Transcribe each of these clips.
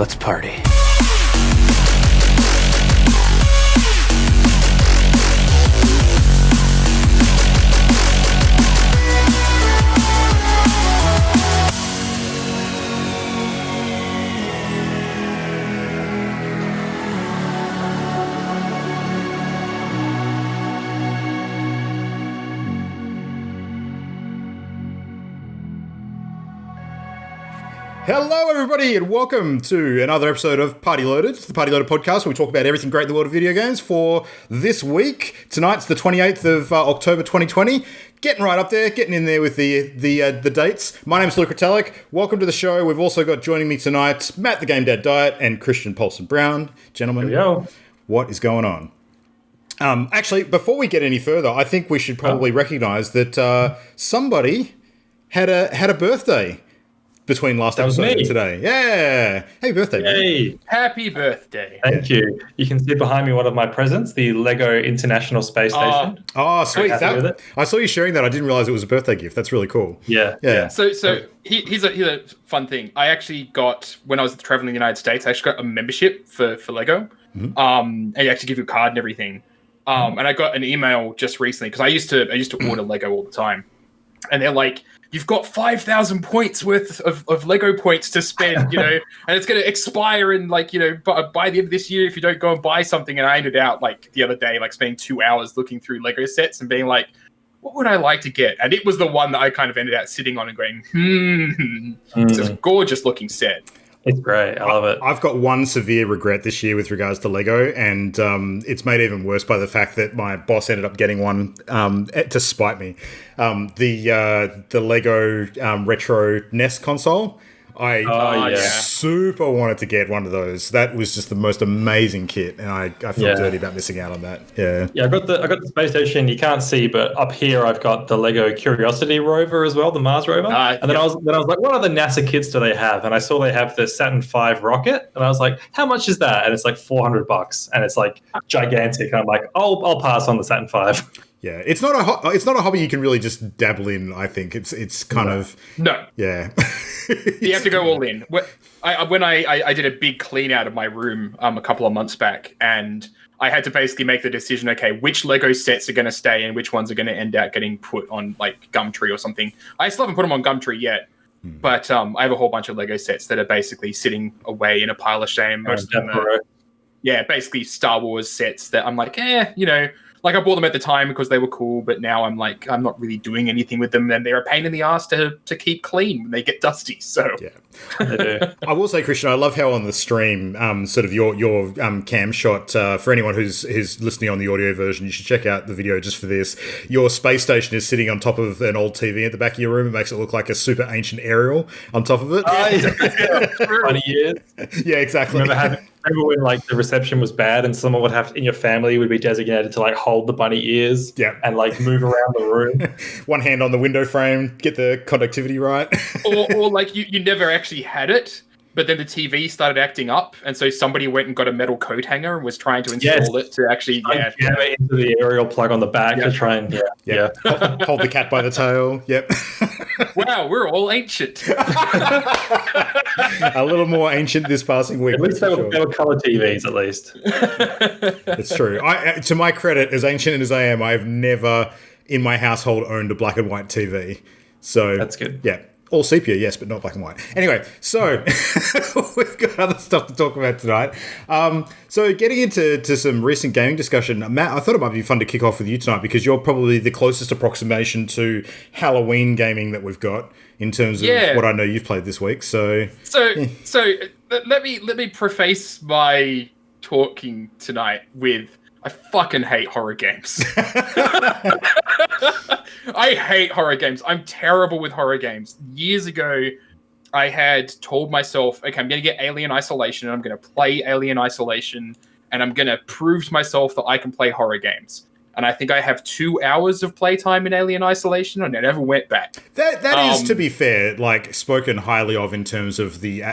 Let's party. Hello, everybody, and welcome to another episode of Party Loaded, the Party Loaded podcast, where we talk about everything great in the world of video games for this week. Tonight's the 28th of October 2020. Getting right up there, getting in there with the dates. My name's Luke Retallick. Welcome to the show. We've also got joining me tonight, Matt the Game Dad Diet and Christian Paulson Brown. Gentlemen, what is going on? Actually, before we get any further, I think we should probably recognise that somebody had a birthday between last episode and today. Yeah. Happy birthday, man. Happy birthday. Thank you. You can see behind me one of my presents, the Lego International Space Station. Oh, sweet. I saw you sharing that. I didn't realize it was a birthday gift. That's really cool. Yeah. So here's a fun thing. I actually got, when I was traveling in the United States, I actually got a membership for Lego. Mm-hmm. And they actually give you a card and everything. And I got an email just recently, because I used to order Lego all the time. And they're like, you've got 5,000 points worth of Lego points to spend, and it's going to expire in by the end of this year if you don't go and buy something. And I ended out the other day, spending 2 hours looking through Lego sets and being like, what would I like to get? And it was the one that I kind of ended up sitting on and going, It's a gorgeous looking set. It's great. I love it. I've got one severe regret this year with regards to Lego, and it's made even worse by the fact that my boss ended up getting one to spite me. The Lego retro NES console. I super wanted to get one of those. That was just the most amazing kit, and I feel dirty about missing out on that. I got the space station. You can't see, but up here I've got the Lego Curiosity rover as well, the Mars rover. And then I was like, what other NASA kits do they have? And I saw they have the Saturn V rocket, and I was like, how much is that? And it's like $400, and it's like gigantic. And I'm like, I'll pass on the Saturn V. Yeah, it's not a hobby you can really just dabble in. I think it's kind of yeah. You have to go all in. When I did a big clean out of my room a couple of months back, and I had to basically make the decision, okay, which Lego sets are going to stay and which ones are going to end up getting put on Gumtree or something. I still haven't put them on Gumtree yet, but I have a whole bunch of Lego sets that are basically sitting away in a pile of shame. Most of them are, basically Star Wars sets that I'm like, I bought them at the time because they were cool, but now I'm like, I'm not really doing anything with them, and they're a pain in the ass to keep clean when they get dusty. So yeah, I will say, Christian, I love how on the stream, sort of your cam shot. For anyone who's listening on the audio version, you should check out the video just for this. Your space station is sitting on top of an old TV at the back of your room. It makes it look like a super ancient aerial on top of it. 20 years. Yeah, exactly. Remember when the reception was bad and someone would have in your family would be designated to hold the bunny ears and move around the room. One hand on the window frame, get the conductivity right. or you never actually had it, but then the TV started acting up, and so somebody went and got a metal coat hanger and was trying to install it to actually it into the aerial plug on the back to try and hold the cat by the tail. Yep. Wow, we're all ancient. A little more ancient this passing week. At least they were color TVs, at least. It's true. To my credit, as ancient as I am, I've never in my household owned a black and white TV. So that's good. Yeah. All sepia, yes, but not black and white. Anyway, so we've got other stuff to talk about tonight. So getting into some recent gaming discussion, Matt, I thought it might be fun to kick off with you tonight because you're probably the closest approximation to Halloween gaming that we've got in terms of what I know you've played this week. So let me preface my talking tonight with I fucking hate horror games. I hate horror games. I'm terrible with horror games. Years ago, I had told myself, okay, I'm going to get Alien Isolation, and I'm going to play Alien Isolation, and I'm going to prove to myself that I can play horror games. And I think I have 2 hours of playtime in Alien Isolation, and I never went back. That is, to be fair, spoken highly of in terms of the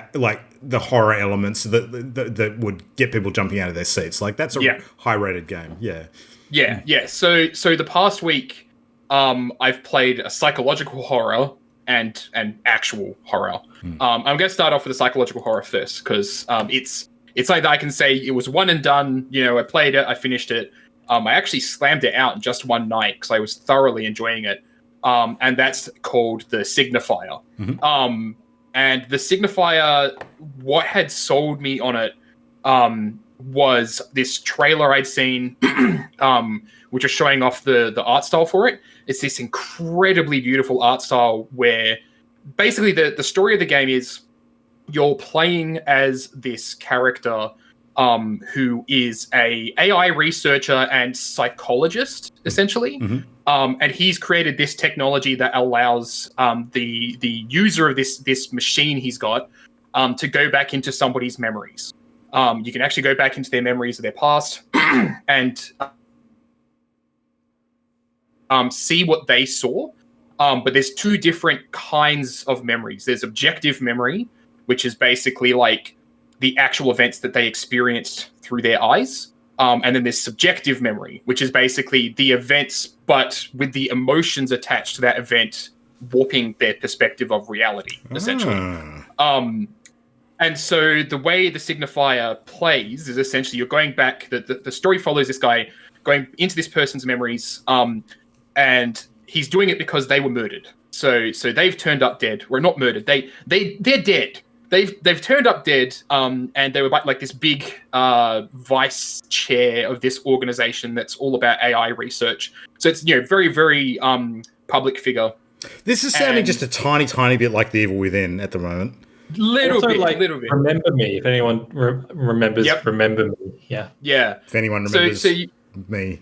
horror elements that would get people jumping out of their seats. That's a high-rated game. Yeah. So the past week, I've played a psychological horror and actual horror. I'm going to start off with the psychological horror first, because it's like I can say it was one and done. You know, I played it, I finished it. I actually slammed it out in just one night because I was thoroughly enjoying it. And that's called the Signifier. And the Signifier, what had sold me on it was this trailer I'd seen, which was showing off the art style for it. It's this incredibly beautiful art style where basically the story of the game is you're playing as this character who is a AI researcher and psychologist, essentially. And he's created this technology that allows the user of this machine he's got to go back into somebody's memories. You can actually go back into their memories of their past and see what they saw. But there's two different kinds of memories. There's objective memory, which is basically like the actual events that they experienced through their eyes. And then there's subjective memory, which is basically the events, but with the emotions attached to that event, warping their perspective of reality, essentially. And so the way the Signifier plays is essentially you're going back, the story follows this guy going into this person's memories, and he's doing it because they were murdered. So they've turned up dead. Or not murdered, they're dead. They've turned up dead, and they were like this big vice chair of this organization that's all about AI research. So it's very, very public figure. This is sounding just a tiny bit like The Evil Within at the moment. Little bit. Remember Me. If anyone remembers, Remember Me. Yeah. If anyone remembers me.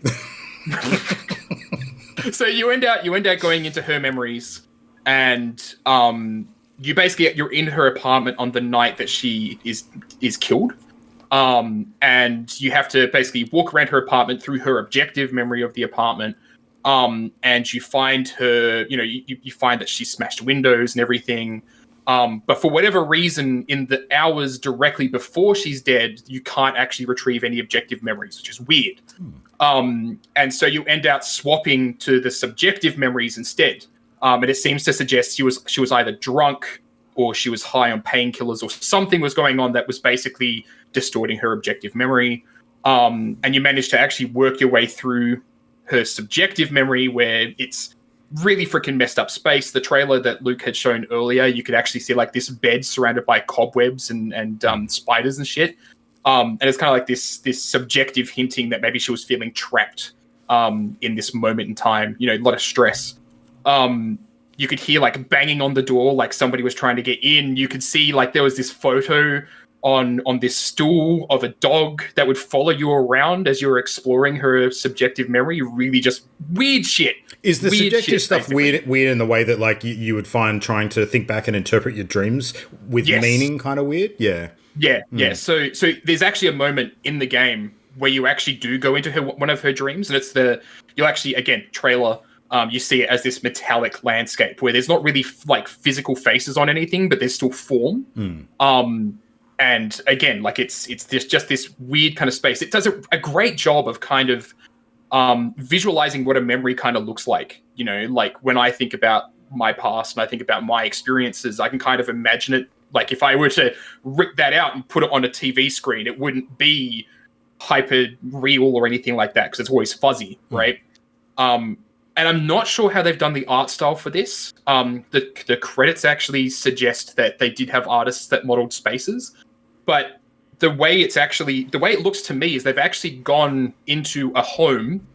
So you end out going into her memories, and you're in her apartment on the night that she is killed, and you have to basically walk around her apartment through her objective memory of the apartment, and you find her. You find that she smashed windows and everything, but for whatever reason, in the hours directly before she's dead, you can't actually retrieve any objective memories, which is weird. And so you end up swapping to the subjective memories instead. And it seems to suggest she was either drunk or she was high on painkillers or something was going on that was basically distorting her objective memory. And you managed to actually work your way through her subjective memory, where it's really freaking messed up space. The trailer that Luke had shown earlier, you could actually see like this bed surrounded by cobwebs and spiders and shit. And it's kind of like this subjective hinting that maybe she was feeling trapped in this moment in time. A lot of stress. You could hear like banging on the door, like somebody was trying to get in. You could see like there was this photo on this stool of a dog that would follow you around as you were exploring her subjective memory. Really just weird shit. Is the weird subjective shit, stuff weird in the way that like you would find trying to think back and interpret your dreams with meaning kind of weird? Yeah. Yeah. So there's actually a moment in the game where you actually do go into one of her dreams, and you'll actually, again, trailer, you see it as this metallic landscape where there's not really like physical faces on anything, but there's still form. And again, like it's just this weird kind of space. It does a great job of kind of visualizing what a memory kind of looks like. Like when I think about my past and I think about my experiences, I can kind of imagine it. Like if I were to rip that out and put it on a TV screen, it wouldn't be hyper real or anything like that because it's always fuzzy, right? And I'm not sure how they've done the art style for this. The credits actually suggest that they did have artists that modeled spaces, but the way it looks to me is they've actually gone into a home,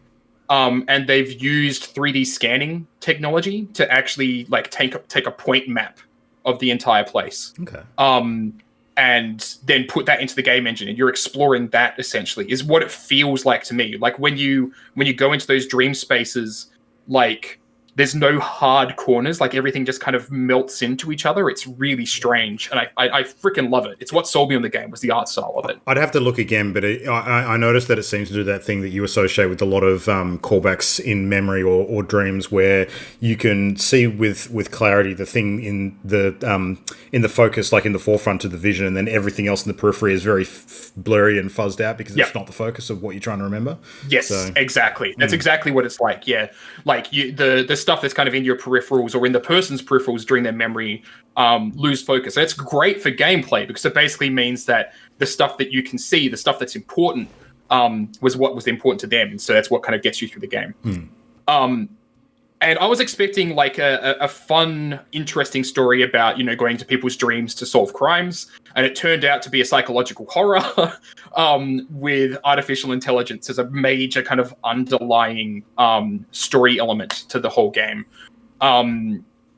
and they've used 3D scanning technology to actually like take a point map of the entire place. Okay. And then put that into the game engine, and you're exploring that essentially is what it feels like to me. Like when you go into those dream spaces, like there's no hard corners, like everything just kind of melts into each other. It's really strange, and I freaking love it. It's what sold me on the game, was the art style of it. I'd have to look again, but I noticed that it seems to do that thing that you associate with a lot of callbacks in memory or dreams, where you can see with clarity the thing in the focus, like in the forefront of the vision, and then everything else in the periphery is very blurry and fuzzed out because it's not the focus of what you're trying to remember. Yes, exactly. That's exactly what it's like. Yeah, like the stuff that's kind of in your peripherals or in the person's peripherals during their memory lose focus. And it's great for gameplay because it basically means that the stuff that you can see, the stuff that's important, was what was important to them. And so that's what kind of gets you through the game. And I was expecting like a fun, interesting story about, going to people's dreams to solve crimes. And it turned out to be a psychological horror with artificial intelligence as a major kind of underlying story element to the whole game.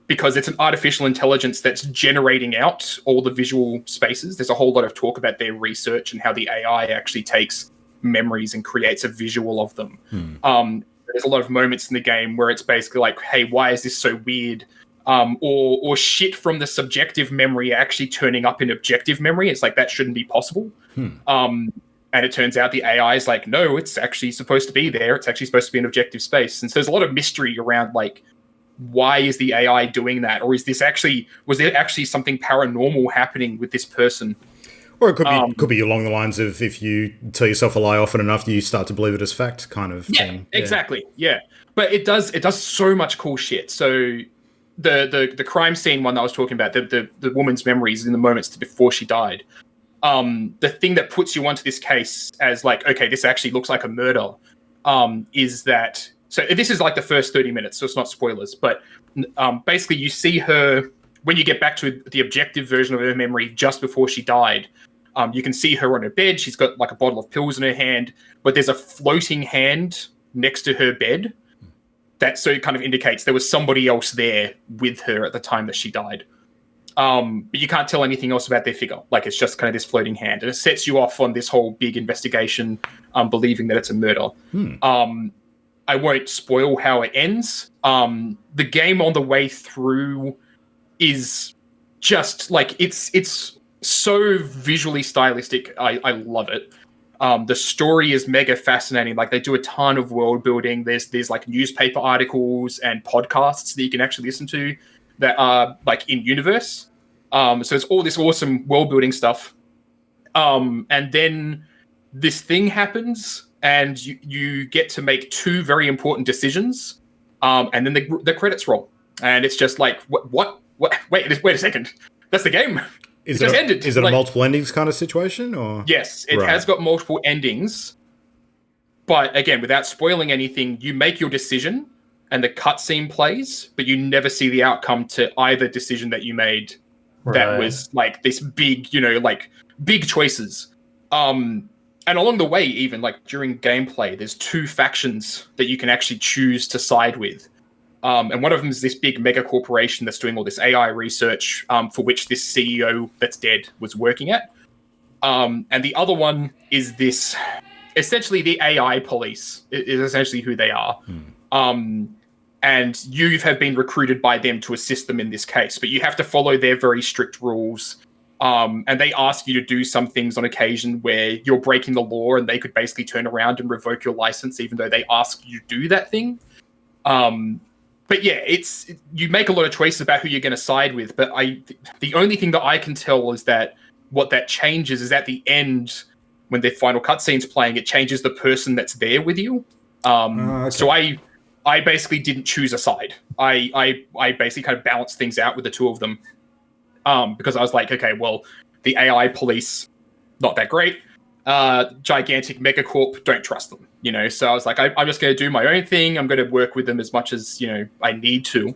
Because it's an artificial intelligence that's generating out all the visual spaces. There's a whole lot of talk about their research and how the AI actually takes memories and creates a visual of them. There's a lot of moments in the game where it's basically like, hey, why is this so weird? Or shit from the subjective memory actually turning up in objective memory. It's like, that shouldn't be possible. And it turns out the AI is like, no, it's actually supposed to be there. It's actually supposed to be an objective space. And so there's a lot of mystery around like, why is the AI doing that? Or was there actually something paranormal happening with this person? Or it could be along the lines of, if you tell yourself a lie often enough, you start to believe it as fact, kind of thing. Yeah, exactly. Yeah, but it does so much cool shit. So the crime scene one that I was talking about, the woman's memories in the moments before she died. The thing that puts you onto this case as like, okay, this actually looks like a murder, is that. So this is like the first 30 minutes, so it's not spoilers. But basically, you see her when you get back to the objective version of her memory just before she died. You can see her on her bed. She's got like a bottle of pills in her hand, but there's a floating hand next to her bed. So it kind of indicates there was somebody else there with her at the time that she died. But you can't tell anything else about their figure. Like, it's just kind of this floating hand. And it sets you off on this whole big investigation, believing that it's a murder. I won't spoil how it ends. The game on the way through is just like, it's so visually stylistic. I love it. The story is mega fascinating. Like, they do a ton of world building. There's like newspaper articles and podcasts that you can actually listen to that are like in universe. So it's all this awesome world building stuff. And then this thing happens and you get to make two very important decisions. And then the credits roll. And it's just like, what? Wait a second. That's the game. Is it a multiple endings kind of situation, or? Yes, it has got multiple endings. But again, without spoiling anything, you make your decision and the cutscene plays, but you never see the outcome to either decision that you made. That was like this big, like big choices. And along the way, even like during gameplay, there's two factions that you can actually choose to side with. And one of them is this big mega corporation that's doing all this AI research, for which this CEO that's dead was working at. And the other one is this, essentially the AI police is essentially who they are. And you have been recruited by them to assist them in this case, but you have to follow their very strict rules. And they ask you to do some things on occasion where you're breaking the law, and they could basically turn around and revoke your license, even though they ask you to do that thing. But yeah, you make a lot of choices about who you're going to side with. But the only thing that I can tell is that what that changes is at the end, when the final cutscene's playing, it changes the person that's there with you. Okay. So I basically didn't choose a side. I basically kind of balanced things out with the two of them. Because I was like, okay, well, the AI police, not that great. Gigantic megacorp, don't trust them, So I was like, I'm just going to do my own thing. I'm going to work with them as much as, I need to.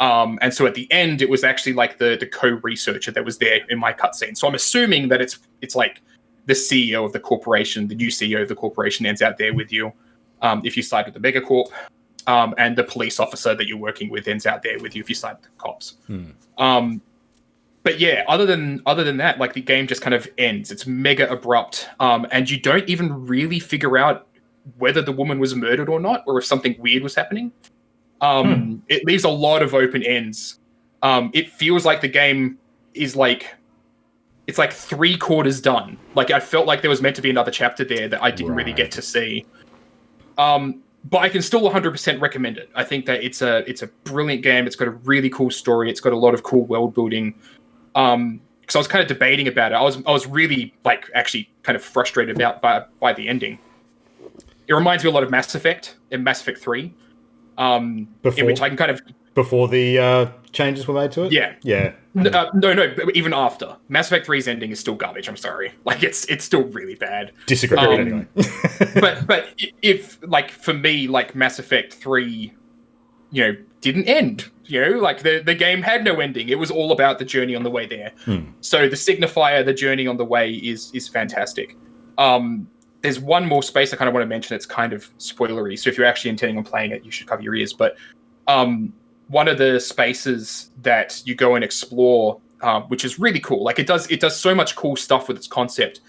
And so at the end, it was actually like the co-researcher that was there in my cutscene. So I'm assuming that it's like the CEO of the corporation, the new CEO of the corporation ends out there with you. If you side with the megacorp, and the police officer that you're working with ends out there with you if you side with the cops. But yeah, other than that, like, the game just kind of ends. It's mega abrupt, and you don't even really figure out whether the woman was murdered or not, or if something weird was happening. It leaves a lot of open ends. It feels like the game is like, it's like 3/4 done. Like, I felt like there was meant to be another chapter there that I didn't really get to see. But I can still 100% recommend it. I think that it's a brilliant game. It's got a really cool story. It's got a lot of cool world building. Because I was kind of debating about it. I was really like actually kind of frustrated by the ending. It reminds me a lot of Mass Effect and Mass Effect 3. in which I can kind of before the changes were made to it. Yeah. No, even after. Mass Effect 3's ending is still garbage. I'm sorry. Like it's still really bad. Disagree anyway. but if like for me, like Mass Effect 3, didn't end. Like the game had no ending. It was all about the journey on the way there. So the Signifier, the journey on the way is fantastic. There's one more space I kind of want to mention. It's kind of spoilery. So if you're actually intending on playing it, you should cover your ears. But one of the spaces that you go and explore, which is really cool. Like it does so much cool stuff with its concept.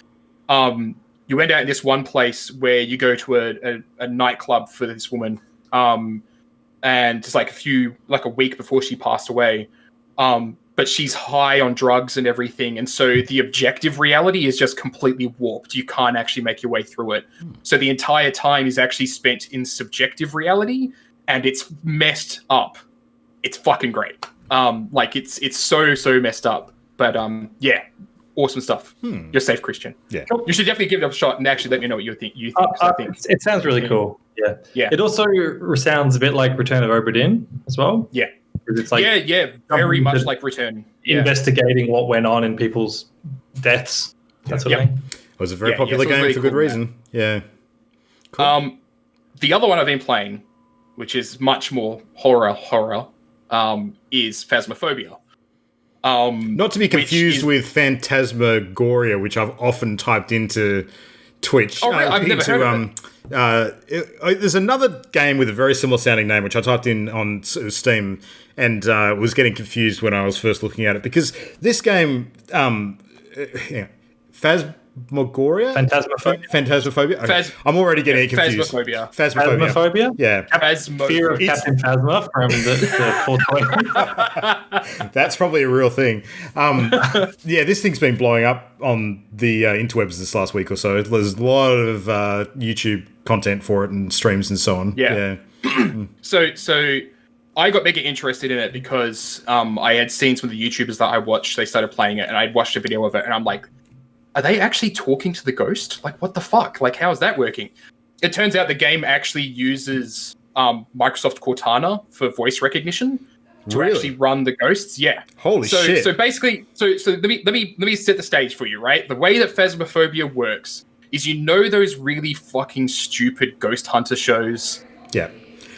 You end out in this one place where you go to a nightclub for this woman, and it's like a week before she passed away. But she's high on drugs and everything, and so the objective reality is just completely warped. You can't actually make your way through it. So the entire time is actually spent in subjective reality, and it's messed up. It's fucking great. Like it's so messed up. But yeah, awesome stuff. You're safe, Christian. Yeah, you should definitely give it a shot and actually let me know what you think. I think it sounds really cool. Yeah. It also sounds a bit like Return of Obra Dinn as well. Yeah. It's like very much like Return. Investigating what went on in people's deaths. That sort of thing. It was a very popular game for good reason. Yeah. Cool. The other one I've been playing, which is much more horror, is Phasmophobia. Not to be confused with Phantasmagoria, which I've often typed into Twitch. I've never heard of it. There's another game with a very similar sounding name, which I typed in on Steam and was getting confused when I was first looking at it, because this game, Phasmophobia? Okay. I'm already getting confused. Phasmophobia? Yeah. Fear of Captain Phasma from the 420. That's probably a real thing. Yeah, this thing's been blowing up on the interwebs this last week or so. There's a lot of YouTube content for it and streams and so on. Yeah. So I got mega interested in it because I had seen some of the YouTubers that I watched, they started playing it, and I'd watched a video of it, and I'm like, are they actually talking to the ghost? Like, what the fuck? Like, how is that working? It turns out the game actually uses Microsoft Cortana for voice recognition to actually run the ghosts. Yeah. Holy shit. So basically, so let me set the stage for you, right? The way that Phasmophobia works is, those really fucking stupid ghost hunter shows. Yeah.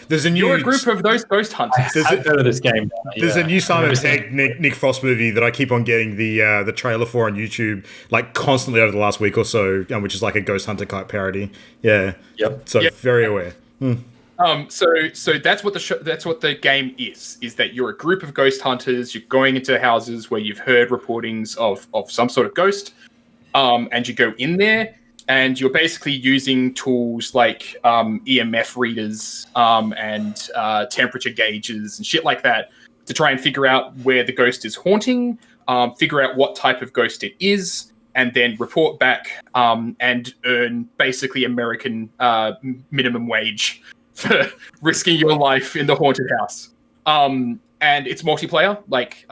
You're a group of those ghost hunters. I've heard of this game. There's a new Simon Pegg Nick Frost movie that I keep on getting the trailer for on YouTube, like constantly over the last week or so, which is like a ghost hunter type parody. Yeah. Yep. So very aware. So that's what the game is that you're a group of ghost hunters. You're going into houses where you've heard reportings of some sort of ghost, and you go in there. And you're basically using tools like EMF readers and temperature gauges and shit like that to try and figure out where the ghost is haunting, figure out what type of ghost it is, and then report back and earn basically American minimum wage for risking your life in the haunted house. And it's multiplayer. Like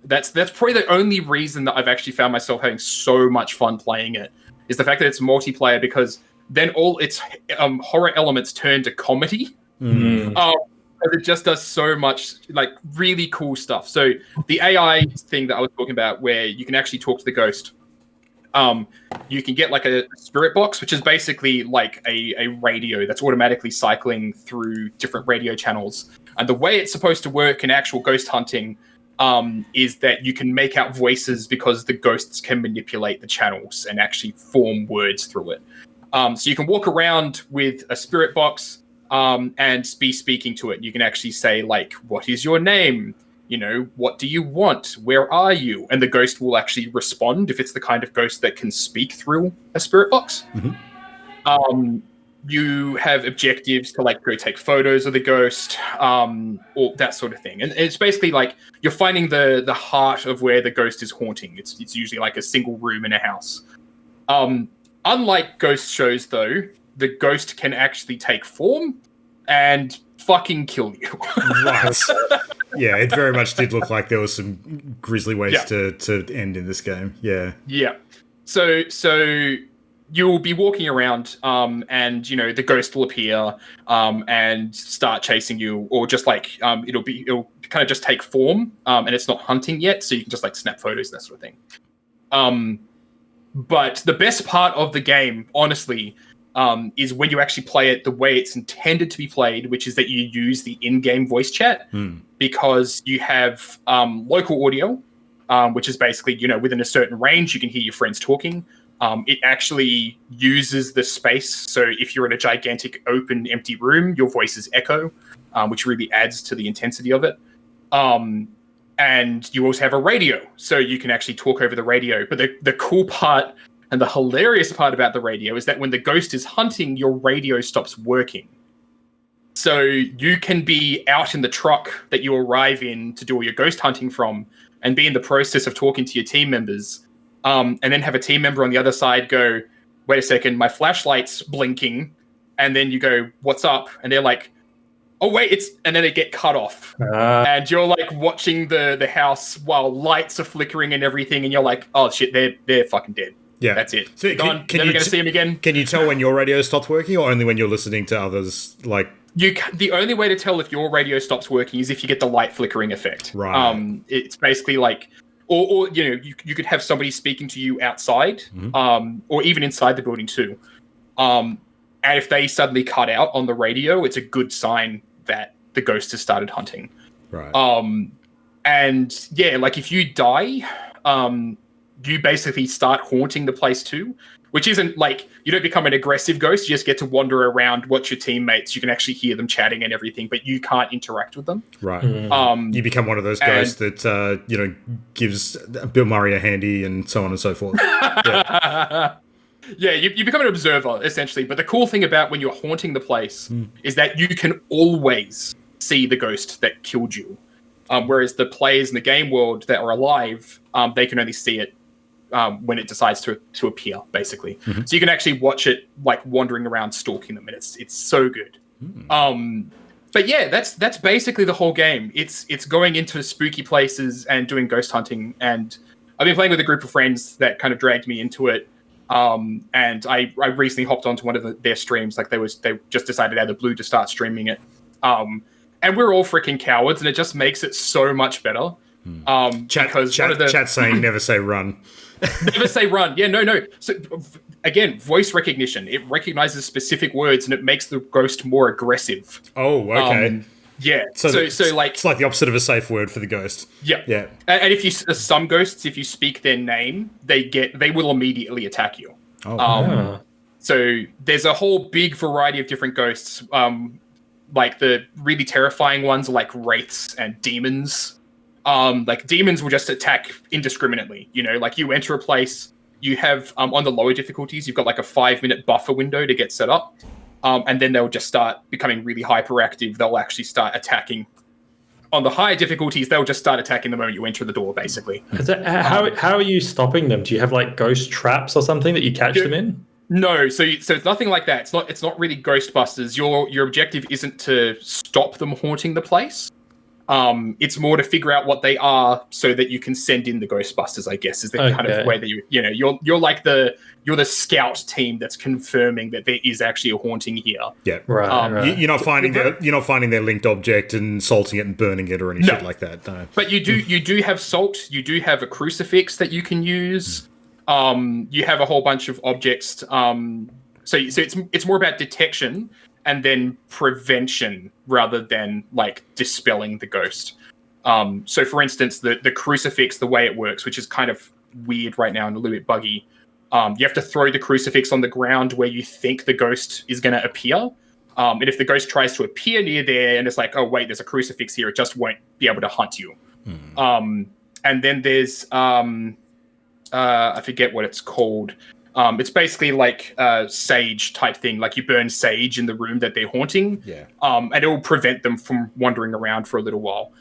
that's probably the only reason that I've actually found myself having so much fun playing it. Is the fact that it's multiplayer, because then all its horror elements turn to comedy. It just does so much like really cool stuff. So the AI thing that I was talking about, where you can actually talk to the ghost, you can get like a spirit box, which is basically like a radio that's automatically cycling through different radio channels. And the way it's supposed to work in actual ghost hunting is that you can make out voices, because the ghosts can manipulate the channels and actually form words through it. So you can walk around with a spirit box and be speaking to it. You can actually say, like, what is your name? What do you want? Where are you? And the ghost will actually respond if it's the kind of ghost that can speak through a spirit box. You have objectives to like go take photos of the ghost, or that sort of thing. And it's basically like you're finding the heart of where the ghost is haunting. It's usually like a single room in a house. Unlike ghost shows, though, the ghost can actually take form and fucking kill you. Right. Yeah, it very much did look like there was some grisly ways to end in this game. Yeah. Yeah. So you'll be walking around, and the ghost will appear, and start chasing you, or just like it'll kind of just take form, and it's not hunting yet, so you can just like snap photos, that sort of thing. But the best part of the game, honestly, is when you actually play it the way it's intended to be played, which is that you use the in-game voice chat, because you have local audio, which is basically, within a certain range, you can hear your friends talking. It actually uses the space. So if you're in a gigantic, open, empty room, your voices echo, which really adds to the intensity of it. And you also have a radio, so you can actually talk over the radio. But the cool part and the hilarious part about the radio is that when the ghost is hunting, your radio stops working. So you can be out in the truck that you arrive in to do all your ghost hunting from, and be in the process of talking to your team members, and then have a team member on the other side go, wait a second, my flashlight's blinking. And then you go, what's up? And they're like, oh, wait, and then they get cut off. And you're like watching the house while lights are flickering and everything. And you're like, oh shit, they're fucking dead. Yeah. That's it. So never going to see them again. Can you tell when your radio stops working, or only when you're listening to others? Like, the only way to tell if your radio stops working is if you get the light flickering effect. Right. It's basically like, or you could have somebody speaking to you outside, or even inside the building too. And if they suddenly cut out on the radio, it's a good sign that the ghost has started hunting. Right. And yeah, like if you die, you basically start haunting the place too, which isn't like, you don't become an aggressive ghost. You just get to wander around, watch your teammates. You can actually hear them chatting and everything, but you can't interact with them. Right. You become one of those ghosts that, gives Bill Murray a handy and so on and so forth. Yeah. Yeah, you become an observer, essentially. But the cool thing about when you're haunting the place is that you can always see the ghost that killed you. Whereas the players in the game world that are alive, they can only see it when it decides to appear, basically. So you can actually watch it like wandering around stalking them, and it's so good. But yeah, that's basically the whole game. It's going into spooky places and doing ghost hunting. And I've been playing with a group of friends that kind of dragged me into it. And I recently hopped onto one of their streams. Like they just decided out of the blue to start streaming it. And we're all freaking cowards, and it just makes it so much better. Chat saying never say run. Never say run. Yeah, no. So again, voice recognition. It recognizes specific words, and it makes the ghost more aggressive. Oh, okay. Yeah. So like it's like the opposite of a safe word for the ghost. Yeah. Yeah. And if some ghosts, if you speak their name, they will immediately attack you. Oh. So there's a whole big variety of different ghosts. Like the really terrifying ones are like wraiths and demons. Like demons will just attack indiscriminately. Like you enter a place, you have on the lower difficulties, you've got like a 5-minute buffer window to get set up. And then they'll just start becoming really hyperactive. They'll actually start attacking. On the higher difficulties, they'll just start attacking the moment you enter the door, basically. How are you stopping them? Do you have like ghost traps or something that you catch them in? No, so it's nothing like that. It's not really Ghostbusters. Your objective isn't to stop them haunting the place. It's more to figure out what they are so that you can send in the Ghostbusters, I guess, is the kind of way that you're like you're the scout team that's confirming that there is actually a haunting here. Yeah. Right. You're not finding their linked object and salting it and burning it or any shit like that. No. But you do have salt, you do have a crucifix that you can use. You have a whole bunch of objects. So it's more about detection and then prevention rather than like dispelling the ghost. So for instance, the crucifix, the way it works, which is kind of weird right now and a little bit buggy, you have to throw the crucifix on the ground where you think the ghost is going to appear. And if the ghost tries to appear near there and it's like, oh wait, there's a crucifix here, it just won't be able to hunt you. And then there's I forget what it's called. It's basically like a sage type thing. Like you burn sage in the room that they're haunting. Yeah. And it will prevent them from wandering around for a little while.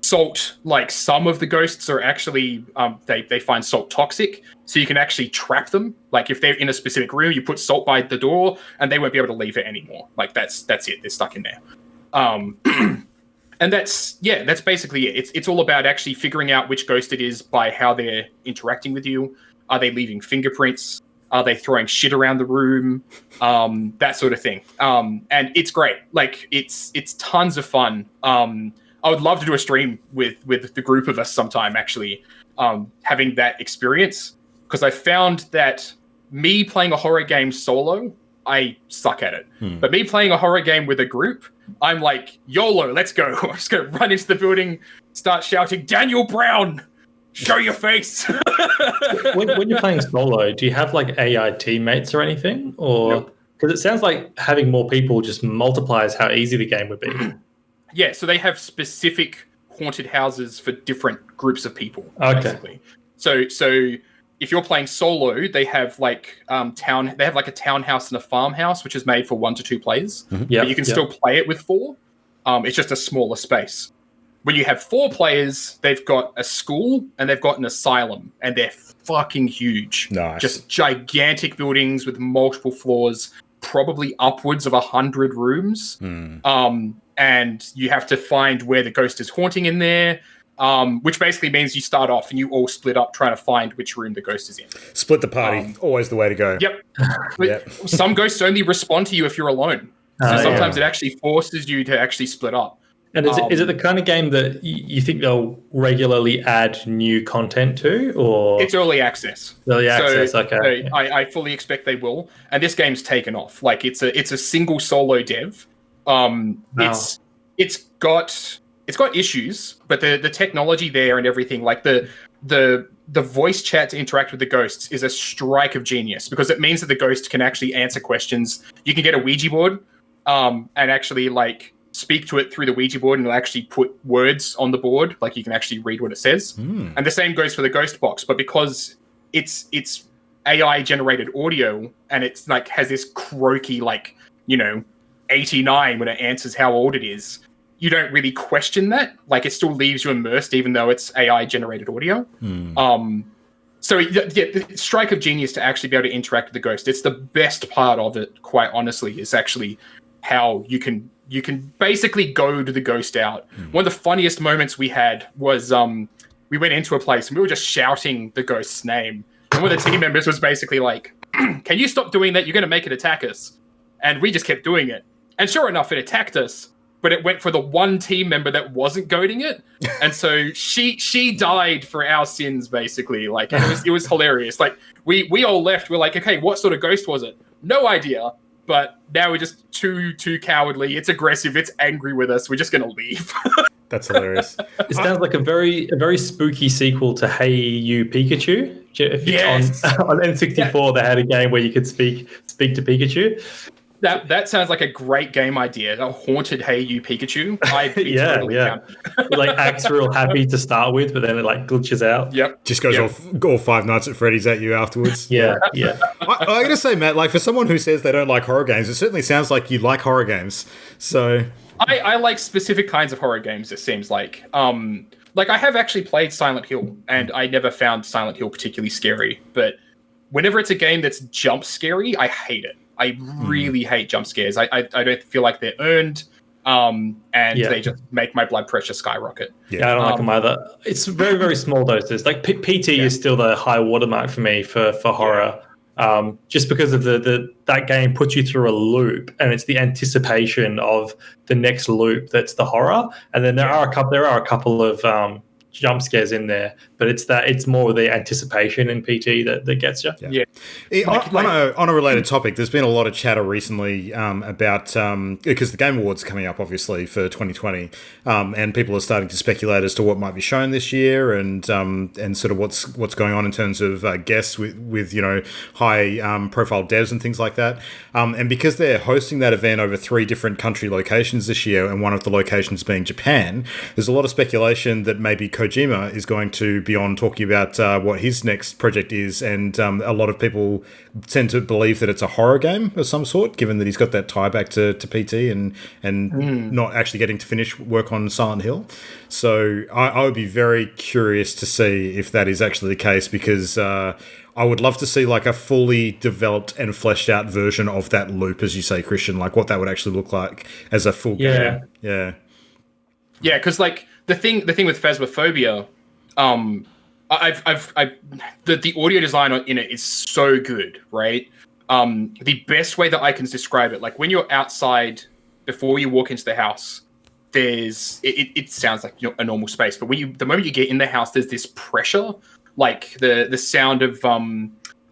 Salt, like some of the ghosts are actually, they find salt toxic. So you can actually trap them. Like if they're in a specific room, you put salt by the door and they won't be able to leave it anymore. Like that's it. They're stuck in there. And that's basically it. It's all about actually figuring out which ghost it is by how they're interacting with you. Are they leaving fingerprints? Are they throwing shit around the room? That sort of thing. And it's great. Like it's tons of fun. I would love to do a stream with the group of us sometime, actually, having that experience, because I found that me playing a horror game solo, I suck at it. But me playing a horror game with a group, I'm like, YOLO, let's go. I'm just going to run into the building, start shouting, Daniel Brown, show your face. when you're playing solo, do you have like AI teammates or anything? Or because it sounds like having more people just multiplies how easy the game would be. Yeah, so they have specific haunted houses for different groups of people, basically. So if you're playing solo, they have like they have like a townhouse and a farmhouse, which is made for 1 to 2 players. But you can still play it with 4. It's just a smaller space. When you have 4 players, they've got a school and they've got an asylum, and they're fucking huge. Nice. Just gigantic buildings with multiple floors, probably upwards of 100 rooms. And you have to find where the ghost is haunting in there. Which basically means you start off and you all split up trying to find which room the ghost is in. Split the party, always the way to go. Yep. Some ghosts only respond to you if you're alone. So sometimes it actually forces you to actually split up. And is it the kind of game that you think they'll regularly add new content to, or it's early access? Early access, okay. So I fully expect they will. And this game's taken off. Like it's a single solo dev. It's got issues, but the technology there and everything, like the voice chat to interact with the ghosts is a strike of genius, because it means that the ghost can actually answer questions. You can get a Ouija board and actually like speak to it through the Ouija board, and it'll actually put words on the board, like you can actually read what it says. And the same goes for the ghost box, but because it's AI generated audio and it's like has this croaky, like, 89 when it answers how old it is, you don't really question that. Like, it still leaves you immersed, even though it's AI generated audio. So the strike of genius to actually be able to interact with the ghost. It's the best part of it, quite honestly, is actually how you can basically go to the ghost out. One of the funniest moments we had was we went into a place and we were just shouting the ghost's name. And one of the team members was basically like, can you stop doing that? You're going to make it attack us. And we just kept doing it. And sure enough, it attacked us. But it went for the one team member that wasn't goading it. And so she died for our sins, basically. Like, it was hilarious. Like, we all left. We're like, okay, what sort of ghost was it? No idea. But now we're just too cowardly. It's aggressive. It's angry with us. We're just going to leave. That's hilarious. It sounds like a very spooky sequel to Hey You Pikachu. Yes. On N64, they had a game where you could speak to Pikachu. That sounds like a great game idea. A haunted Hey You Pikachu. I'd be totally down. It like acts real happy to start with, but then it like glitches out. Yep. Just goes all Five Nights at Freddy's at you afterwards. Yeah. I gotta say, Matt, like, for someone who says they don't like horror games, it certainly sounds like you like horror games. So I like specific kinds of horror games, it seems like. Like, I have actually played Silent Hill, and I never found Silent Hill particularly scary. But whenever it's a game that's jump scary, I hate it. I really hate jump scares. I don't feel like they're earned, and they just make my blood pressure skyrocket. Yeah, I don't like them either. It's very, very small doses. Like PT is still the high watermark for me for horror, just because of that game puts you through a loop, and it's the anticipation of the next loop that's the horror. And then there are a couple of jump scares in there, but it's more the anticipation in PT that gets you. On a related topic, there's been a lot of chatter recently about because the Game Awards are coming up, obviously, for 2020, and people are starting to speculate as to what might be shown this year, and sort of what's going on in terms of guests with high profile devs and things like that. And because they're hosting that event over 3 different country locations this year, and one of the locations being Japan, there's a lot of speculation that maybe Kojima is going to be on talking about what his next project is, and a lot of people tend to believe that it's a horror game of some sort, given that he's got that tie back to PT and not actually getting to finish work on Silent Hill. So I would be very curious to see if that is actually the case, because I would love to see like a fully developed and fleshed out version of that loop, as you say, Christian, like what that would actually look like as a full game. Yeah, because like the thing with Phasmophobia, The audio design in it is so good, right? The best way that I can describe it, like when you're outside before you walk into the house, it sounds like a normal space, but the moment you get in the house, there's this pressure, like the sound of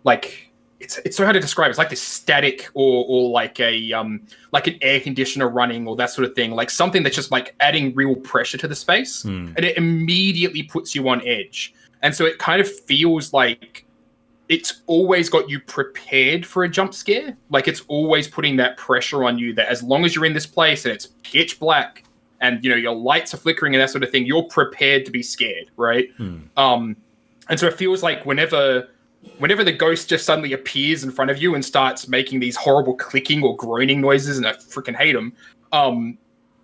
like it's so hard to describe. It's like this static or like an air conditioner running or that sort of thing, like something that's just like adding real pressure to the space, and it immediately puts you on edge. And so it kind of feels like it's always got you prepared for a jump scare. Like it's always putting that pressure on you that as long as you're in this place and it's pitch black and your lights are flickering and that sort of thing, you're prepared to be scared, right? And so it feels like whenever the ghost just suddenly appears in front of you and starts making these horrible clicking or groaning noises, and I freaking hate them,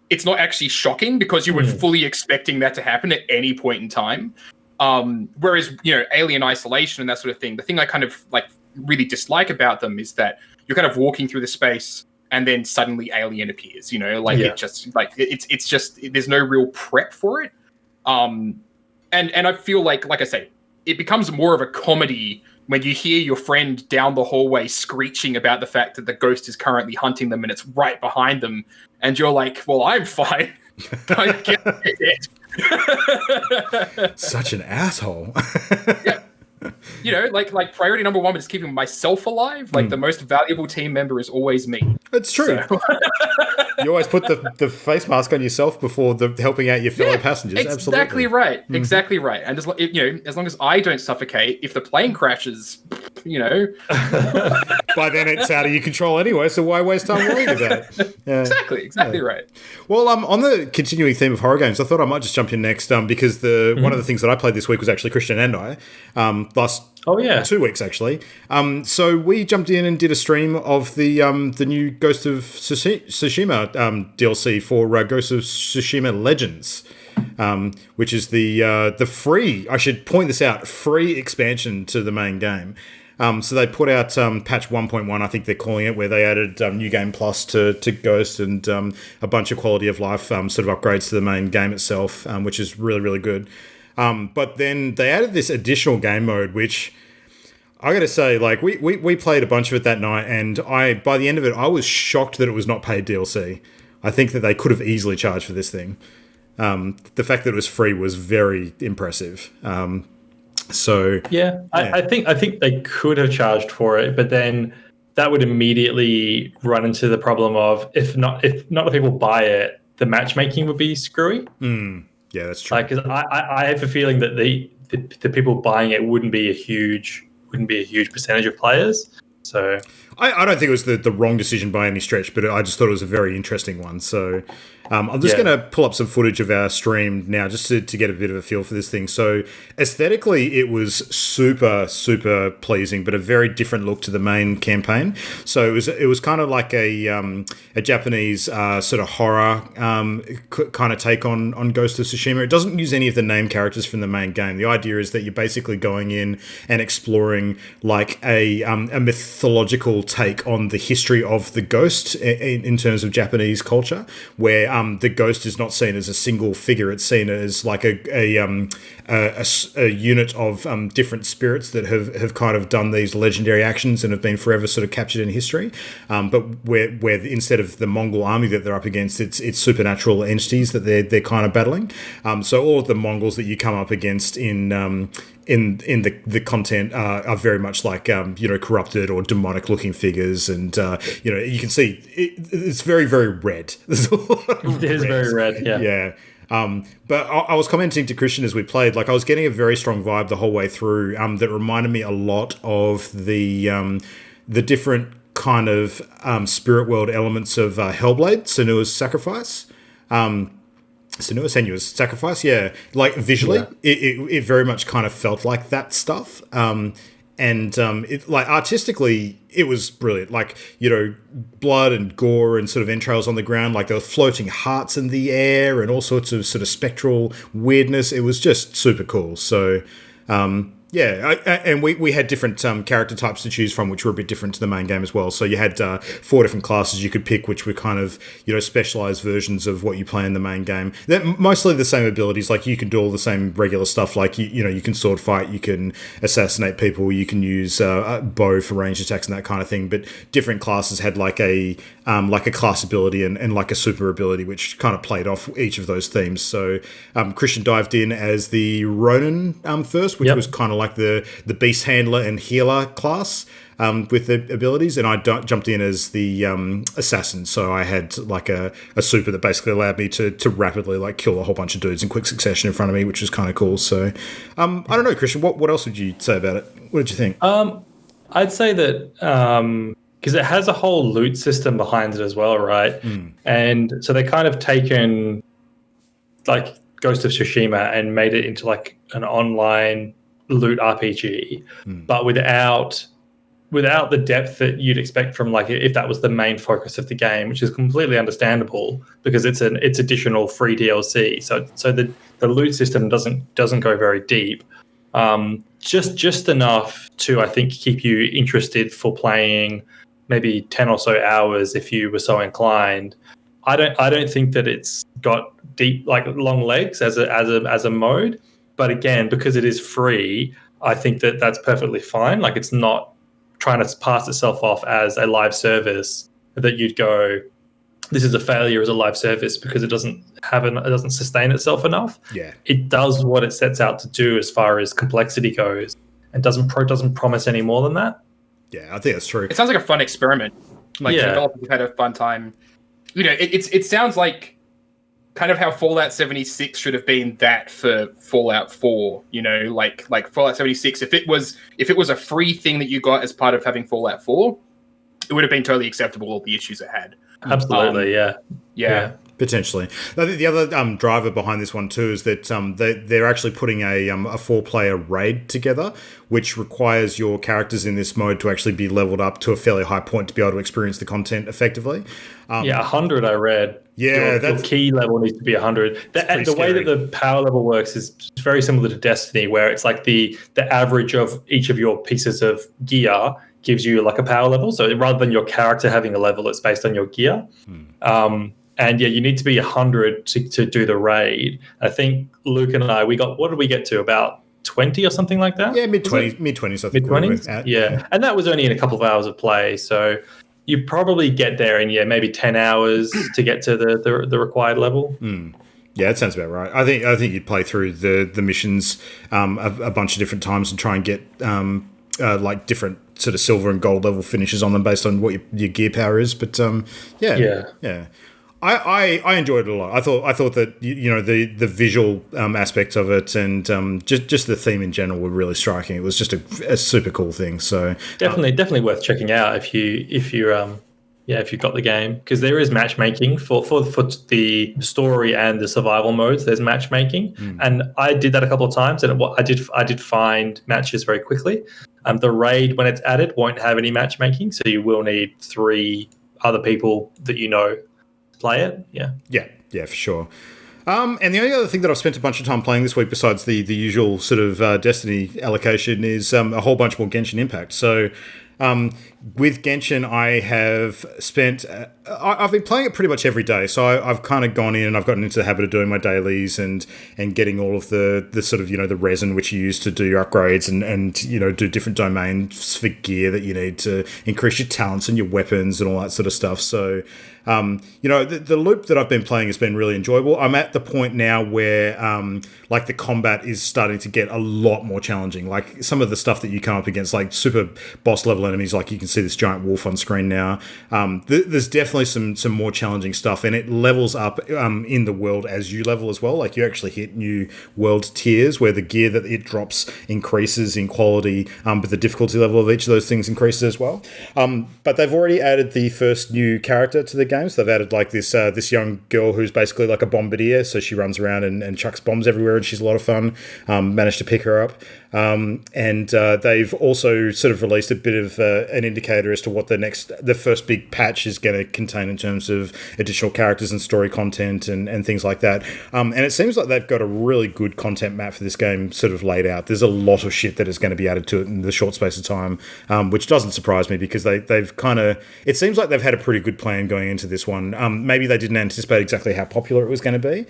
it's not actually shocking because you were fully expecting that to happen at any point in time. Whereas, Alien Isolation and that sort of thing, the thing I kind of like really dislike about them is that you're kind of walking through the space and then suddenly Alien appears, it just like, it's just, there's no real prep for it. And I feel like I say, it becomes more of a comedy when you hear your friend down the hallway screeching about the fact that the ghost is currently hunting them and it's right behind them. And you're like, well, I'm fine. I get it. Such an asshole. Yeah. Like priority number one is keeping myself alive. Like the most valuable team member is always me. It's true. So. You always put the face mask on yourself before helping out your fellow passengers. Exactly. Absolutely Right. Exactly right. And as long as I don't suffocate, if the plane crashes, by then it's out of your control anyway. So why waste time worrying about it? Exactly right. Well, on the continuing theme of horror games, I thought I might just jump in next because one of the things that I played this week was actually Christian and I. Last 2 weeks actually. So we jumped in and did a stream of the new Ghost of Tsushima DLC for Ghost of Tsushima Legends, which is the free, I should point this out, free expansion to the main game. So they put out patch 1.1, I think they're calling it, where they added New Game Plus to Ghost and a bunch of quality of life sort of upgrades to the main game itself, which is really, really good. But then they added this additional game mode, which I got to say, like we played a bunch of it that night, and by the end of it, I was shocked that it was not paid DLC. I think that they could have easily charged for this thing. The fact that it was free was very impressive. I think they could have charged for it, but then that would immediately run into the problem of if not the people buy it, the matchmaking would be screwy. Yeah, that's true. Like, 'cause I have a feeling that the people buying it wouldn't be a huge percentage of players. So I don't think it was the wrong decision by any stretch, but I just thought it was a very interesting one. So I'm just going to pull up some footage of our stream now just to get a bit of a feel for this thing. So aesthetically, it was super, super pleasing, but a very different look to the main campaign. So it was kind of like a Japanese sort of horror kind of take on Ghost of Tsushima. It doesn't use any of the name characters from the main game. The idea is that you're basically going in and exploring like a mythological take on the history of the ghost in terms of Japanese culture, where the ghost is not seen as a single figure; it's seen as like a unit of different spirits that have kind of done these legendary actions and have been forever sort of captured in history. But where instead of the Mongol army that they're up against, it's supernatural entities that they're kind of battling. So all of the Mongols that you come up against in the content are very much like corrupted or demonic looking figures, and you can see it's very, very red. There's a lot of it is very red. Yeah. But I was commenting to Christian as we played, like I was getting a very strong vibe the whole way through that reminded me a lot of the different kind of spirit world elements of Hellblade, Senua's Sacrifice. Senua's Sacrifice, yeah. Like visually, it very much kind of felt like that stuff. And it, like artistically, it was brilliant. Like, blood and gore and sort of entrails on the ground. Like there were floating hearts in the air and all sorts of sort of spectral weirdness. It was just super cool. So, And we had different character types to choose from, which were a bit different to the main game as well. So you had 4 different classes you could pick, which were kind of, specialized versions of what you play in the main game. They're mostly the same abilities. Like, you can do all the same regular stuff. Like, you can sword fight, you can assassinate people, you can use a bow for ranged attacks and that kind of thing. But different classes had like a class ability and like a super ability, which kind of played off each of those themes. So Christian dived in as the Ronin first, which was kind of like the beast handler and healer class with the abilities, and I jumped in as the assassin. So I had like a super that basically allowed me to rapidly like kill a whole bunch of dudes in quick succession in front of me, which was kind of cool. So I don't know, Christian, what else would you say about it? What did you think? I'd say that because it has a whole loot system behind it as well, right? And so they kind of taken like Ghost of Tsushima and made it into like an online loot RPG, but without the depth that you'd expect from like if that was the main focus of the game, which is completely understandable because it's additional free DLC. So the loot system doesn't go very deep. Just enough to, I think, keep you interested for playing maybe 10 or so hours if you were so inclined. I don't think that it's got deep, like long legs as a mode, but again, because it is free, I think that that's perfectly fine. Like, it's not trying to pass itself off as a live service that you'd go, this is a failure as a live service because it doesn't sustain itself enough. Yeah, it does what it sets out to do as far as complexity goes, and doesn't promise any more than that. Yeah, I think that's true. It sounds like a fun experiment. Like, the developers had a fun time. It sounds like kind of how Fallout 76 should have been that for Fallout 4. Like Fallout 76. If it was a free thing that you got as part of having Fallout 4, it would have been totally acceptable, all the issues it had. Absolutely, yeah. Potentially. I think the other driver behind this one too is that they're actually putting a 4-player raid together, which requires your characters in this mode to actually be leveled up to a fairly high point to be able to experience the content effectively. 100 I read. Yeah, your key level needs to be 100. The way that the power level works is very similar to Destiny, where it's like the average of each of your pieces of gear gives you like a power level. So rather than your character having a level, it's based on your gear. And you need to be 100 to do the raid. I think Luke and I, what did we get to? About 20 or something like that? Yeah, mid-20s, I think. Mid-20s? Yeah. And that was only in a couple of hours of play. So you probably get there in, maybe 10 hours to get to the required level. Yeah, that sounds about right. I think you'd play through the missions a bunch of different times and try and get like different sort of silver and gold level finishes on them based on what your gear power is. But yeah. I enjoyed it a lot. I thought that the visual aspects of it and just the theme in general were really striking. It was just a super cool thing. So definitely worth checking out if you've got the game, because there is matchmaking for the story and the survival modes. There's matchmaking, and I did that a couple of times, and I did find matches very quickly. The raid, when it's added, won't have any matchmaking, so you will need 3 other people that play it. Yeah, for sure. And the only other thing that I've spent a bunch of time playing this week, besides the usual sort of Destiny allocation, is a whole bunch more Genshin Impact. So with Genshin, I have spent... I've been playing it pretty much every day. So I've kind of gone in and I've gotten into the habit of doing my dailies and getting all of the sort of, the resin which you use to do your upgrades and do different domains for gear that you need to increase your talents and your weapons and all that sort of stuff. So... the loop that I've been playing has been really enjoyable. I'm at the point now where, the combat is starting to get a lot more challenging. Like, some of the stuff that you come up against, like super boss level enemies, like you can see this giant wolf on screen now. There's definitely some more challenging stuff, and it levels up in the world as you level as well. Like, you actually hit new world tiers where the gear that it drops increases in quality, but the difficulty level of each of those things increases as well. But they've already added the first new character to the game. So they've added like this young girl who's basically like a bombardier. So she runs around and chucks bombs everywhere, and she's a lot of fun. Managed to pick her up. And they've also sort of released a bit of an indicator as to what the first big patch is going to contain in terms of additional characters and story content and things like that. And it seems like they've got a really good content map for this game sort of laid out. There's a lot of shit that is going to be added to it in the short space of time, which doesn't surprise me because they've kind of, it seems like they've had a pretty good plan going into this one. Maybe they didn't anticipate exactly how popular it was going to be,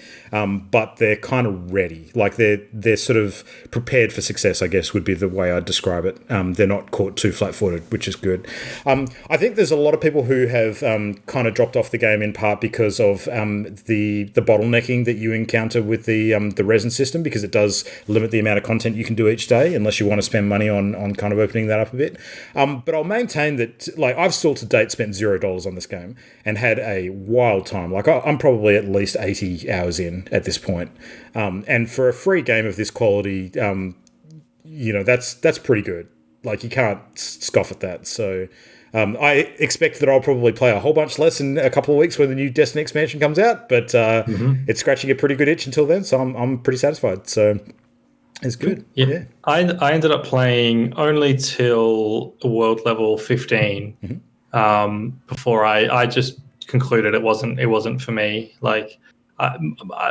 but they're kind of ready. Like they're sort of prepared for success, I guess, would be the way I'd describe it. They're not caught too flat-footed, which is good. I think there's a lot of people who have kind of dropped off the game in part because of the bottlenecking that you encounter with the resin system, because it does limit the amount of content you can do each day unless you want to spend money on kind of opening that up a bit. But I'll maintain that, like, I've still to date spent $0 on this game and had a wild time. Like, I'm probably at least 80 hours in at this point. And for a free game of this quality, that's pretty good. Like, you can't scoff at that. So I expect that I'll probably play a whole bunch less in a couple of weeks when the new Destiny expansion comes out, but it's scratching a pretty good itch until then, so I'm pretty satisfied. So it's good. Yeah. I ended up playing only till world level 15 before I just concluded it wasn't for me. Like,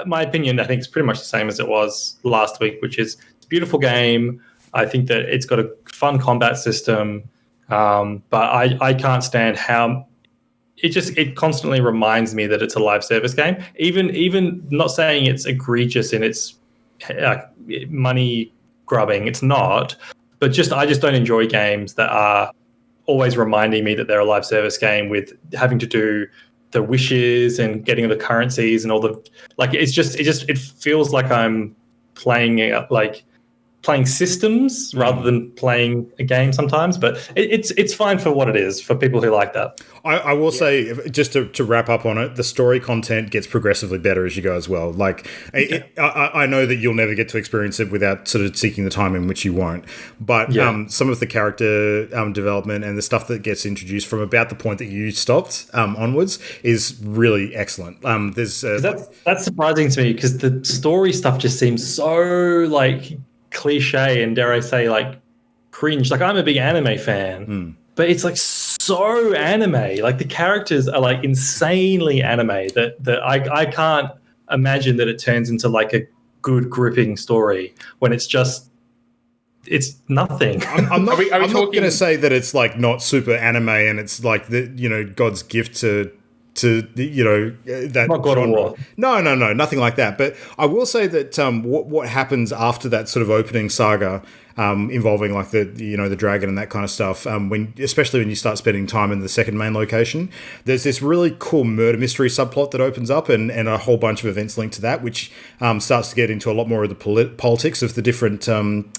my opinion, I think, is pretty much the same as it was last week, which is it's a beautiful game. I think that it's got a fun combat system, but I can't stand how it constantly reminds me that it's a live service game. Even not saying it's egregious in its money grubbing, it's not. But I just don't enjoy games that are always reminding me that they're a live service game with having to do the wishes and getting the currencies and all the it feels like I'm playing systems rather than playing a game sometimes, but it's fine for what it is for people who like that. I will say, just to wrap up on it, the story content gets progressively better as you go as well. Like, I know that you'll never get to experience it without sort of seeking the time in which you won't. But some of the character development and the stuff that gets introduced from about the point that you stopped onwards is really excellent. That's surprising to me because the story stuff just seems so like cliche and, dare I say, like cringe. Like, I'm a big anime fan, but it's like so anime. Like, the characters are like insanely anime that I can't imagine that it turns into like a good gripping story when it's nothing. I'm not going to say that it's like not super anime and it's like God's gift to that not God of War. No, nothing like that. But I will say that what happens after that sort of opening saga, involving like the dragon and that kind of stuff, especially when you start spending time in the second main location, there's this really cool murder mystery subplot that opens up and a whole bunch of events linked to that, which starts to get into a lot more of the politics of the different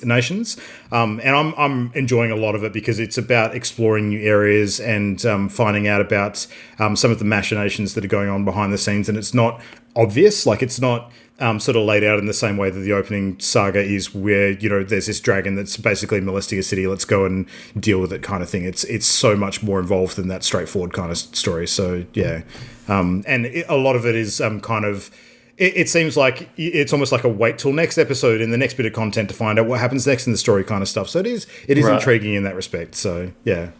nations. And I'm enjoying a lot of it because it's about exploring new areas and finding out about some of the machinations that are going on behind the scenes. And it's not obvious, like it's not sort of laid out in the same way that the opening saga is, where there's this dragon that's basically molesting a city, let's go and deal with it kind of thing. It's so much more involved than that straightforward kind of story. So yeah, a lot of it is kind of. It seems like it's almost like a wait till next episode in the next bit of content to find out what happens next in the story kind of stuff. So it is right. Intriguing in that respect. So yeah,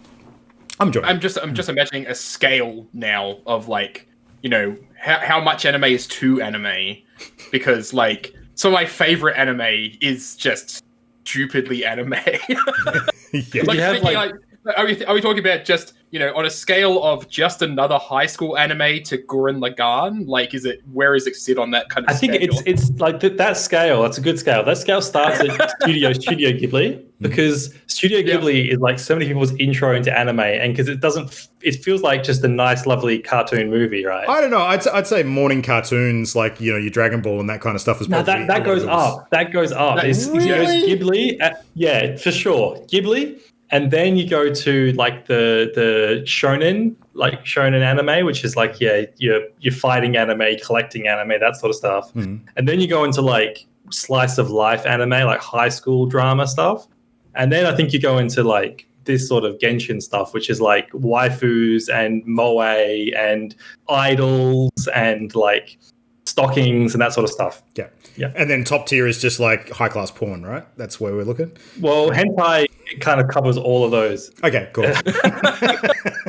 I'm just imagining a scale now of like how much anime is too anime, because like some of my favorite anime is just stupidly anime. Yeah. Are we talking about just on a scale of just another high school anime to Gurren Lagann? Like, where is it sit on that kind of? I think scale? it's like that scale. That's a good scale. That scale starts at Studio Ghibli, because Studio Ghibli is like so many people's intro into anime, and because it feels like just a nice, lovely cartoon movie, right? I don't know. I'd say morning cartoons like your Dragon Ball and that kind of stuff is probably that goes up. That goes up. Really? Ghibli, yeah, for sure. Ghibli. And then you go to like the shonen anime, which is like your fighting anime, collecting anime, that sort of stuff. And then you go into like slice of life anime, like high school drama stuff. And then I think you go into like this sort of Genshin stuff, which is like waifus and moe and idols and like stockings and that sort of stuff. Yeah. And then top tier is just like high class porn, right? That's where we're looking. Well, hentai kind of covers all of those. Okay, cool.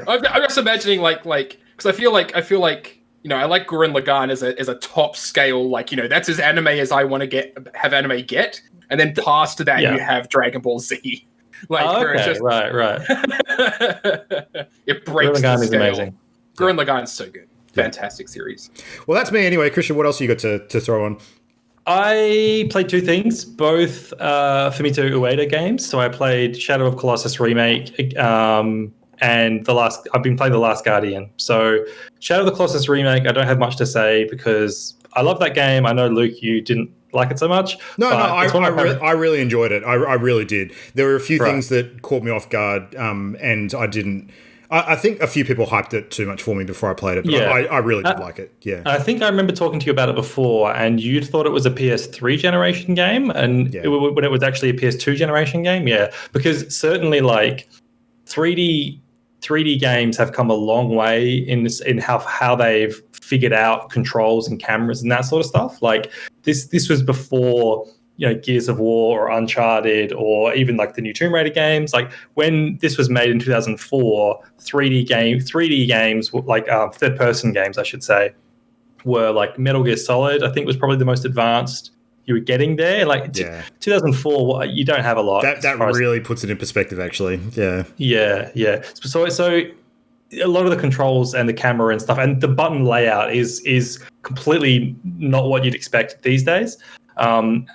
I'm just imagining like because I feel like I like Gurren Lagann as a top scale, that's as anime as I want to have anime get, and then past that you have Dragon Ball Z. Where it's just, right. It breaks Gurren the Lagann scale. is amazing. Gurren Lagann is so good. Fantastic series. Well, that's me anyway. Christian, what else you got to throw on? I played two things, both Fumito Ueda games. So I played Shadow of Colossus Remake, and I've been playing The Last Guardian. So Shadow of the Colossus Remake, I don't have much to say because I love that game. I know, Luke, you didn't like it so much. I really enjoyed it. I really did. There were a few things that caught me off guard, and I didn't. I think a few people hyped it too much for me before I played it, but I really did like it. Yeah, I think I remember talking to you about it before, and you thought it was a PS3 generation game, and when it was actually a PS2 generation game. Yeah, because certainly 3D games have come a long way in how they've figured out controls and cameras and that sort of stuff. Like this was before Gears of War or Uncharted or even the new Tomb Raider games. Like when this was made in 2004, 3D games, third person games, I should say, were like Metal Gear Solid. I think was probably the most advanced you were getting there. 2004, you don't have a lot. That really puts it in perspective, actually. Yeah. So a lot of the controls and the camera and stuff and the button layout is completely not what you'd expect these days. But I'm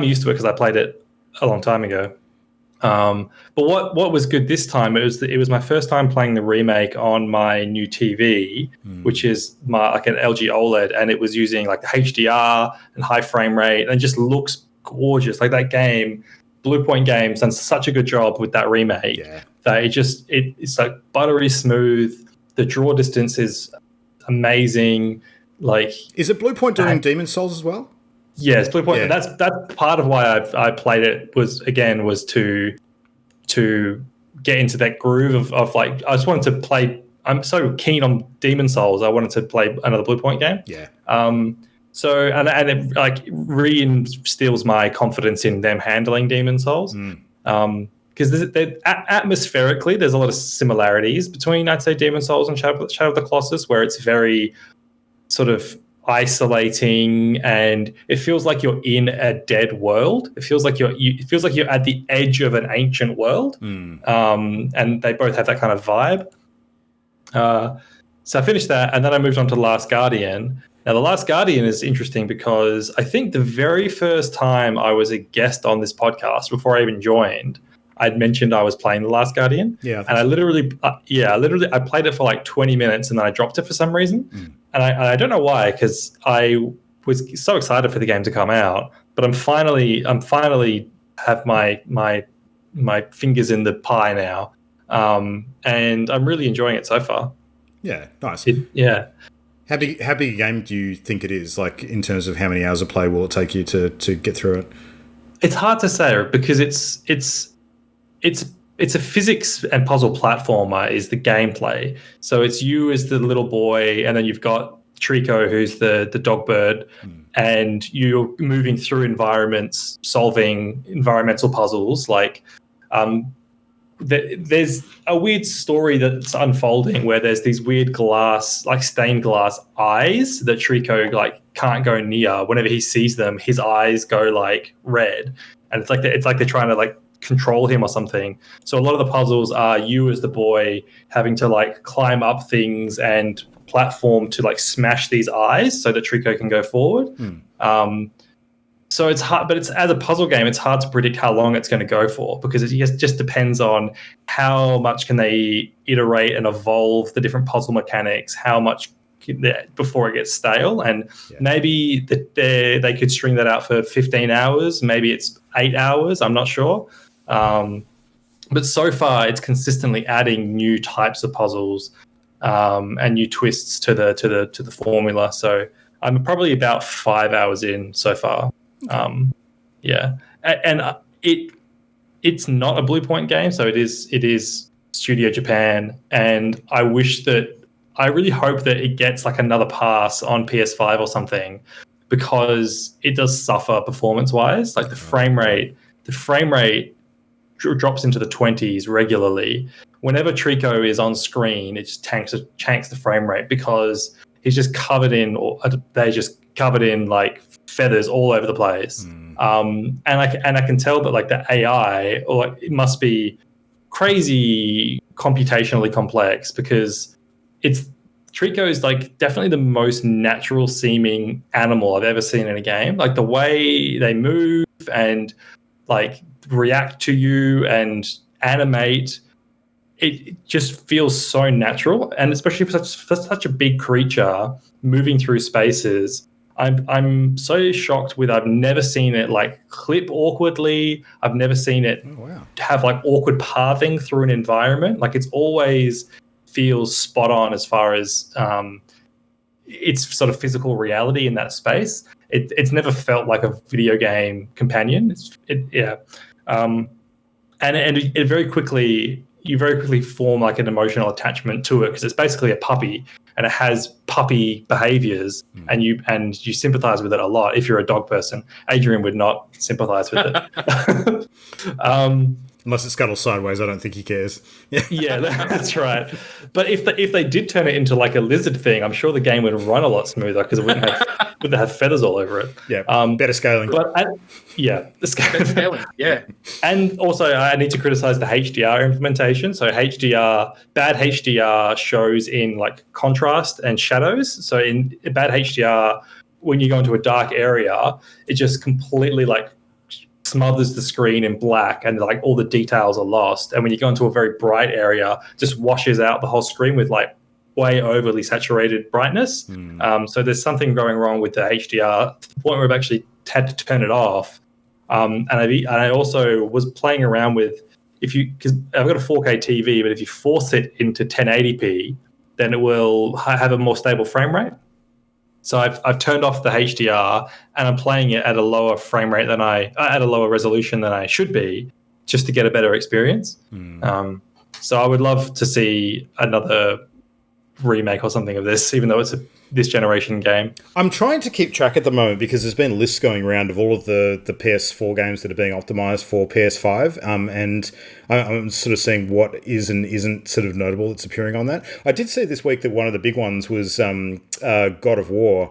used to it because I played it a long time ago. But what was good this time? It was my first time playing the remake on my new TV, which is an LG OLED, and it was using the HDR and high frame rate, and just looks gorgeous. That game, Blue Point Games, done such a good job with that remake that it's buttery smooth. The draw distance is amazing. Is it Blue Point doing Demon's Souls as well? Yes, Blue Point. Yeah. That's part of why I played it was to get into that groove of I just wanted to play. I'm so keen on Demon's Souls. I wanted to play another Blue Point game. Yeah. So and it reinstills my confidence in them handling Demon's Souls. Because atmospherically, there's a lot of similarities between, I'd say, Demon's Souls and Shadow of the Colossus, where it's very sort of isolating, and it feels like you're in a dead world. It feels like you're at the edge of an ancient world, and they both have that kind of vibe. So I finished that, and then I moved on to The Last Guardian. Now, The Last Guardian is interesting because I think the very first time I was a guest on this podcast, before I even joined, I'd mentioned I was playing The Last Guardian. Yeah. And I literally played it for 20 minutes and then I dropped it for some reason. And I don't know why, because I was so excited for the game to come out. But I'm finally have my fingers in the pie now. And I'm really enjoying it so far. Yeah, nice. How big a game do you think it is? In terms of how many hours of play will it take you to get through it? It's hard to say because it's a physics and puzzle platformer is the gameplay. So it's you as the little boy, and then you've got Trico, who's the dog bird, and you're moving through environments, solving environmental puzzles. There's a weird story that's unfolding where there's these weird glass, stained glass eyes that Trico can't go near. Whenever he sees them, his eyes go red, and it's like they're trying to control him or something. So a lot of the puzzles are you as the boy having to climb up things and platform to smash these eyes so that Trico can go forward. So it's hard, but it's as a puzzle game, it's hard to predict how long it's going to go for because it just depends on how much can they iterate and evolve the different puzzle mechanics, how much before it gets stale. And maybe they could string that out for 15 hours. Maybe it's 8 hours. I'm not sure. But so far, it's consistently adding new types of puzzles and new twists to the formula. So I'm probably about 5 hours in so far. And it's not a Blue Point game, so it is Studio Japan, and I wish that I really hope that it gets like another pass on PS5 or something, because it does suffer performance-wise. Like the frame rate drops into the 20s regularly. Whenever Trico is on screen, it just tanks the frame rate, because he's just covered in, or they're just covered in like feathers all over the place. And I can tell that like the AI, or it must be crazy computationally complex, because Trico is like definitely the most natural seeming animal I've ever seen in a game. Like the way they move and like react to you and animate, it just feels so natural. And especially for such a big creature moving through spaces, I'm so shocked with, I've never seen it like clip awkwardly. I've never seen it have like awkward pathing through an environment. Like it's always feels spot on as far as its sort of physical reality in that space. It's never felt like a video game companion. And it very quickly, you very quickly form like an emotional attachment to it, because it's basically a puppy and it has puppy behaviors, and you sympathize with it a lot if you're a dog person. Adrian would not sympathize with it. Unless it scuttles sideways, I don't think he cares. Yeah, that's right. But if they did turn it into like a lizard thing, I'm sure the game would run a lot smoother, because it wouldn't have feathers all over it. Yeah, better scaling. The scaling. Yeah. And also, I need to criticize the HDR implementation. So bad HDR shows in like contrast and shadows. So in bad HDR, when you go into a dark area, it just completely like smothers the screen in black, and like all the details are lost. And when you go into a very bright area, just washes out the whole screen with like way overly saturated brightness. So there's something going wrong with the HDR to the point where I've actually had to turn it off. And I also was playing around with, because I've got a 4K TV, but if you force it into 1080p, then it will have a more stable frame rate. So I've turned off the HDR, and I'm playing it at a lower frame rate at a lower resolution than I should be, just to get a better experience. So I would love to see another remake or something of this, even though it's this generation game. I'm trying to keep track at the moment, because there's been lists going around of all of the PS4 games that are being optimized for PS5, and I'm sort of seeing what is and isn't sort of notable that's appearing on that. I did see this week that one of the big ones was God of War.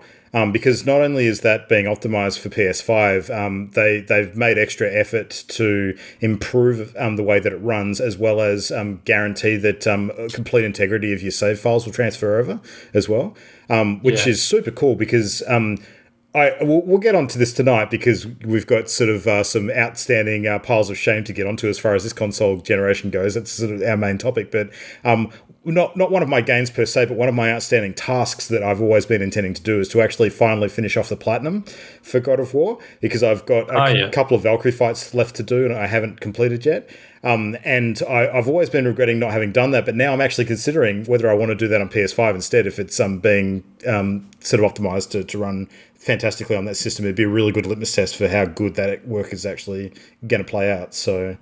Because not only is that being optimized for PS5, they've made extra effort to improve the way that it runs, as well as guarantee that complete integrity of your save files will transfer over as well, which is super cool, because we'll get onto this tonight, because we've got sort of some outstanding piles of shame to get onto as far as this console generation goes. That's sort of our main topic, but not one of my games per se, but one of my outstanding tasks that I've always been intending to do is to actually finally finish off the platinum for God of War, because I've got a couple of Valkyrie fights left to do and I haven't completed yet. And I've always been regretting not having done that, but now I'm actually considering whether I want to do that on PS5 instead, if it's being sort of optimized to run fantastically on that system. It'd be a really good litmus test for how good that work is actually going to play out. So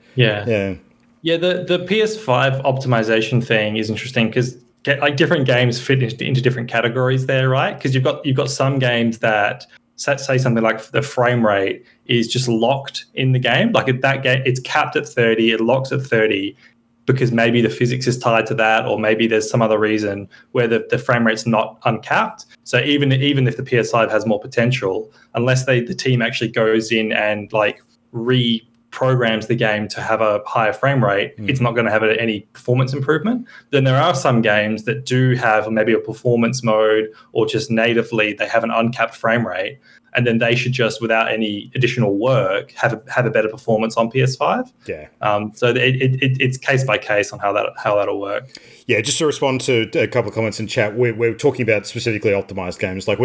Yeah, the PS5 optimization thing is interesting, because like different games fit into different categories there, right? Because you've got some games that say something like the frame rate is just locked in the game. Like that game, it's capped at 30, it locks at 30, because maybe the physics is tied to that, or maybe there's some other reason where the frame rate's not uncapped. So even if the PS5 has more potential, unless the team actually goes in and like reprograms the game to have a higher frame rate, it's not going to have any performance improvement. Then there are some games that do have maybe a performance mode, or just natively they have an uncapped frame rate, and then they should just, without any additional work, have a better performance on PS5. Yeah. So it's case by case on how that'll work. Yeah, just to respond to a couple of comments in chat, we're talking about specifically optimized games. Like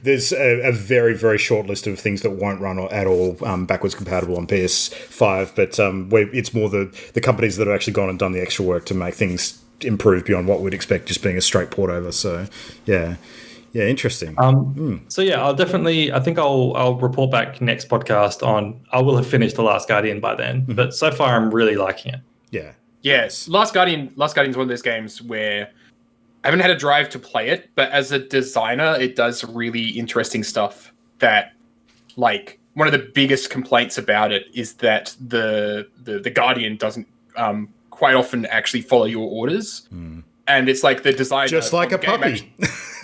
there's a very, very short list of things that won't run at all backwards compatible on PS5, but it's more the companies that have actually gone and done the extra work to make things improve beyond what we'd expect just being a straight port over. So yeah. Yeah, interesting. So yeah, I think I'll report back next podcast on, I will have finished The Last Guardian by then, but so far I'm really liking it. Yeah. Yes. Last Guardian's one of those games where haven't had a drive to play it, but as a designer, it does really interesting stuff that, like, one of the biggest complaints about it is that the Guardian doesn't quite often actually follow your orders. And it's like the design, just like a puppy.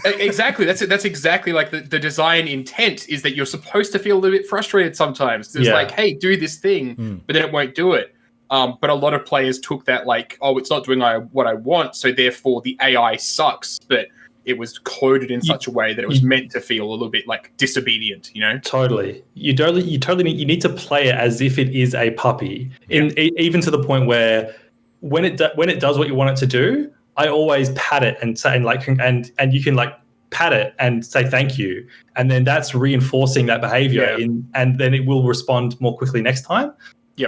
Exactly. That's exactly like the design intent is that you're supposed to feel a little bit frustrated sometimes. It's like, hey, do this thing, but then it won't do it. But a lot of players took that like, oh, it's not doing what I want, so therefore the AI sucks. But it was coded in such a way that it was meant to feel a little bit like disobedient, you know? Totally. You need to play it as if it is a puppy, even to the point where when it does what you want it to do, I always pat it and say, and you can like pat it and say thank you, and then that's reinforcing that behavior and then it will respond more quickly next time.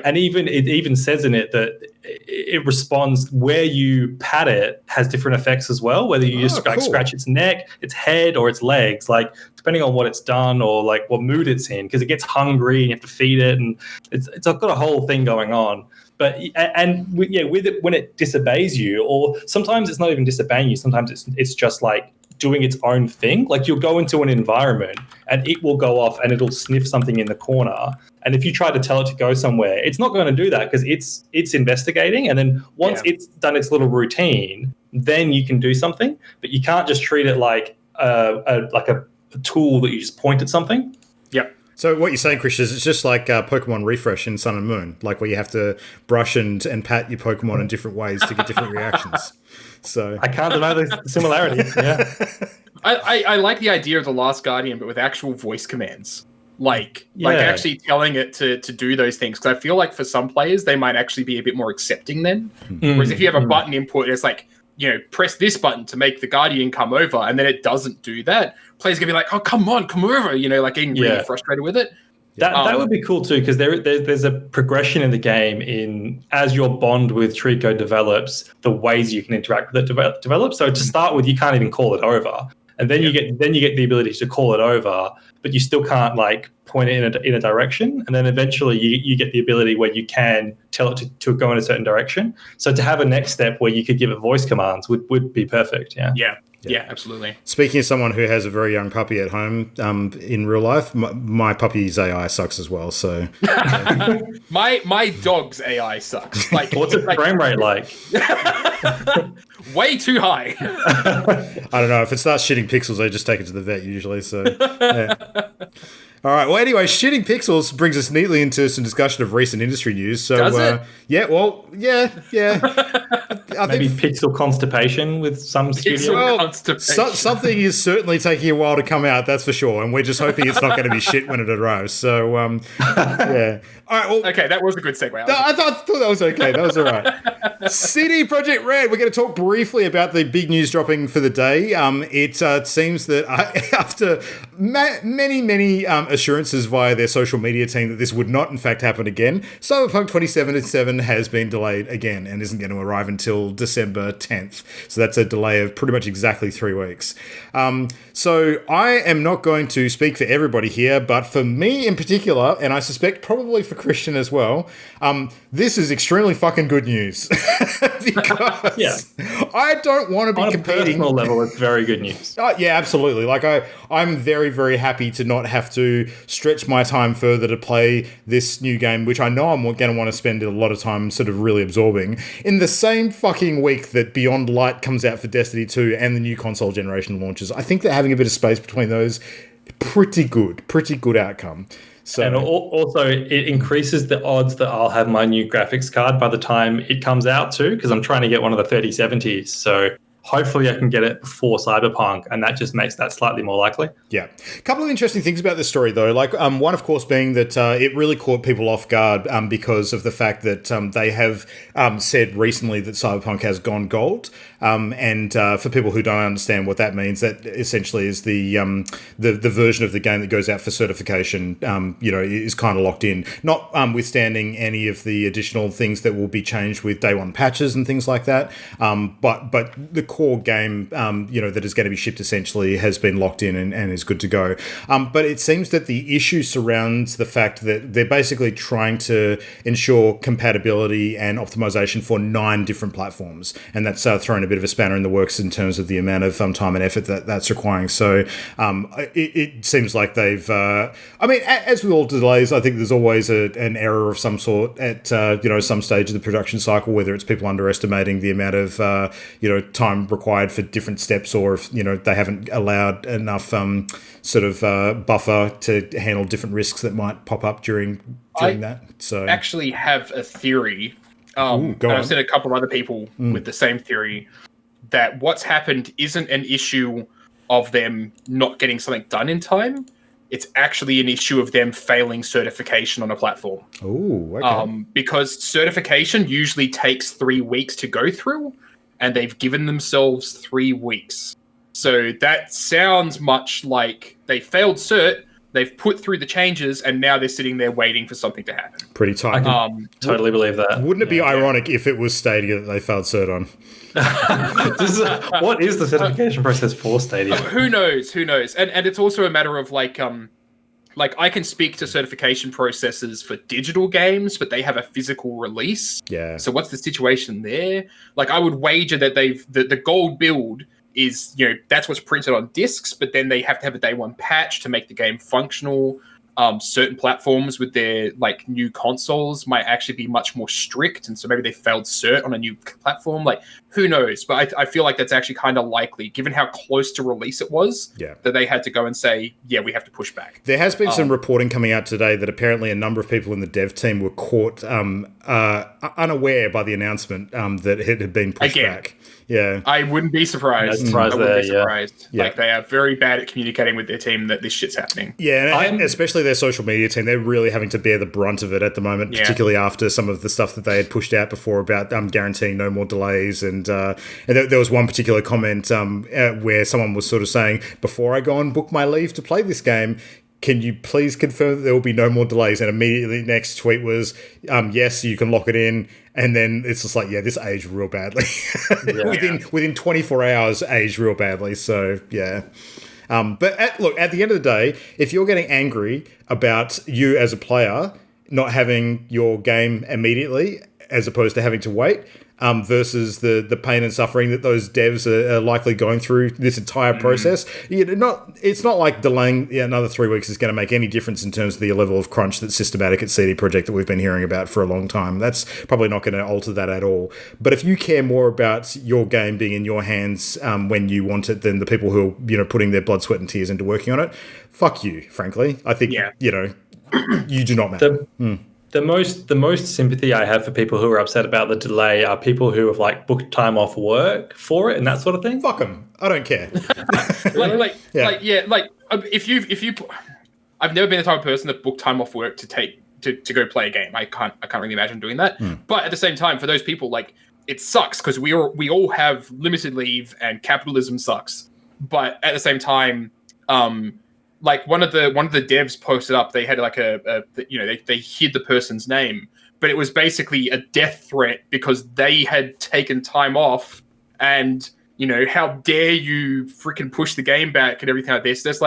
And it even says in it that it responds where you pat it has different effects as well, whether you just like scratch its neck, its head, or its legs, like depending on what it's done or like what mood it's in, because it gets hungry and you have to feed it, and it's got a whole thing going on. But with it, when it disobeys you, or sometimes it's not even disobeying you, sometimes it's just like doing its own thing. Like you'll go into an environment and it will go off and it'll sniff something in the corner. And if you try to tell it to go somewhere, it's not going to do that because it's investigating. And then once it's done its little routine, then you can do something. But you can't just treat it like a tool that you just point at something. Yep. So what you're saying, Chris, is it's just like Pokemon Refresh in Sun and Moon, like where you have to brush and pat your Pokemon in different ways to get different reactions. So I can't deny the similarity. Yeah, I like the idea of the Last Guardian, but with actual voice commands, like actually telling it to do those things. Because I feel like for some players, they might actually be a bit more accepting then. Whereas if you have a button input, it's like, you know, press this button to make the Guardian come over, and then it doesn't do that. Players gonna be like, oh, come on, come over, you know, like getting really frustrated with it. That would be cool too, because there's a progression in the game in as your bond with Trico develops, the ways you can interact with it develops. So to start with, you can't even call it over, and then you get the ability to call it over, but you still can't like point it in a direction. And then eventually you get the ability where you can tell it to go in a certain direction. So to have a next step where you could give it voice commands would be perfect. Yeah, absolutely. Speaking of someone who has a very young puppy at home, in real life, my puppy's AI sucks as well. So my dog's AI sucks. Like, what's its frame rate like? Way too high. I don't know. If it starts shitting pixels, I just take it to the vet usually. So. Yeah. All right. Well, anyway, shooting pixels brings us neatly into some discussion of recent industry news. So, Does it? yeah. I Maybe think pixel constippation with some studio. Something is certainly taking a while to come out. That's for sure. And we're just hoping it's not going to be shit when it arrives. So, yeah. All right. Well, okay, that was a good segue. I thought that was okay. That was all right. CD Projekt Red. We're going to talk briefly about the big news dropping for the day. It seems that after many assurances via their social media team that this would not in fact happen again, Cyberpunk 2077 has been delayed again and isn't going to arrive until December 10th. So that's a delay of pretty much exactly 3 weeks. So I am not going to speak for everybody here, but for me in particular, and I suspect probably for Christian as well, this is extremely fucking good news. Because I don't want to be competing. On a personal level, it's very good news. Yeah, absolutely. Like I'm very, very happy to not have to stretch my time further to play this new game, which I know I'm going to want to spend a lot of time sort of really absorbing, in the same fucking week that Beyond Light comes out for Destiny 2 and the new console generation launches. I think that having a bit of space between those, pretty good outcome. So, and also, it increases the odds that I'll have my new graphics card by the time it comes out too, because I'm trying to get one of the 3070s. So hopefully I can get it before Cyberpunk, and that just makes that slightly more likely. Yeah. A couple of interesting things about this story, though. Like, one, of course, being that it really caught people off guard because of the fact that they have said recently that Cyberpunk has gone gold. And for people who don't understand what that means, that essentially is the version of the game that goes out for certification, is kind of locked in, notwithstanding any of the additional things that will be changed with day one patches and things like that. But the core game, that is going to be shipped essentially has been locked in and is good to go. But it seems that the issue surrounds the fact that they're basically trying to ensure compatibility and optimization for 9 different platforms, and that's thrown a bit of a spanner in the works in terms of the amount of time and effort that's requiring. So it seems like they've. As with all delays, I think there's always an error of some sort at some stage of the production cycle, whether it's people underestimating the amount of time required for different steps, or if they haven't allowed enough buffer to handle different risks that might pop up during that. So I actually have a theory. I've seen a couple of other people with the same theory, that what's happened isn't an issue of them not getting something done in time. It's actually an issue of them failing certification on a platform. Oh, okay. Because certification usually takes 3 weeks to go through, and they've given themselves 3 weeks. So that sounds much like they failed cert, they've put through the changes, and now they're sitting there waiting for something to happen. Pretty tight. I can totally believe that. Wouldn't it be ironic if it was Stadia that they failed cert on? What is the certification process for Stadia? Who knows? And it's also a matter of like I can speak to certification processes for digital games, but they have a physical release. Yeah. So what's the situation there? Like, I would wager that the gold build is, that's what's printed on discs, but then they have to have a day one patch to make the game functional. Certain platforms with their new consoles might actually be much more strict, and so maybe they failed cert on a new platform. Who knows? But I feel like that's actually kind of likely, given how close to release it was. Yeah. That they had to go and say, yeah, we have to push back. There has been some reporting coming out today that apparently a number of people in the dev team were caught unaware by the announcement that it had been pushed back. Yeah, I wouldn't be surprised. Yeah. They are very bad at communicating with their team that this shit's happening. Yeah, and especially their social media team. They're really having to bear the brunt of it at the moment, particularly after some of the stuff that they had pushed out before about guaranteeing no more delays. And there was one particular comment where someone was sort of saying, before I go and book my leave to play this game, can you please confirm that there will be no more delays? And immediately next tweet was, yes, you can lock it in. And then it's just like, this aged real badly. Within 24 hours, aged real badly. So, yeah. But at the end of the day, if you're getting angry about you as a player not having your game immediately, as opposed to having to wait, versus the pain and suffering that those devs are likely going through this entire process. It's not like delaying another 3 weeks is going to make any difference in terms of the level of crunch that's systematic at CD Projekt that we've been hearing about for a long time. That's probably not going to alter that at all. But if you care more about your game being in your hands when you want it than the people who are putting their blood, sweat and tears into working on it, fuck you, frankly. I think, you do not matter. The most sympathy I have for people who are upset about the delay are people who have booked time off work for it and that sort of thing. Fuck them. I don't care. If you, I've never been the type of person that booked time off work to go play a game. I can't really imagine doing that. But at the same time, for those people, it sucks because we all have limited leave and capitalism sucks. But at the same time, one of the devs posted up, they had they hid the person's name, but it was basically a death threat because they had taken time off, and how dare you freaking push the game back and everything like this. There's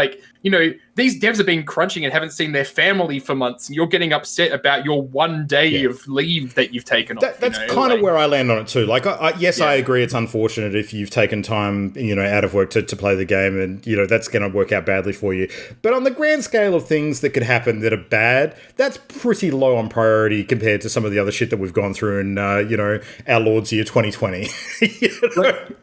these devs have been crunching and haven't seen their family for months, and you're getting upset about your 1 day of leave that you've taken off. That's kind of where I land on it too. I agree it's unfortunate if you've taken time, out of work to play the game, and, that's going to work out badly for you. But on the grand scale of things that could happen that are bad, that's pretty low on priority compared to some of the other shit that we've gone through in, our Lord's year 2020.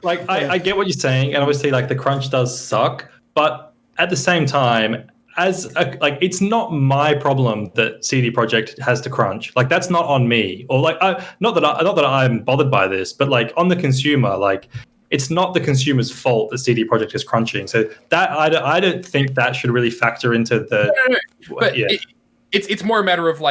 I get what you're saying, and obviously, the crunch does suck, but at the same time, it's not my problem that CD Projekt has to crunch. That's not on me, or not that I'm bothered by this, but on the consumer, it's not the consumer's fault that CD Projekt is crunching. So that I don't think that should really factor into the. No. But it's more a matter of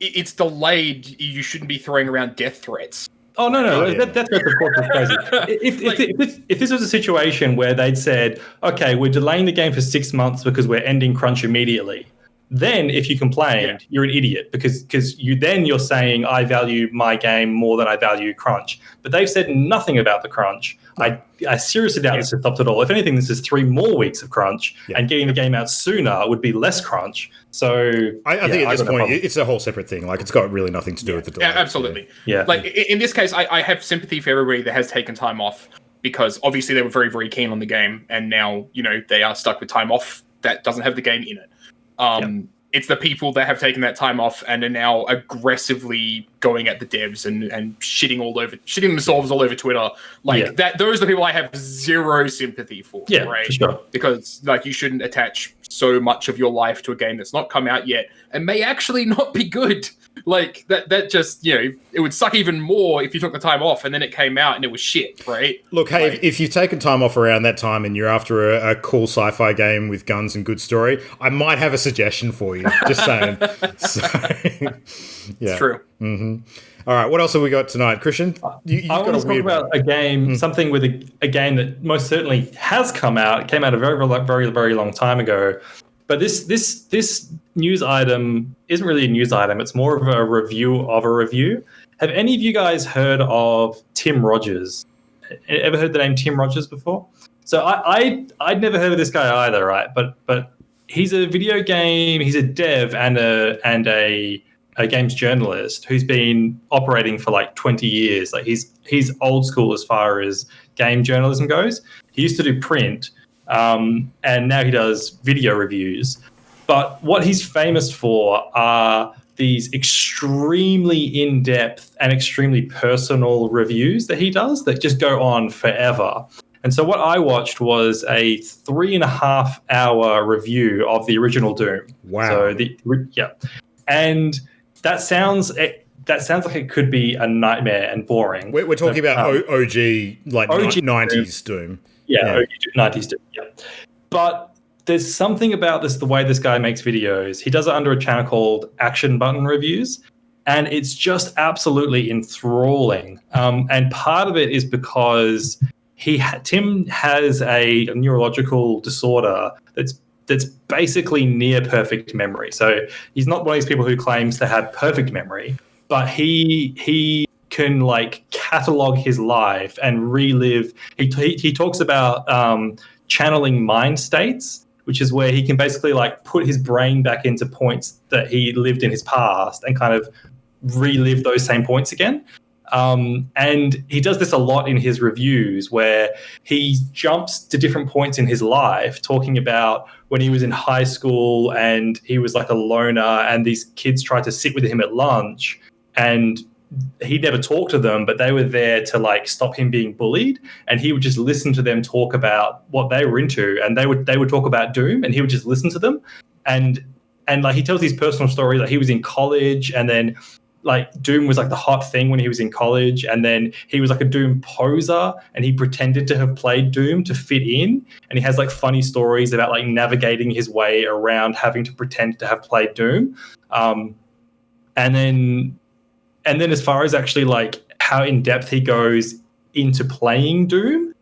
it's delayed. You shouldn't be throwing around death threats. Oh, no. That's of course crazy. If this was a situation where they'd said, okay, we're delaying the game for 6 months because we're ending crunch immediately, then if you complained, you're an idiot because you're saying I value my game more than I value crunch. But they've said nothing about the crunch. I seriously doubt this has stopped at all. If anything, this is 3 more weeks of crunch, and getting the game out sooner would be less crunch. So I think at this point, it's a whole separate thing. Like, it's got really nothing to do with the delay. Absolutely. Yeah. Like, in this case, I have sympathy for everybody that has taken time off, because obviously they were very, very keen on the game, and now, they are stuck with time off that doesn't have the game in it. It's the people that have taken that time off and are now aggressively going at the devs and shitting themselves all over Twitter. That. Those are the people I have zero sympathy for. Yeah, right? For sure. Because you shouldn't attach so much of your life to a game that's not come out yet and may actually not be good. That just, it would suck even more if you took the time off and then it came out and it was shit, right? Look, hey, if you've taken time off around that time and you're after a cool sci-fi game with guns and good story, I might have a suggestion for you. Just saying. It's true. Mm-hmm. All right, what else have we got tonight, Christian? I want to talk about a game, something with a game that most certainly has come out. It came out a very, very, very long time ago. But this news item isn't really a news item. It's more of a review of a review. Have any of you guys heard of Tim Rogers? Ever heard the name Tim Rogers before? So I'd never heard of this guy either, right? But he's a video game. He's a dev and a games journalist who's been operating for 20 years. He's old school as far as game journalism goes. He used to do print. And now he does video reviews. But what he's famous for are these extremely in-depth and extremely personal reviews that he does that just go on forever. And so what I watched was a 3.5 hour review of the original Doom. Wow. So and that sounds like it could be a nightmare and boring. We're talking about OG 90s Doom. Yeah, 90s Doom. Yeah. But there's something about the way this guy makes videos. He does it under a channel called Action Button Reviews, and it's just absolutely enthralling. And part of it is because Tim has a neurological disorder that's basically near perfect memory. So he's not one of these people who claims to have perfect memory, but he can catalog his life and relive. He talks about channeling mind states, which is where he can basically put his brain back into points that he lived in his past and kind of relive those same points again. And he does this a lot in his reviews where he jumps to different points in his life, talking about when he was in high school and he was a loner and these kids tried to sit with him at lunch and he never talked to them, but they were there to stop him being bullied, and he would just listen to them talk about what they were into, and they would talk about Doom, and he would just listen to them, and he tells his personal story that he was in college, and then Doom was the hot thing when he was in college, and then he was a Doom poser, and he pretended to have played Doom to fit in, and he has funny stories about navigating his way around having to pretend to have played Doom, and then as far as actually how in depth he goes into playing Doom,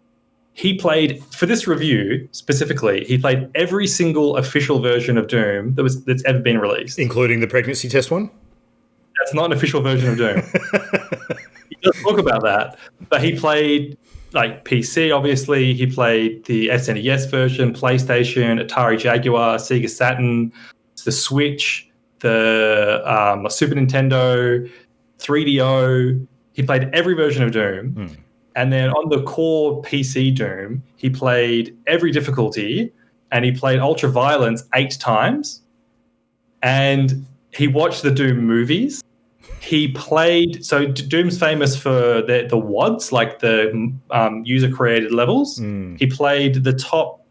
he played, for this review specifically, he played every single official version of Doom that's ever been released, including the pregnancy test one. That's not an official version of Doom. He does talk about that, but he played PC. Obviously, he played the SNES version, PlayStation, Atari Jaguar, Sega Saturn, the Switch, the Super Nintendo, 3DO. He played every version of Doom. And then on the core PC Doom, he played every difficulty, and he played Ultra Violence 8 times. And he watched the Doom movies. He played... So Doom's famous for the WODs, the user-created levels. He played the top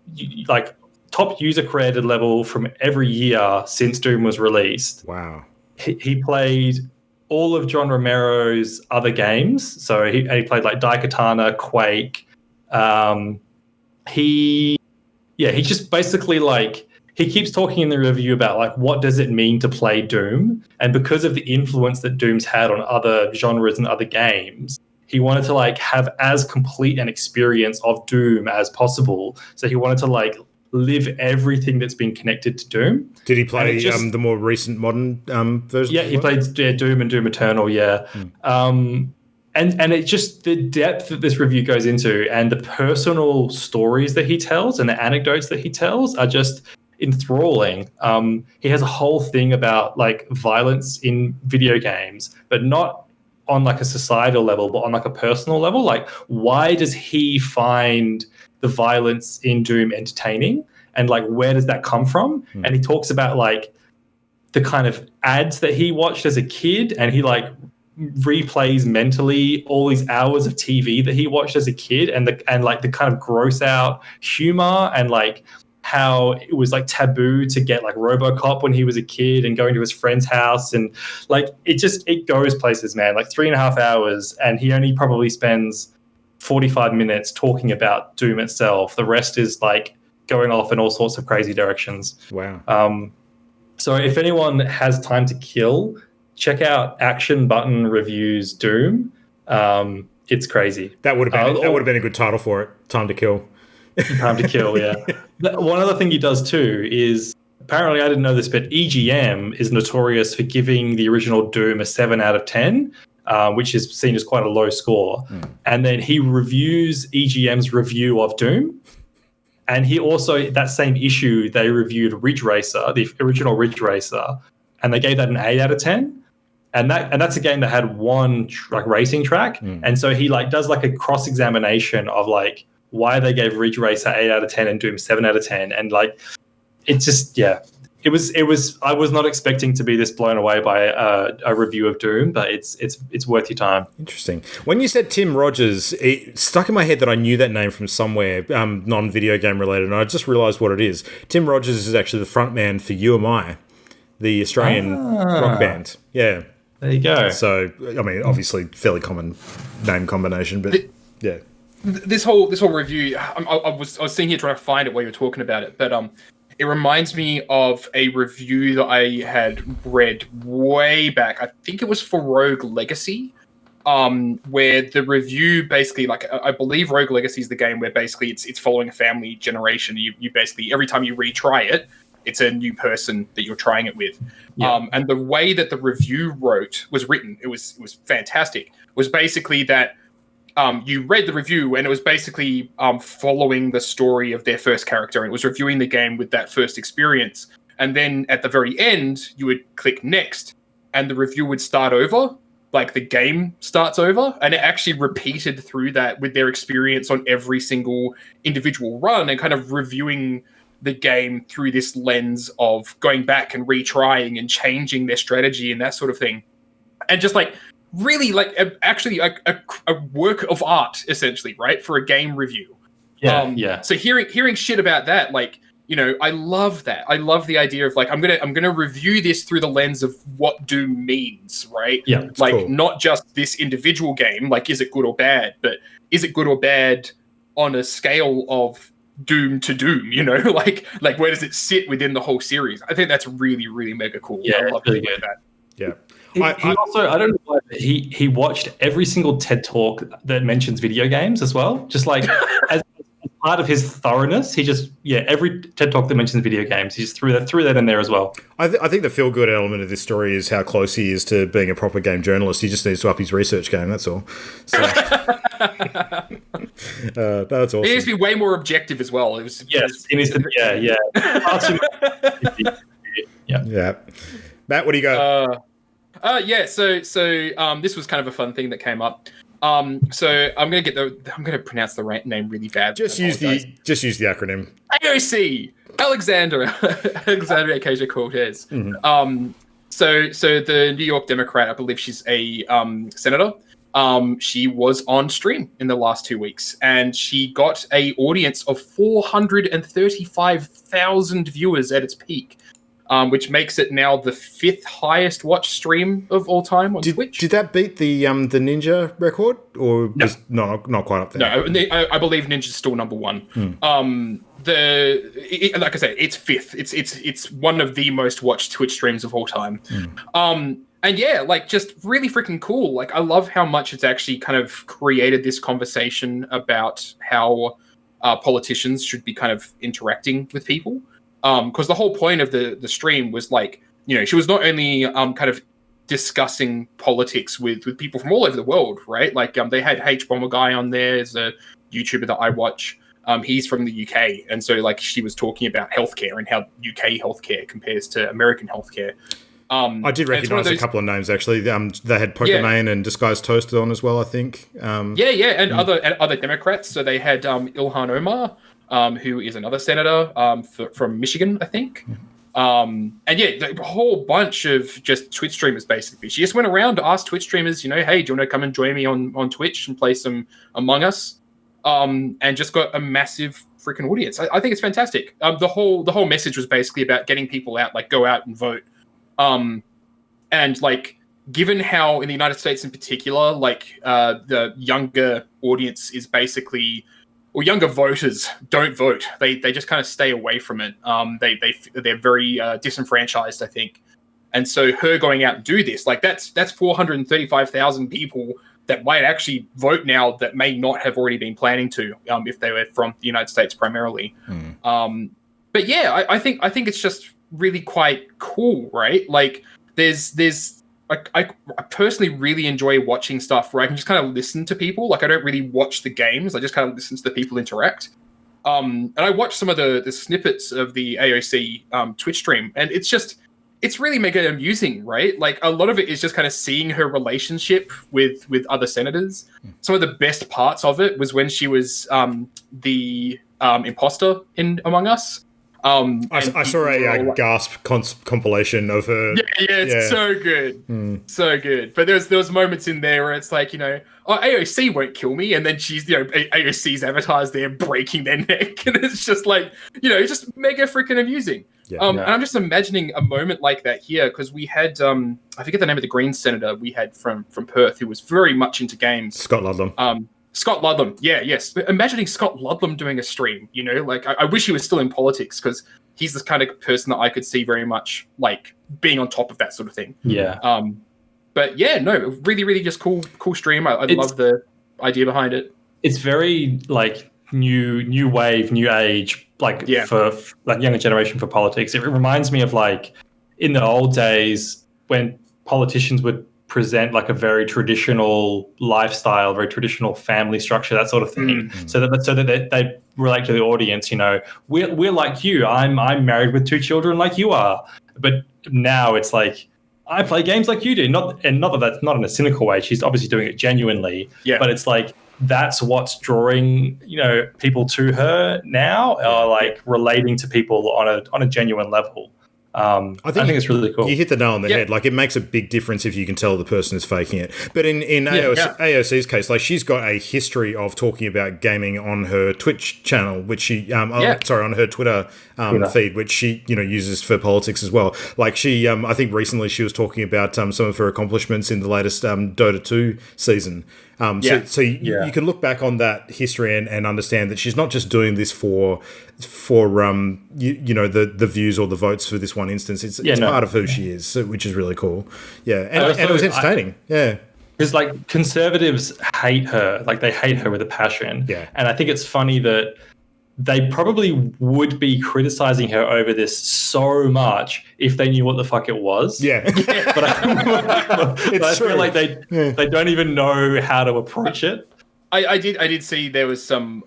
user-created level from every year since Doom was released. Wow. He played all of John Romero's other games. So he played Daikatana, Quake. He just basically he keeps talking in the review about what does it mean to play Doom, and because of the influence that Doom's had on other genres and other games, he wanted to have as complete an experience of Doom as possible. So he wanted to live everything that's been connected to Doom. Did he play the more recent modern version? Yeah, he played Doom and Doom Eternal. Yeah. And it just, the depth that this review goes into and the personal stories that he tells and the anecdotes that he tells are just enthralling. He has a whole thing about like violence in video games, but not on like a societal level, but on like a personal level. Like, why does he find the violence in Doom entertaining? And like, where does that come from? And he talks about like the kind of ads that he watched as a kid, and he like replays mentally all these hours of TV that he watched as a kid, and like the kind of gross out humor, and like how it was like taboo to get like RoboCop when he was a kid and going to his friend's house, and like it goes places, man. Like 3.5 hours, and he only probably spends 45 minutes talking about Doom itself. The rest is like going off in all sorts of crazy directions. Wow. So if anyone has time to kill, check out Action Button Reviews Doom. It's crazy. That would have been a good title for it. Time to Kill. Time to Kill, yeah. One other thing he does too is, apparently I didn't know this, but EGM is notorious for giving the original Doom a 7 out of 10, which is seen as quite a low score. And then he reviews EGM's review of Doom. And he also, that same issue, they reviewed Ridge Racer, the original Ridge Racer, and they gave that an 8 out of 10. And that's a game that had one like racing track. And so he like does like a cross-examination of like why they gave Ridge Racer 8 out of 10 and Doom 7 out of 10. And like, it just, yeah, it was, I was not expecting to be this blown away by a review of Doom, but it's worth your time. Interesting. When you said Tim Rogers, it stuck in my head that I knew that name from somewhere, non-video game related. And I just realized what it is. Tim Rogers is actually the frontman for You Am I, the Australian rock band. Yeah. There you go. So, I mean, obviously fairly common name combination, but yeah. This whole review, I was sitting here trying to find it while you were talking about it, but it reminds me of a review that I had read way back. I think it was for Rogue Legacy, where the review basically, like, I believe Rogue Legacy is the game where basically it's following a family generation. You basically, every time you retry it, it's a new person that you're trying it with. Yeah. And the way that the review was written, it was fantastic. It was basically that you read the review, and it was basically following the story of their first character, and it was reviewing the game with that first experience. And then at the very end, you would click next, and the review would start over, like the game starts over, and it actually repeated through that with their experience on every single individual run, and kind of reviewing the game through this lens of going back and retrying and changing their strategy and that sort of thing. And just like really like actually a work of art, essentially, right, for a game review. Yeah. So hearing shit about that, like, you know, I love that. I love the idea of like, I'm gonna review this through the lens of what Doom means, right? Yeah, like cool. Not just this individual game, like is it good or bad, but is it good or bad on a scale of Doom to Doom, you know, like where does it sit within the whole series? I think that's really, really mega cool. Yeah, I love really good. That. Yeah. He also, I don't know why, but he watched every single TED Talk that mentions video games as well. Just like as part of his thoroughness, he just, every TED Talk that mentions video games, he just threw that in there as well. I think the feel-good element of this story is how close he is to being a proper game journalist. He just needs to up his research game, that's all. So, that's awesome. He needs to be way more objective as well. He needs to, yeah. Matt, what do you got? So this was kind of a fun thing that came up. So I'm gonna pronounce the name really bad. Just use the acronym. AOC, Alexandria Ocasio-Cortez. Mm-hmm. So the New York Democrat, I believe she's a senator. She was on stream in the last 2 weeks, and she got a audience of 435,000 viewers at its peak. Which makes it now the 5th highest watched stream of all time on Twitch. Did that beat the Ninja record, or was not quite up there? No, I believe Ninja's still number 1. Like I said, it's 5th. It's one of the most watched Twitch streams of all time. And yeah, like just really freaking cool. Like I love how much it's actually kind of created this conversation about how politicians should be kind of interacting with people. Because the whole point of the stream was like, she was not only kind of discussing politics with people from all over the world, right? Like they had H Bomber Guy on there as a YouTuber that I watch. He's from the UK, and so like she was talking about healthcare and how UK healthcare compares to American healthcare. I did recognise a couple of names actually. They had Pokemon and Disguised Toast on as well, I think. And other Democrats. So they had Ilhan Omar, who is another senator from Michigan, I think. And a whole bunch of just Twitch streamers basically. She just went around to ask Twitch streamers, hey, do you want to come and join me on Twitch and play some Among Us? And just got a massive freaking audience. I think it's fantastic. The whole message was basically about getting people out, like go out and vote. And like, given how in the United States in particular, like the younger audience is basically, or younger voters don't vote. They just kind of stay away from it. They're very disenfranchised, I think. And so her going out and do this, like that's 435,000 people that might actually vote now that may not have already been planning to, if they were from the United States primarily. But yeah, I think it's just really quite cool, right? Like there's I personally really enjoy watching stuff where I can just kind of listen to people. Like I don't really watch the games. I just kind of listen to the people interact. And I watched some of the snippets of the AOC Twitch stream, and it's really mega amusing, right? Like a lot of it is just kind of seeing her relationship with other senators. Some of the best parts of it was when she was the imposter in Among Us. I saw a gasp compilation of her. It's so good, so good. But there was moments in there where it's like, AOC won't kill me, and then she's AOC's avatars there breaking their neck, and it's just like just mega freaking amusing. And I'm just imagining a moment like that here because we had I forget the name of the Green senator we had from Perth who was very much into games. Scott Ludlam. Scott Ludlam, yes. Imagining Scott Ludlam doing a stream, like I wish he was still in politics because he's the kind of person that I could see very much like being on top of that sort of thing. Yeah. But yeah, no, really, really just cool stream. I love the idea behind it. It's very like new wave, new age, like for like younger generation for politics. It reminds me of like in the old days when politicians would present like a very traditional lifestyle, very traditional family structure, that sort of thing. So that they relate to the audience. We're like you. I'm married with 2 children, like you are. But now it's like I play games like you do. Not that that's not in a cynical way. She's obviously doing it genuinely. Yeah. But it's like that's what's drawing people to her now, like relating to people on a genuine level. I think it's really cool. You hit the nail on the head. Like, it makes a big difference if you can tell the person is faking it. But in AOC's case, like, she's got a history of talking about gaming on her Twitch channel, which she, on her Twitter feed, which she, uses for politics as well. Like, she, I think recently she was talking about some of her accomplishments in the latest Dota 2 season. So you can look back on that history and understand that she's not just doing this for the views or the votes for this one instance. It's part of who she is, which is really cool. Yeah, and it was entertaining. Because like conservatives hate her, like they hate her with a passion. Yeah, and I think it's funny that they probably would be criticizing her over this so much if they knew what the fuck it was. Yeah. But I feel like they don't even know how to approach it. I did see there was some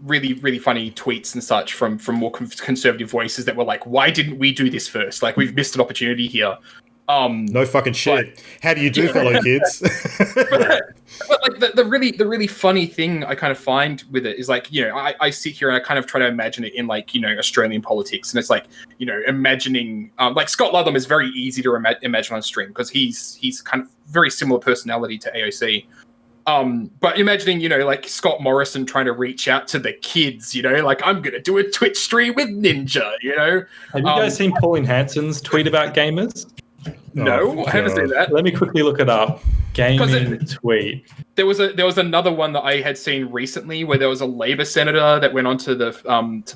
really, really funny tweets and such from more conservative voices that were like, why didn't we do this first? Like, we've missed an opportunity here. No fucking shit. How do you do, fellow kids? But like the really funny thing I kind of find with it is like, I sit here and I kind of try to imagine it in like, Australian politics. And it's like, imagining like Scott Ludlam is very easy to imagine on stream because he's kind of very similar personality to AOC. But imagining, like Scott Morrison trying to reach out to the kids, like I'm going to do a Twitch stream with Ninja, Have you guys seen Pauline Hanson's tweet about gamers? No, I haven't seen that. Let me quickly look it up. Gaming tweet. There was another one that I had seen recently where there was a Labour senator that went onto the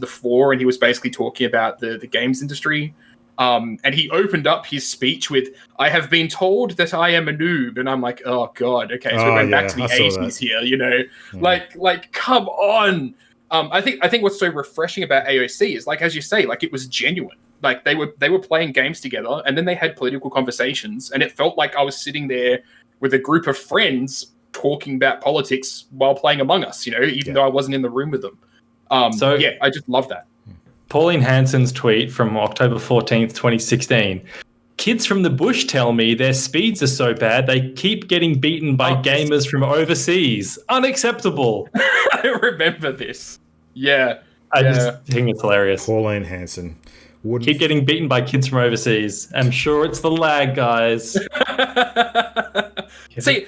floor and he was basically talking about the games industry. And he opened up his speech with, "I have been told that I am a noob," and I'm like, "Oh god, okay." So we're going back to the 80s here, Like, come on. I think what's so refreshing about AOC is, like, as you say, like, it was genuine. Like, they were playing games together, and then they had political conversations, and it felt like I was sitting there with a group of friends talking about politics while playing Among Us, even though I wasn't in the room with them. I just love that. Pauline Hanson's tweet from October 14th, 2016. Kids from the bush tell me their speeds are so bad they keep getting beaten by gamers from overseas. Unacceptable. I remember this. Yeah. I just think it's hilarious. Pauline Hanson. Keep getting beaten by kids from overseas. I'm sure it's the lag, guys. See,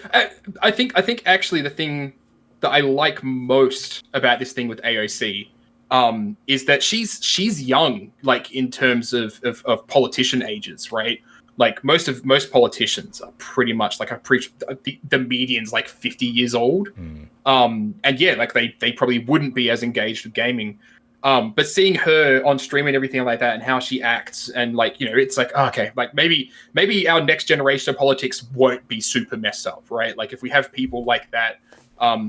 I think actually the thing that I like most about this thing with AOC is that she's young, like, in terms of politician ages, right? Like, most politicians are pretty much, like, the median's like 50 years old. And yeah, like, they probably wouldn't be as engaged with gaming. But seeing her on stream and everything like that, and how she acts, and, like, it's like, okay, like, maybe our next generation of politics won't be super messed up, right? Like, if we have people like that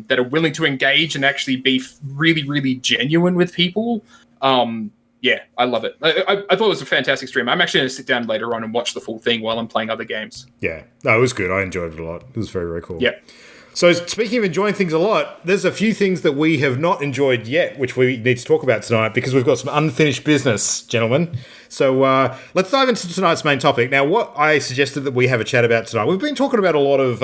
that are willing to engage and actually be really, really genuine with people, yeah, I love it. I thought it was a fantastic stream. I'm actually going to sit down later on and watch the full thing while I'm playing other games. Yeah, no, it was good. I enjoyed it a lot. It was very, very cool. Yeah. So speaking of enjoying things a lot, there's a few things that we have not enjoyed yet, which we need to talk about tonight, because we've got some unfinished business, gentlemen. So let's dive into tonight's main topic. Now, what I suggested that we have a chat about tonight, we've been talking about a lot of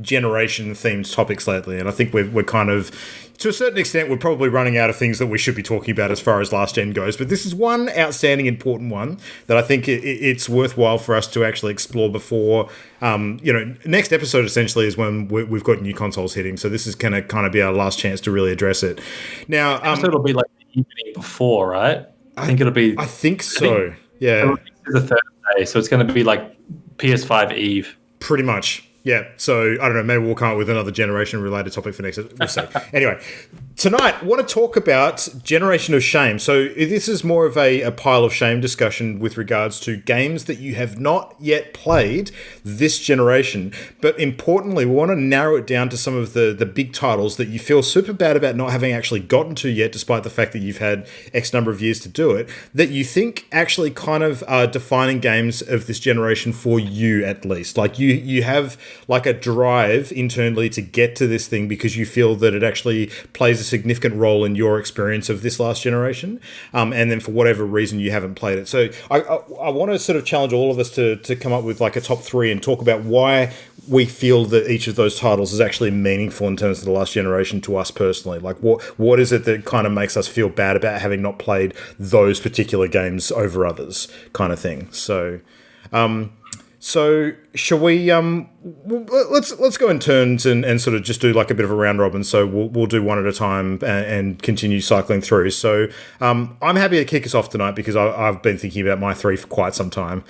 generation-themed topics lately, and I think we're kind of, to a certain extent, we're probably running out of things that we should be talking about as far as last gen goes. But this is one outstanding, important one that I think it's worthwhile for us to actually explore before. Next episode essentially is when we've got new consoles hitting. So this is going to kind of be our last chance to really address it. Now, episode will be like the evening before, right? I think it'll be. I think so. Yeah. It's a Thursday, so it's going to be like PS5 Eve. Pretty much. Yeah, so I don't know, maybe we'll come up with another generation-related topic for next. We'll see. Anyway, tonight, I want to talk about Generation of Shame. So this is more of a pile of shame discussion with regards to games that you have not yet played this generation. But importantly, we want to narrow it down to some of the big titles that you feel super bad about not having actually gotten to yet, despite the fact that you've had X number of years to do it, that you think actually kind of are defining games of this generation for you, at least. Like, you have like a drive internally to get to this thing because you feel that it actually plays a significant role in your experience of this last generation, and then for whatever reason you haven't played it. So I want to sort of challenge all of us to come up with like a top three and talk about why we feel that each of those titles is actually meaningful in terms of the last generation to us personally. Like, what is it that kind of makes us feel bad about having not played those particular games over others, kind of thing. So shall we? Let's go in turns and sort of just do like a bit of a round robin. So we'll do one at a time and continue cycling through. So I'm happy to kick us off tonight because I've been thinking about my three for quite some time.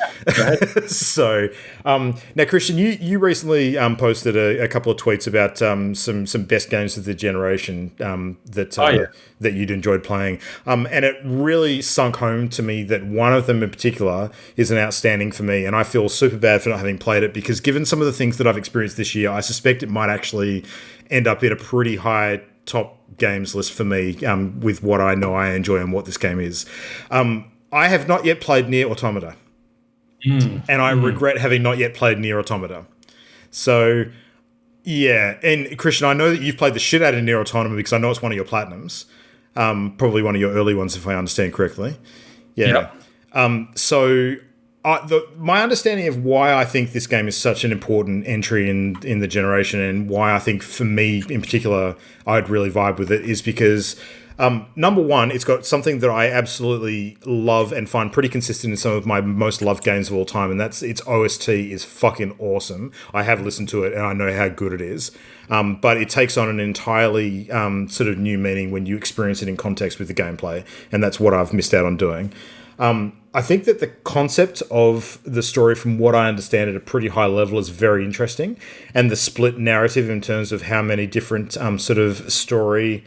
So now, Christian, you recently posted a couple of tweets about some best games of the generation that you'd enjoyed playing, and it really sunk home to me that one of them in particular is an outstanding for me, and I feel super bad for not having played it because given some of the things that I've experienced this year, I suspect it might actually end up in a pretty high top games list for me, with what I know I enjoy and what this game is. I have not yet played Nier Automata, and I regret having not yet played Nier Automata. So, yeah, and Christian, I know that you've played the shit out of Nier Automata because I know it's one of your platinums, probably one of your early ones if I understand correctly. Yeah. Yep. My understanding of why I think this game is such an important entry in the generation and why I think, for me in particular, I'd really vibe with it is because, number one, it's got something that I absolutely love and find pretty consistent in some of my most loved games of all time, and that's its OST is fucking awesome. I have listened to it and I know how good it is, but it takes on an entirely sort of new meaning when you experience it in context with the gameplay, and that's what I've missed out on doing. I think that the concept of the story, from what I understand at a pretty high level, is very interesting. And the split narrative in terms of how many different sort of story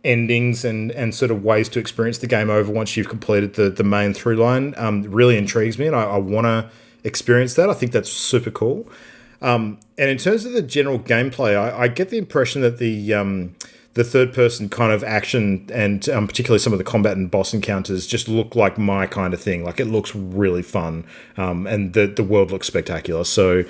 endings and sort of ways to experience the game over once you've completed the main through line really intrigues me. And I want to experience that. I think that's super cool. And in terms of the general gameplay, I get the impression that the the third-person kind of action and particularly some of the combat and boss encounters just look like my kind of thing. Like, it looks really fun, and the world looks spectacular. So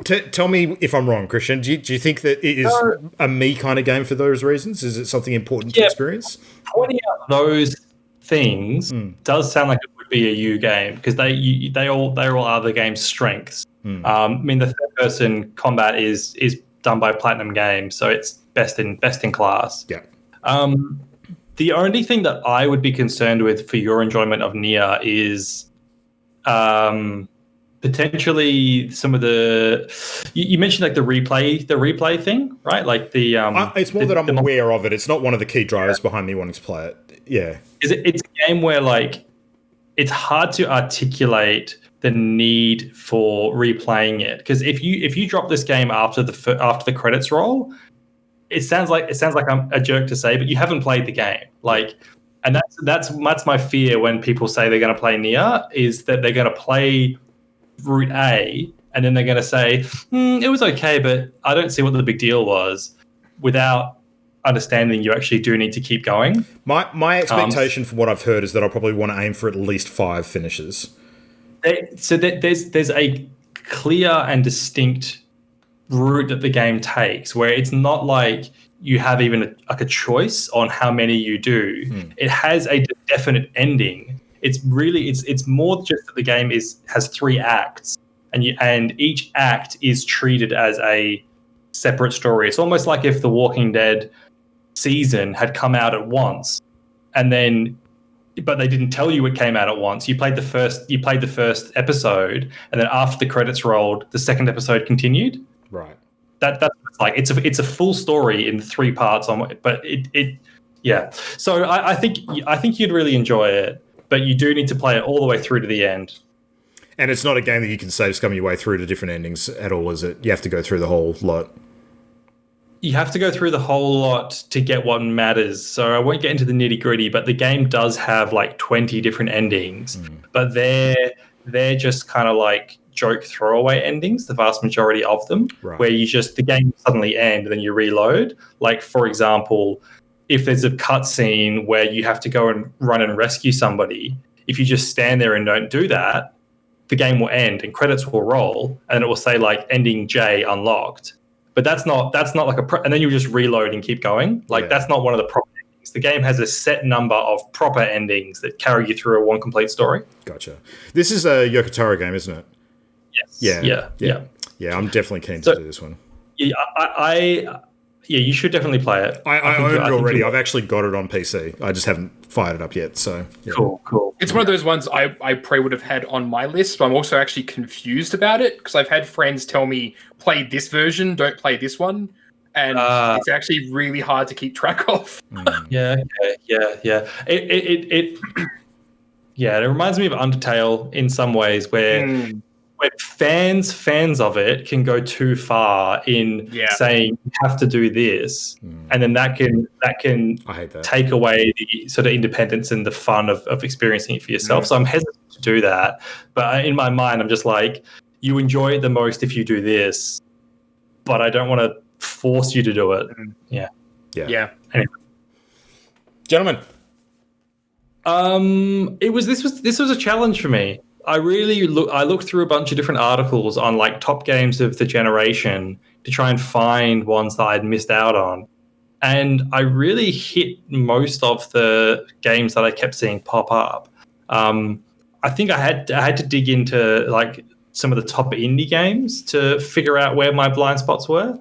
tell me if I'm wrong, Christian. Do you think that it is a me kind of game for those reasons? Is it something important to experience? Pointing out those things does sound like it would be a you game, because they all are the game's strengths. I mean, the third person combat is done by Platinum Games, so it's best in class. Yeah. The only thing that I would be concerned with for your enjoyment of Nier is potentially some of the you mentioned like the replay thing, right? Like the it's more that I'm aware of it. It's not one of the key drivers behind me wanting to play it. Yeah. It's a game where like it's hard to articulate the need for replaying it, because if you drop this game after the credits roll, it sounds like I'm a jerk to say, but you haven't played the game. Like, and that's my fear when people say they're going to play Nier, is that they're going to play Route A and then they're going to say, it was okay, but I don't see what the big deal was, without understanding you actually do need to keep going. My expectation from what I've heard is that I'll probably want to aim for at least 5 finishes. So there's a clear and distinct route that the game takes, where it's not like you have even a choice on how many you do. It has a definite ending. It's more just that the game has 3 acts, and each act is treated as a separate story. It's almost like if the Walking Dead season had come out at once, but they didn't tell you it came out at once. You played the first episode, and then after the credits rolled, the second episode continued. Right. That's like it's a full story in 3 parts but it yeah. So I think you'd really enjoy it, but you do need to play it all the way through to the end. And it's not a game that you can save scum your way through to different endings at all, is it? You have to go through the whole lot. You have to go through the whole lot to get what matters. So I won't get into the nitty gritty, but the game does have like 20 different endings, but they're just kind of like joke throwaway endings, the vast majority of them, where the game suddenly end and then you reload. Like, for example, if there's a cutscene where you have to go and run and rescue somebody, if you just stand there and don't do that, the game will end and credits will roll, and it will say like ending J unlocked. But that's not like and then you just reload and keep going. Like, that's not one of the proper endings. The game has a set number of proper endings that carry you through one complete story. Gotcha. This is a Yoko Taro game, isn't it? Yes. Yeah, I'm definitely keen to do this one. Yeah, you should definitely play it. I own it already. I've actually got it on PC. I just haven't fired it up yet. So yeah. Cool. It's one of those ones I probably would have had on my list, but I'm also actually confused about it, because I've had friends tell me, play this version, don't play this one. And it's actually really hard to keep track of. Yeah. It reminds me of Undertale in some ways, where fans of it can go too far in saying you have to do this, and then that can take away the sort of independence and the fun of experiencing it for yourself. So I'm hesitant to do that, but in my mind I'm just like, you enjoy it the most if you do this, but I don't want to force you to do it. Yeah. Anyway. Gentlemen, this was a challenge for me. I looked through a bunch of different articles on like top games of the generation to try and find ones that I'd missed out on. And I really hit most of the games that I kept seeing pop up. I think I had to dig into like some of the top indie games to figure out where my blind spots were.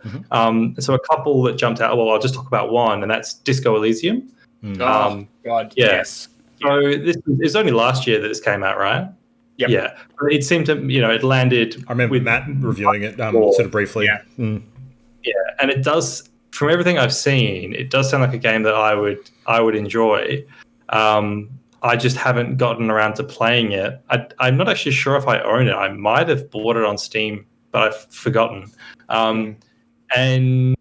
So a couple that jumped out, well, I'll just talk about one, and that's Disco Elysium. God, yes. So it's only last year that this came out, right? Yep. Yeah, it seemed to, it landed. I remember with Matt reviewing it sort of briefly. Yeah. Yeah, and it does, from everything I've seen, it does sound like a game that I would enjoy. I just haven't gotten around to playing it. I'm not actually sure if I own it. I might have bought it on Steam, but I've forgotten. And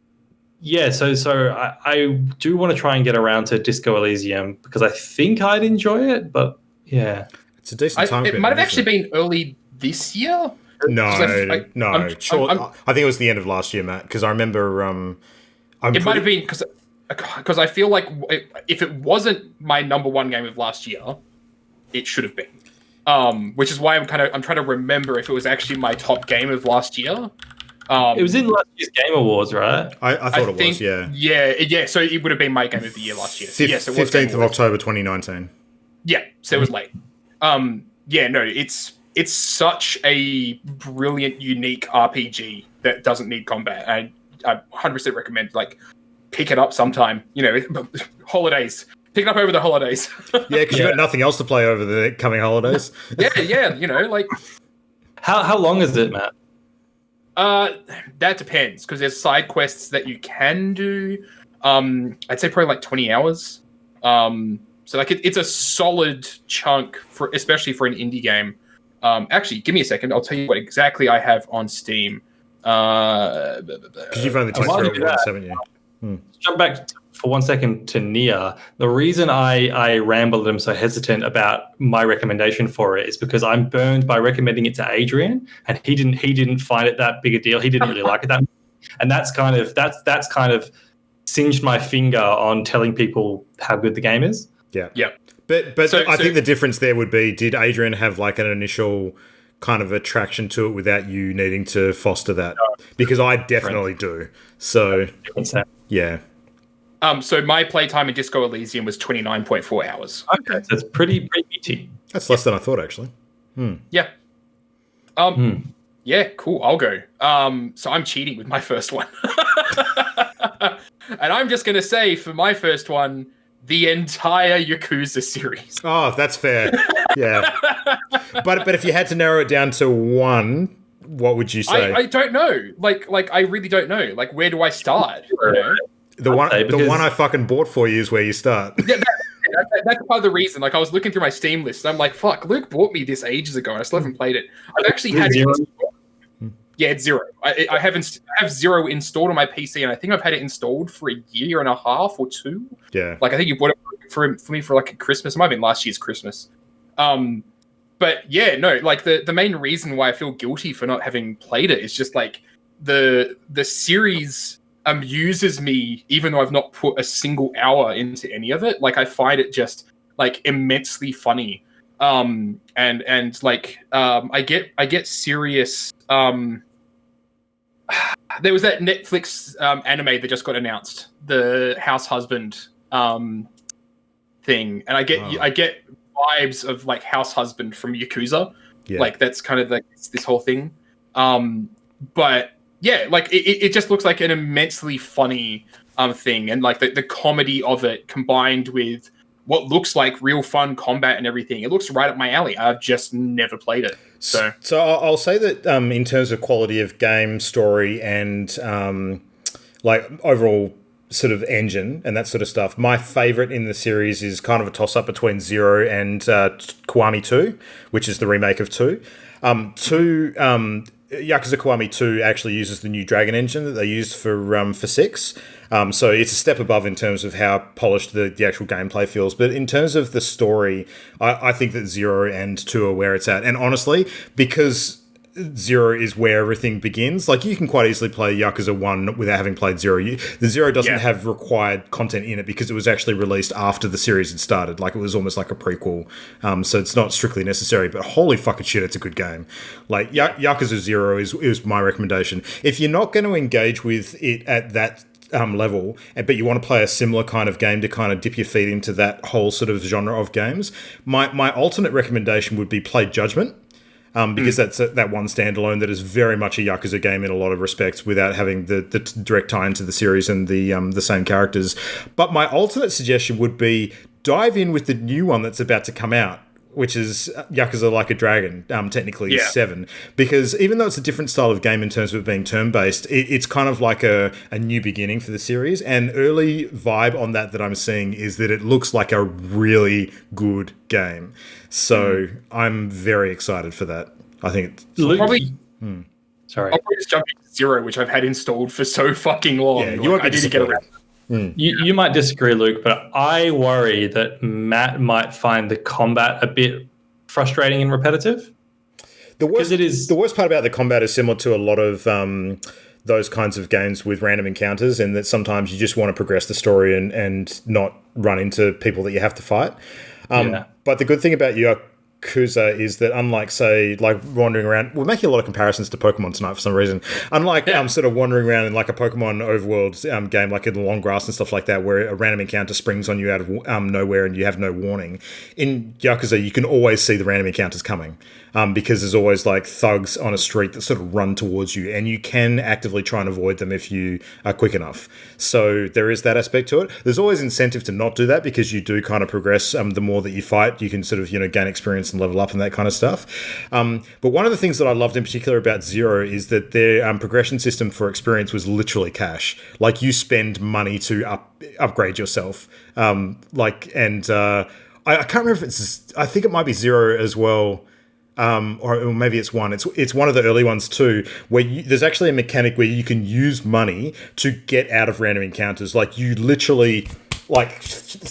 yeah, so I do want to try and get around to Disco Elysium, because I think I'd enjoy it, but yeah. It's a decent time. It might have actually been early this year. No. Sure. I think it was the end of last year, Matt, because I remember. Might have been because because I feel like if it wasn't my number one game of last year, it should have been. Which is why I'm trying to remember if it was actually my top game of last year. It was in last year's Game Awards, right? I thought it was, yeah. Yeah. So it would have been my game of the year last year. So yes, it was 15th of October 2019. Yeah, so it was late. It's such a brilliant, unique RPG that doesn't need combat. I 100% recommend pick it up sometime. Holidays. Pick it up over the holidays. Yeah, because you've got nothing else to play over the coming holidays. Yeah. How long is it, Matt? That depends, because there's side quests that you can do. I'd say probably 20 hours. So it's a solid chunk especially for an indie game. Actually, give me a second. I'll tell you what exactly I have on Steam. Because you've only played through it once, haven't you? Jump back for 1 second to Nier. The reason I rambled and am so hesitant about my recommendation for it is because I'm burned by recommending it to Adrian, and he didn't find it that big a deal. He didn't really like it that much. And that's kind of singed my finger on telling people how good the game is. Yeah. Yeah. But I think the difference there would be, did Adrian have an initial kind of attraction to it without you needing to foster that? Because I definitely do. So, yeah. So my playtime in Disco Elysium was 29.4 hours. Okay, so it's pretty meaty. That's less than I thought, actually. Yeah. Yeah, cool. I'll go. So I'm cheating with my first one. And I'm just going to say, for my first one, the entire Yakuza series. Oh, that's fair. Yeah. But if you had to narrow it down to one, what would you say? I don't know. I really don't know. Where do I start? The one I fucking bought for you is where you start. Yeah, that's part of the reason. I was looking through my Steam list, and I'm like, fuck, Luke bought me this ages ago, and I still haven't played it. I've actually had it installed. Yeah, it's Zero. I have Zero installed on my PC, and I think I've had it installed for a year and a half or two. Yeah. I think you bought it for me for a Christmas. It might have been last year's Christmas. But yeah, no, the main reason why I feel guilty for not having played it is just the series amuses me, even though I've not put a single hour into any of it. I find it just immensely funny. I get serious. There was that Netflix anime that just got announced, the House Husband thing, and I get vibes of House Husband from Yakuza. Yeah. That's kind of this whole thing. But yeah, it just looks like an immensely funny thing, and the comedy of it combined with what looks like real fun combat and everything. It looks right up my alley. I've just never played it. So I'll say that in terms of quality of game, story, and overall sort of engine and that sort of stuff, my favorite in the series is kind of a toss-up between Zero and Kiwami 2, which is the remake of 2. Yakuza Kiwami 2 actually uses the new Dragon engine that they used for 6. So it's a step above in terms of how polished the actual gameplay feels. But in terms of the story, I think that 0 and 2 are where it's at. And honestly, because 0 is where everything begins, you can quite easily play Yakuza 1 without having played 0. The 0 doesn't have required content in it because it was actually released after the series had started. It was almost like a prequel. So it's not strictly necessary, but holy fucking shit, it's a good game. Yakuza 0 is my recommendation. If you're not going to engage with it at that level, but you want to play a similar kind of game to kind of dip your feet into that whole sort of genre of games, my alternate recommendation would be play Judgment. Because that's that one standalone that is very much a Yakuza game in a lot of respects without having the direct tie into the series and the same characters. But my alternate suggestion would be dive in with the new one that's about to come out, which is Yakuza Like a Dragon, technically 7. Because even though it's a different style of game in terms of it being turn-based, it's kind of like a new beginning for the series. And early vibe on that I'm seeing is that it looks like a really good game. So I'm very excited for that. I think it's probably... Sorry. I'll probably just jump into 0, which I've had installed for so fucking long. Yeah, I need to get around. You might disagree, Luke, but I worry that Matt might find the combat a bit frustrating and repetitive. The worst part about the combat is similar to a lot of those kinds of games with random encounters, and that sometimes you just want to progress the story and not run into people that you have to fight. But the good thing about Yakuza is that, unlike, say, like wandering around, we're making a lot of comparisons to Pokemon tonight for some reason. Unlike sort of wandering around in like a Pokemon overworld game, like in the long grass and stuff like that, where a random encounter springs on you out of nowhere and you have no warning. In Yakuza, you can always see the random encounters coming. Because there's always like thugs on a street that sort of run towards you, and you can actively try and avoid them if you are quick enough. So there is that aspect to it. There's always incentive to not do that, because you do kind of progress. The more that you fight, you can sort of, gain experience and level up and that kind of stuff. But one of the things that I loved in particular about Zero is that their progression system for experience was literally cash. Like, you spend money to upgrade yourself. I can't remember if I think it might be Zero as well. Or maybe it's one. It's one of the early ones too, where there's actually a mechanic where you can use money to get out of random encounters. Like, you literally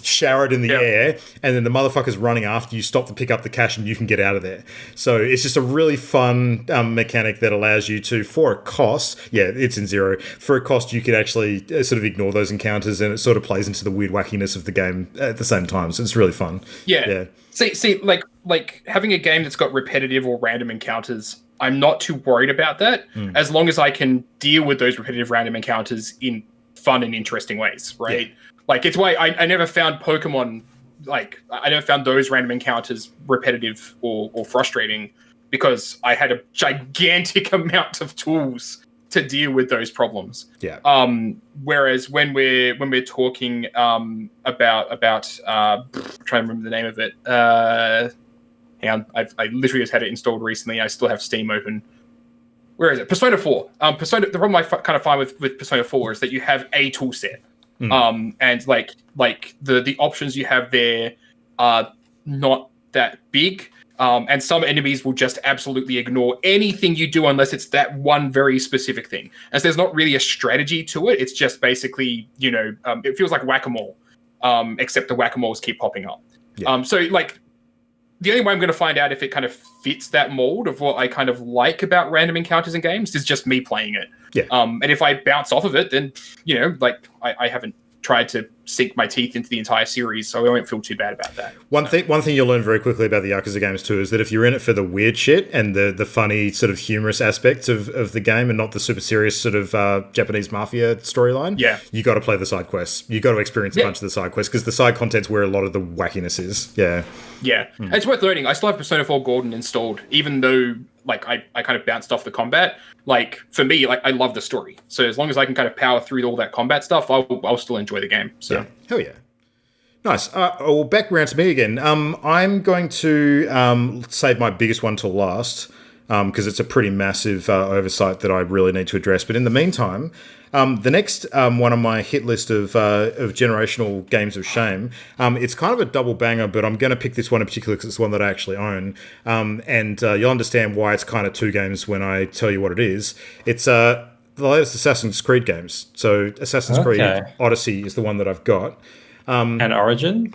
shower it in the air, and then the motherfucker's running after you. Stop to pick up the cash, and you can get out of there. So it's just a really fun mechanic that allows you to, for a cost. Yeah, it's in Zero. For a cost, you can actually sort of ignore those encounters, and it sort of plays into the weird wackiness of the game at the same time. So it's really fun. Yeah. See, like having a game that's got repetitive or random encounters, I'm not too worried about that, as long as I can deal with those repetitive random encounters in fun and interesting ways, right? Yeah. Like, it's why I never found Pokemon, like, I never found those random encounters repetitive or frustrating, because I had a gigantic amount of tools to deal with those problems. Yeah. Whereas when we're talking about I'm trying to remember the name of it. Hang on, I literally just had it installed recently. I still have Steam open. Where is it? Persona 4. The problem I kind of find with Persona 4 is that you have a tool set. And like the options you have there are not that big. And some enemies will just absolutely ignore anything you do unless it's that one very specific thing. As there's not really a strategy to it. It's just basically, it feels like whack-a-mole, except the whack-a-moles keep popping up. Yeah. So like, the only way I'm going to find out if it kind of fits that mold of what I kind of like about random encounters in games is just me playing it. Yeah. And if I bounce off of it, then, I haven't tried to sink my teeth into the entire series, so I won't feel too bad about that. One thing you'll learn very quickly about the Yakuza games too is that if you're in it for the weird shit and the funny sort of humorous aspects of the game, and not the super serious sort of Japanese mafia storyline, you got to play the side quests. You got to experience a bunch of the side quests, because the side content's where a lot of the wackiness is. Yeah. It's worth learning. I still have Persona 4 Golden installed, even though I kind of bounced off the combat. Like, for me, I love the story. So as long as I can kind of power through all that combat stuff, I'll still enjoy the game. So hell yeah. Nice. Well, back around to me again. I'm going to save my biggest one till last, because it's a pretty massive oversight that I really need to address. But in the meantime, the next one on my hit list of generational games of shame, it's kind of a double banger, but I'm going to pick this one in particular because it's one that I actually own. And you'll understand why it's kind of two games when I tell you what it is. It's the latest Assassin's Creed games. So Assassin's Creed Odyssey is the one that I've got. And Origin?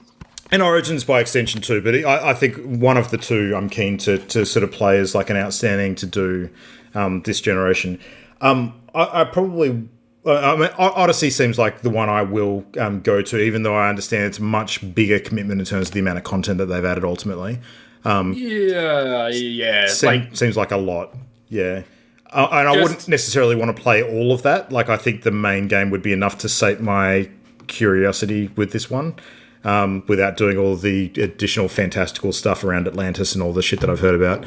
And Origins by extension too, but I think one of the two I'm keen to sort of play as like an outstanding to do this generation. I probably... Odyssey seems like the one I will go to, even though I understand it's a much bigger commitment in terms of the amount of content that they've added ultimately. Seems like a lot, yeah. And I wouldn't necessarily want to play all of that. Like, I think the main game would be enough to sate my curiosity with this one, without doing all the additional fantastical stuff around Atlantis and all the shit that I've heard about.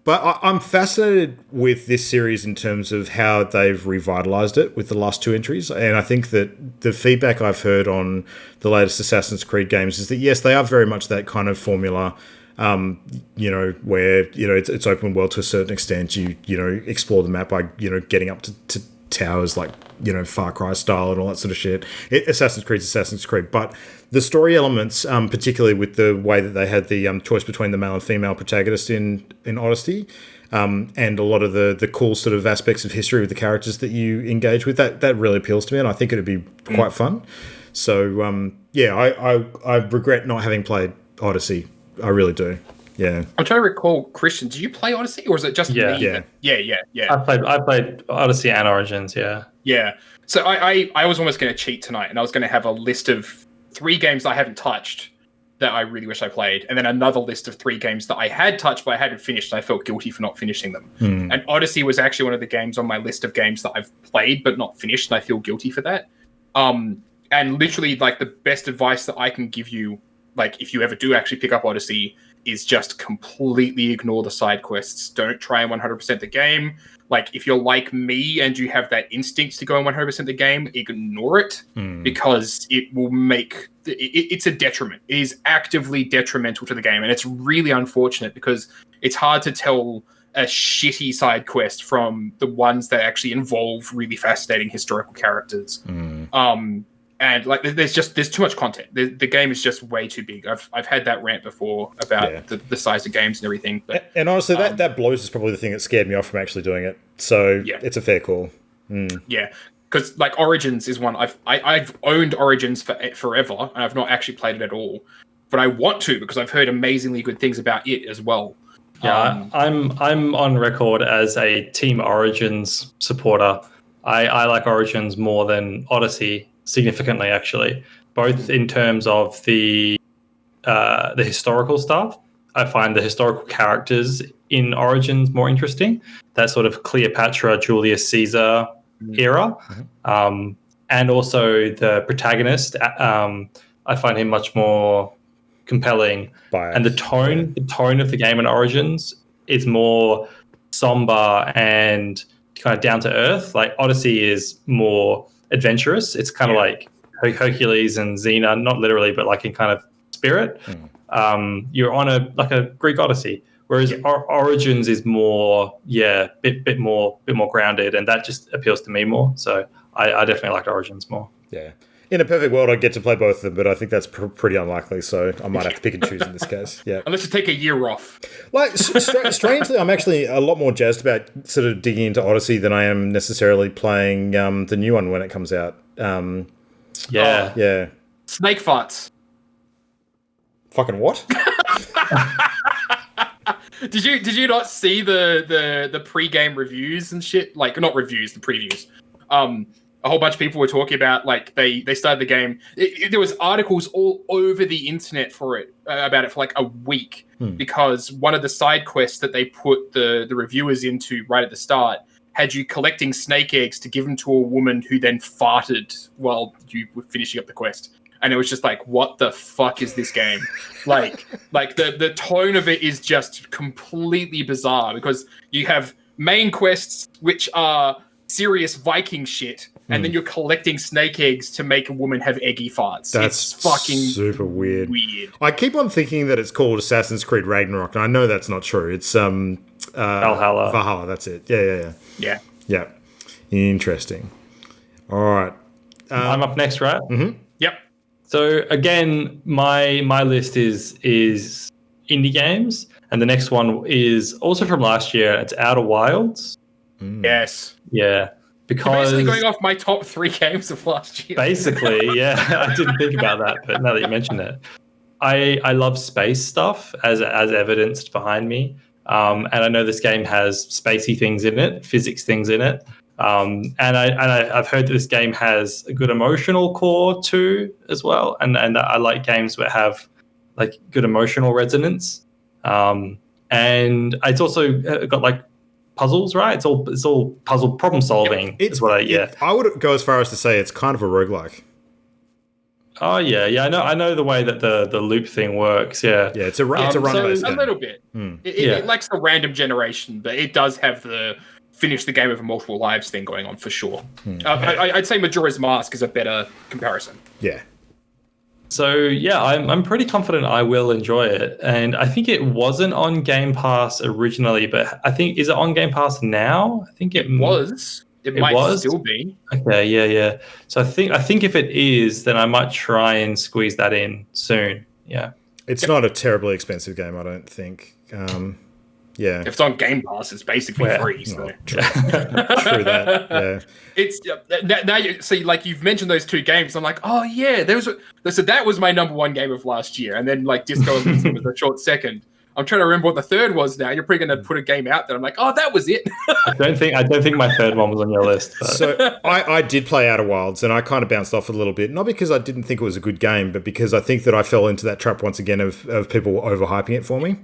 But I'm fascinated with this series in terms of how they've revitalized it with the last two entries. And I think that the feedback I've heard on the latest Assassin's Creed games is that, yes, they are very much that kind of formula, where, it's open world to a certain extent. You explore the map by, getting up to towers like, Far Cry style and all that sort of shit. Assassin's Creed. But the story elements, particularly with the way that they had the choice between the male and female protagonist in Odyssey, and a lot of the cool sort of aspects of history with the characters that you engage with, that really appeals to me, and I think it'd be quite fun. So, I regret not having played Odyssey. I really do. Yeah. I'm trying to recall, Christian, did you play Odyssey, or is it just me? Yeah. I played Odyssey and Origins. Yeah. Yeah. So I was almost going to cheat tonight, and I was going to have a list of 3 games that I haven't touched that I really wish I played, and then another list of 3 games that I had touched but I hadn't finished, and I felt guilty for not finishing them. And Odyssey was actually one of the games on my list of games that I've played but not finished, and I feel guilty for that. And literally, like, the best advice that I can give you, like, if you ever do actually pick up Odyssey, is just completely ignore the side quests. Don't try and 100% the game. Like, if you're like me and you have that instinct to go and 100% the game, ignore it, because it will make... It's a detriment. It is actively detrimental to the game, and it's really unfortunate because it's hard to tell a shitty side quest from the ones that actually involve really fascinating historical characters. And like, there's too much content. The game is just way too big. I've had that rant before about the size of games and everything. But, and honestly, that blows is probably the thing that scared me off from actually doing it. So it's a fair call. Yeah, because like Origins is one I've owned Origins for forever, and I've not actually played it at all. But I want to, because I've heard amazingly good things about it as well. Yeah, I'm on record as a Team Origins supporter. I like Origins more than Odyssey. Significantly, actually, both in terms of the historical stuff. I find the historical characters in Origins more interesting. That sort of Cleopatra, Julius Caesar era, and also the protagonist. I find him much more compelling, and the tone of the game in Origins is more somber and kind of down to earth. Like Odyssey is more adventurous. It's kind of like Hercules and Xena, not literally, but like in kind of spirit. You're on a Greek Odyssey, whereas Origins is more, bit more grounded, and that just appeals to me more. So I definitely liked Origins more. Yeah. In a perfect world, I'd get to play both of them, but I think that's pretty unlikely, so I might have to pick and choose in this case. Yeah. Unless you take a year off. Like, strangely, I'm actually a lot more jazzed about sort of digging into Odyssey than I am necessarily playing the new one when it comes out. Yeah. Snake farts. Fucking what? Did you not see the pre-game reviews and shit? Like, not reviews, the previews. A whole bunch of people were talking about, like, they started the game. There was articles all over the internet for it, about it for like a week, because one of the side quests that they put the reviewers into right at the start had you collecting snake eggs to give them to a woman who then farted while you were finishing up the quest. And it was just like, what the fuck is this game? like the tone of it is just completely bizarre, because you have main quests which are serious Viking shit, and then you're collecting snake eggs to make a woman have eggy farts. That's it's fucking super weird. I keep on thinking that it's called Assassin's Creed Ragnarok, and I know that's not true. It's Valhalla. Valhalla, that's it. Yeah. Interesting. All right. I'm up next, right? Mm-hmm. Yep. So again, my list is indie games, and the next one is also from last year. It's Outer Wilds. Yes. Yeah. Because you're basically going off my top 3 games of last year. Basically, yeah. I didn't think about that, but now that you mention it, I love space stuff as evidenced behind me. And I know this game has spacey things in it, physics things in it. And I've heard that this game has a good emotional core too, as well. And I like games that have like good emotional resonance. And it's also got like puzzles, right? It's all puzzle problem solving. I would go as far as to say it's kind of a roguelike. Oh yeah. I know the way that the loop thing works. Yeah, it's a run-based game. A little bit. It likes the random generation, but it does have the finish the game over multiple lives thing going on for sure. I'd say Majora's Mask is a better comparison. Yeah. So yeah, I'm pretty confident I will enjoy it, and I think it wasn't on Game Pass originally, but I think is it on Game Pass now? I think it was. It might still be. Okay, yeah. So I think if it is, then I might try and squeeze that in soon. Yeah. It's not a terribly expensive game, I don't think. Yeah. If it's on Game Pass, it's basically free. So. True that. Yeah. It's now you see, like, you've mentioned those 2 games. I'm like, oh yeah, that was my number 1 game of last year, and then like Disco Elysium was a short second. I'm trying to remember what the third was now. You're probably going to put a game out that I'm like, oh, that was it. I don't think my third one was on your list. But. So I did play Outer Wilds, and I kind of bounced off a little bit, not because I didn't think it was a good game, but because I think that I fell into that trap once again of people overhyping it for me.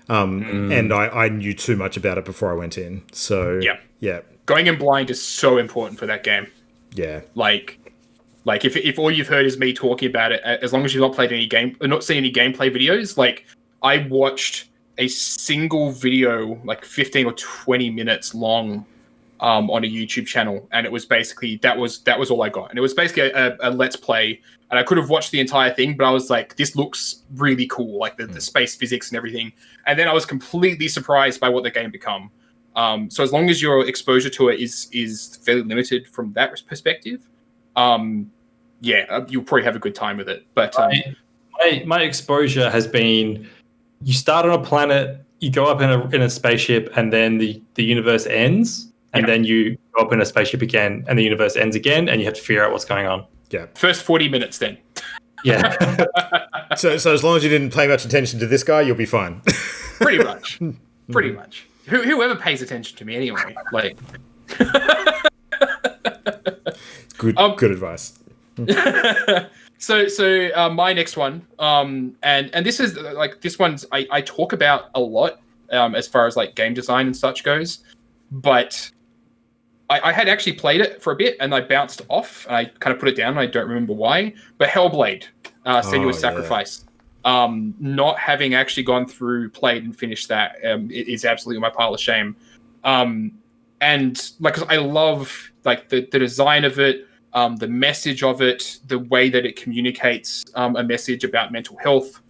And I knew too much about it before I went in. So yeah. Going in blind is so important for that game. Yeah. Like if all you've heard is me talking about it, as long as you've not played any game, or not seen any gameplay videos, like I watched a single video, like 15 or 20 minutes long, on a YouTube channel, and it was basically that was all I got, and it was basically a let's play, and I could have watched the entire thing, but I was like, this looks really cool, like the space physics and everything, and then I was completely surprised by what the game become. So as long as your exposure to it is fairly limited from that perspective, you'll probably have a good time with it. But my exposure has been, you start on a planet, you go up in a spaceship, and then the universe ends, and then you go up in a spaceship again, and the universe ends again, and you have to figure out what's going on. Yeah. First 40 minutes then. Yeah. So as long as you didn't pay much attention to this guy, you'll be fine. Pretty much. Pretty much. Whoever pays attention to me anyway. Like. Good advice. So my next one, and this is like, this one's I talk about a lot, as far as like game design and such goes, but I had actually played it for a bit and I bounced off and I kind of put it down and I don't remember why, but Hellblade, Senua's Sacrifice, not having actually gone through, played and finished that, it is absolutely my pile of shame. And like, 'cause I love like the design of it, the message of it, the way that it communicates a message about mental health,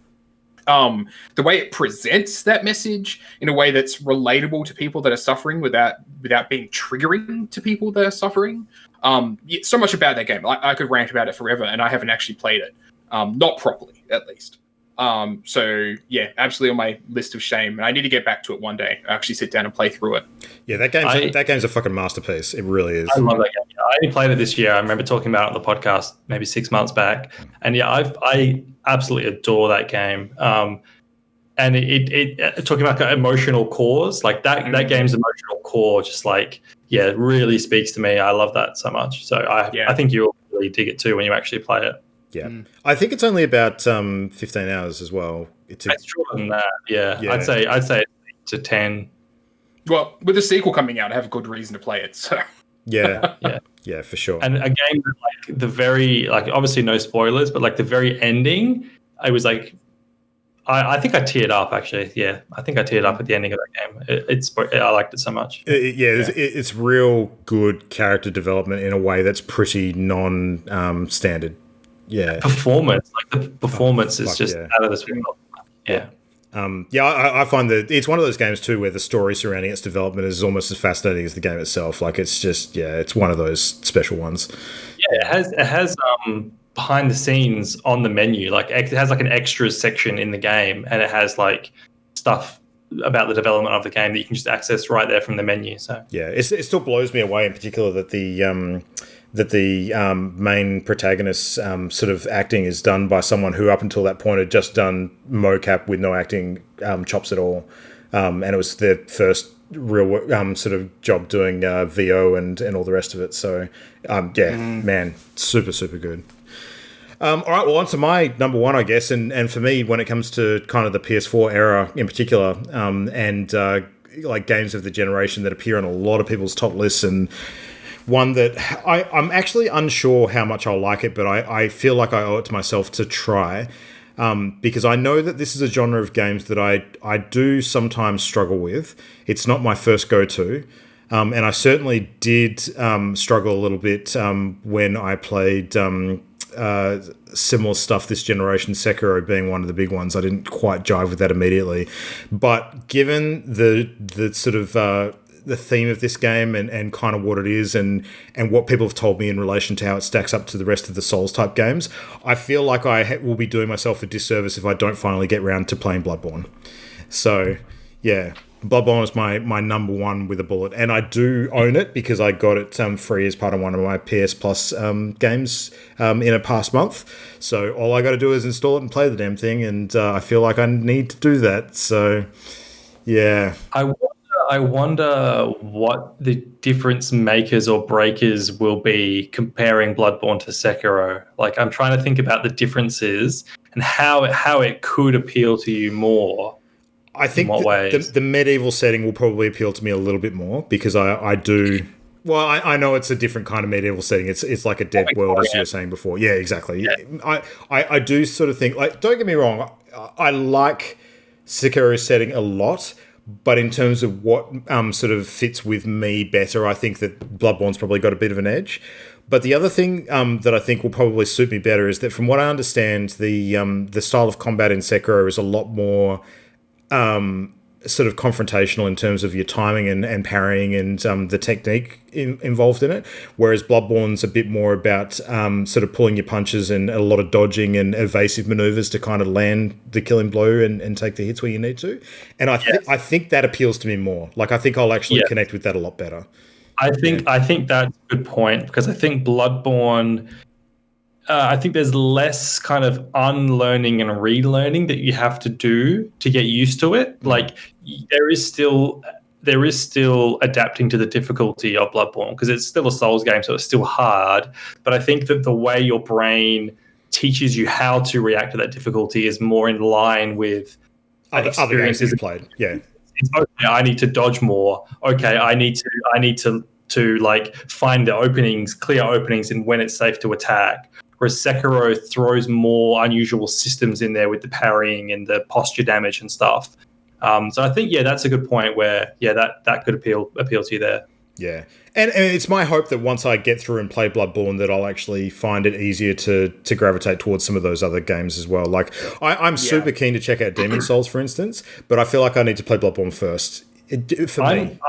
the way it presents that message in a way that's relatable to people that are suffering without being triggering to people that are suffering. So much about that game. I could rant about it forever, and I haven't actually played it, not properly at least. So yeah, absolutely on my list of shame, and I need to get back to it one day. I actually sit down and play through it. Yeah, that game's a fucking masterpiece. It really is. I love that game. I only played it this year. I remember talking about it on the podcast maybe 6 months back, and yeah, I absolutely adore that game. And it talking about emotional cores, like that game's emotional core, just like, yeah, it really speaks to me. I love that so much. So I think you'll really dig it too when you actually play it. Yeah, I think it's only about 15 hours as well. It's shorter than that. Yeah. I'd say 8 to 10. Well, with the sequel coming out, I have a good reason to play it. So yeah, for sure. And a game that, like, the very, like, obviously no spoilers, but like the very ending, I was like, I think I teared up actually. Yeah, I think I teared up at the ending of that game. I liked it so much. It's real good character development in a way that's pretty standard. Yeah, performance, like the performance is just out of this world. Yeah. I find that it's one of those games too where the story surrounding its development is almost as fascinating as the game itself. Like, it's just, it's one of those special ones. Yeah, it has behind the scenes on the menu. Like, it has like an extras section in the game, and it has like stuff about the development of the game that you can just access right there from the menu. So yeah, it still blows me away in particular that the main protagonist's sort of acting is done by someone who up until that point had just done mocap with no acting chops at all, and it was their first real sort of job doing VO and all the rest of it. So man, super good. All right, well, on to my number one, I guess, and for me, when it comes to kind of the PS4 era in particular, and like games of the generation that appear on a lot of people's top lists, and one that I'm actually unsure how much I'll like it, but I feel like I owe it to myself to try, because I know that this is a genre of games that I do sometimes struggle with. It's not my first go-to, and I certainly did struggle a little bit when I played similar stuff this generation, Sekiro being one of the big ones. I didn't quite jive with that immediately, but given the sort of the theme of this game and kind of what it is and what people have told me in relation to how it stacks up to the rest of the Souls type games, I feel like I will be doing myself a disservice if I don't finally get round to playing Bloodborne. So yeah, Bloodborne is my number one with a bullet, and I do own it because I got it free as part of one of my PS Plus games in a past month. So all I got to do is install it and play the damn thing, and I feel like I need to do that. So yeah, I wonder what the difference makers or breakers will be comparing Bloodborne to Sekiro. Like, I'm trying to think about the differences and how it could appeal to you more. I think the medieval setting will probably appeal to me a little bit more because I do. Well, I know it's a different kind of medieval setting. It's like a dead world, as you were saying before. Yeah, exactly. Yeah. I do sort of think, like, don't get me wrong, I like Sekiro's setting a lot, but in terms of what sort of fits with me better, I think that Bloodborne's probably got a bit of an edge. But the other thing that I think will probably suit me better is that, from what I understand, the style of combat in Sekiro is a lot more sort of confrontational in terms of your timing and parrying and the technique involved in it, whereas Bloodborne's a bit more about sort of pulling your punches and a lot of dodging and evasive maneuvers to kind of land the killing blow and take the hits where you need to. And I think that appeals to me more. Like, I think I'll actually connect with that a lot better. I think that's a good point, because I think Bloodborne, I think there's less kind of unlearning and relearning that you have to do to get used to it. Like, there is still adapting to the difficulty of Bloodborne, because it's still a Souls game, so it's still hard. But I think that the way your brain teaches you how to react to that difficulty is more in line with other games you've played. Yeah. It's, okay, I need to dodge more. Okay, I need to like find the openings, clear openings, and when it's safe to attack. Whereas Sekiro throws more unusual systems in there with the parrying and the posture damage and stuff. So I think, that's a good point where, that could appeal to you there. Yeah. And it's my hope that once I get through and play Bloodborne, that I'll actually find it easier to gravitate towards some of those other games as well. Like, I'm super keen to check out Demon's Souls, for instance, but I feel like I need to play Bloodborne first. I'm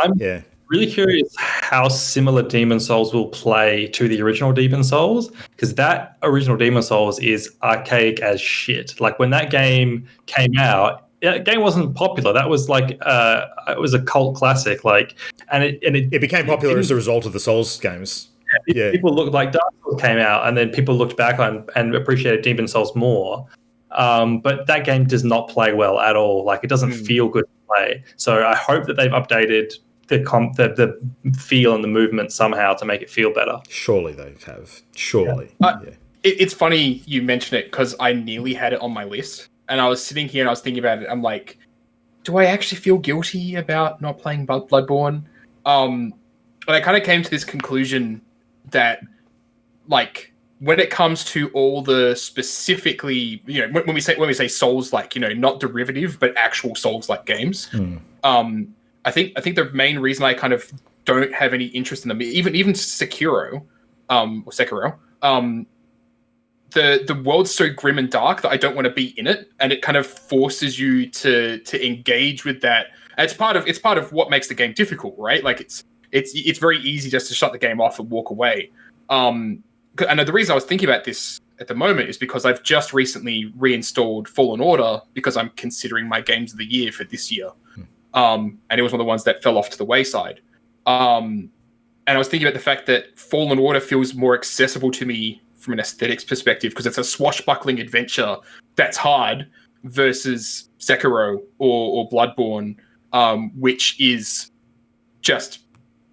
really curious how similar Demon's Souls will play to the original Demon's Souls, because that original Demon's Souls is archaic as shit. Like, when that game came out, that game wasn't popular. That was like it was a cult classic. Like, and it became popular as a result of the Souls games. Yeah, people looked like Dark Souls came out, and then people looked back on and appreciated Demon's Souls more. But that game does not play well at all. Like, it doesn't feel good to play. So I hope that they've updated the feel and the movement somehow to make it feel better. Surely they have. Surely. It's funny you mention it, because I nearly had it on my list, and I was sitting here and I was thinking about it. I'm like, do I actually feel guilty about not playing Bloodborne? And I kind of came to this conclusion that, like, when it comes to all the specifically, when we say Souls-like, not derivative but actual Souls-like games, I think the main reason I kind of don't have any interest in them, even Sekiro, the world's so grim and dark that I don't want to be in it, and it kind of forces you to engage with that. And it's part of what makes the game difficult, right? Like, it's very easy just to shut the game off and walk away. And the reason I was thinking about this at the moment is because I've just recently reinstalled Fallen Order, because I'm considering my games of the year for this year. And it was one of the ones that fell off to the wayside. And I was thinking about the fact that Fallen Order feels more accessible to me from an aesthetics perspective, because it's a swashbuckling adventure that's hard, versus Sekiro or Bloodborne, which is just,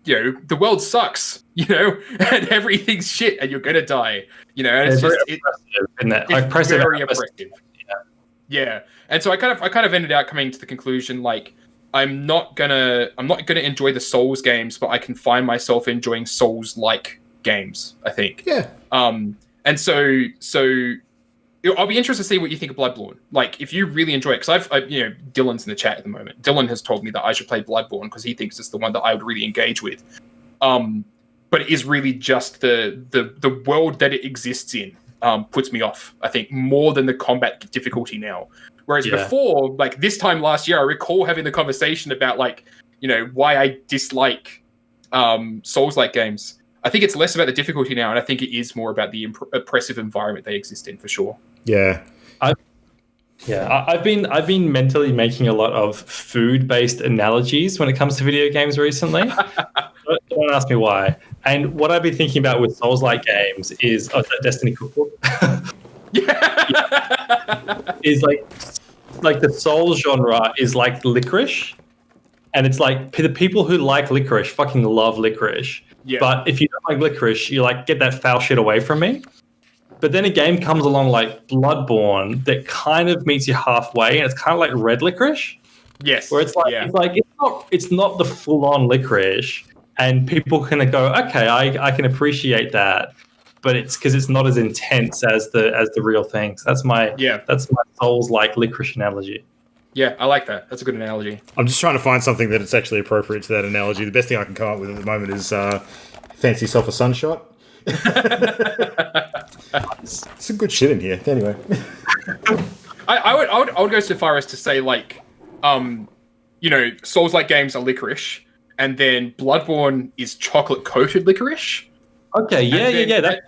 the world sucks, and everything's shit, and you're gonna die, and it's just it's very oppressive. Yeah. And so I kind of ended up coming to the conclusion, like, I'm not gonna enjoy the Souls games, but I can find myself enjoying Souls-like games, I think. Yeah. And so I'll be interested to see what you think of Bloodborne. Like, if you really enjoy it, because Dylan's in the chat at the moment. Dylan has told me that I should play Bloodborne because he thinks it's the one that I would really engage with. But it is really just the world that it exists in puts me off, I think, more than the combat difficulty now. Whereas before, like this time last year, I recall having the conversation about, like, why I dislike Souls-like games. I think it's less about the difficulty now, and I think it is more about the oppressive environment they exist in, for sure. Yeah. Yeah, I've been mentally making a lot of food-based analogies when it comes to video games recently. Don't ask me why. And what I've been thinking about with Souls-like games is Destiny Cookbook. Is like the Souls genre is like licorice, and it's like the people who like licorice fucking love licorice. Yeah. But if you don't like licorice, you like get that foul shit away from me. But then a game comes along like Bloodborne that kind of meets you halfway, and it's kind of like red licorice. Yes. Where it's like it's not the full on licorice, and people can go, okay, I can appreciate that, but it's because it's not as intense as the real thing. So that's my Souls like licorice analogy. Yeah, I like that. That's a good analogy. I'm just trying to find something that it's actually appropriate to that analogy. The best thing I can come up with at the moment is fancy yourself a sunshot. Some good shit in here. Anyway, I would go so far as to say like, Souls-like games are licorice, and then Bloodborne is chocolate coated licorice. Okay, yeah.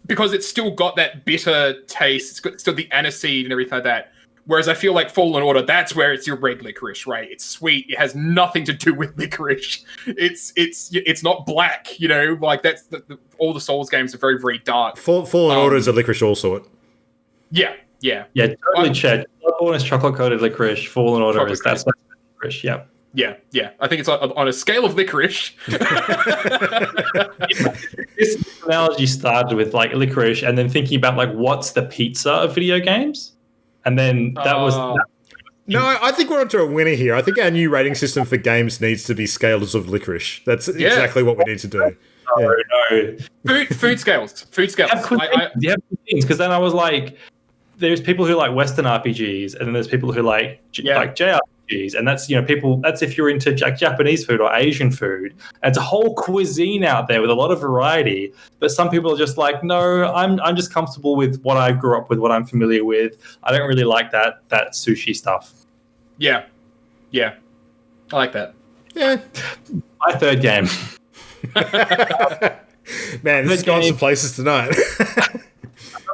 Because it's still got that bitter taste. It's got still the aniseed and everything like that. Whereas I feel like Fallen Order, that's where it's your red licorice, right? It's sweet. It has nothing to do with licorice. It's not black, like that's all the Souls games are very, very dark. Fallen Order is a licorice all sort. Yeah. Totally check. Bloodborne is chocolate coated licorice. Fallen Order is that's licorice. Yeah. Yeah. I think it's on a scale of licorice. This analogy started with like licorice, and then thinking about like what's the pizza of video games. And then that was... No, I think we're onto a winner here. I think our new rating system for games needs to be scales of licorice. That's exactly what we need to do. No. Food scales. Food scales. Yeah, because then I was like, there's people who like Western RPGs, and then there's people who like JRPGs, and that's that's if you're into Japanese food or Asian food. And it's a whole cuisine out there with a lot of variety. But some people are just like, no, I'm just comfortable with what I grew up with, what I'm familiar with. I don't really like that sushi stuff. Yeah, I like that. Yeah, my third game. Man, this is going some places tonight.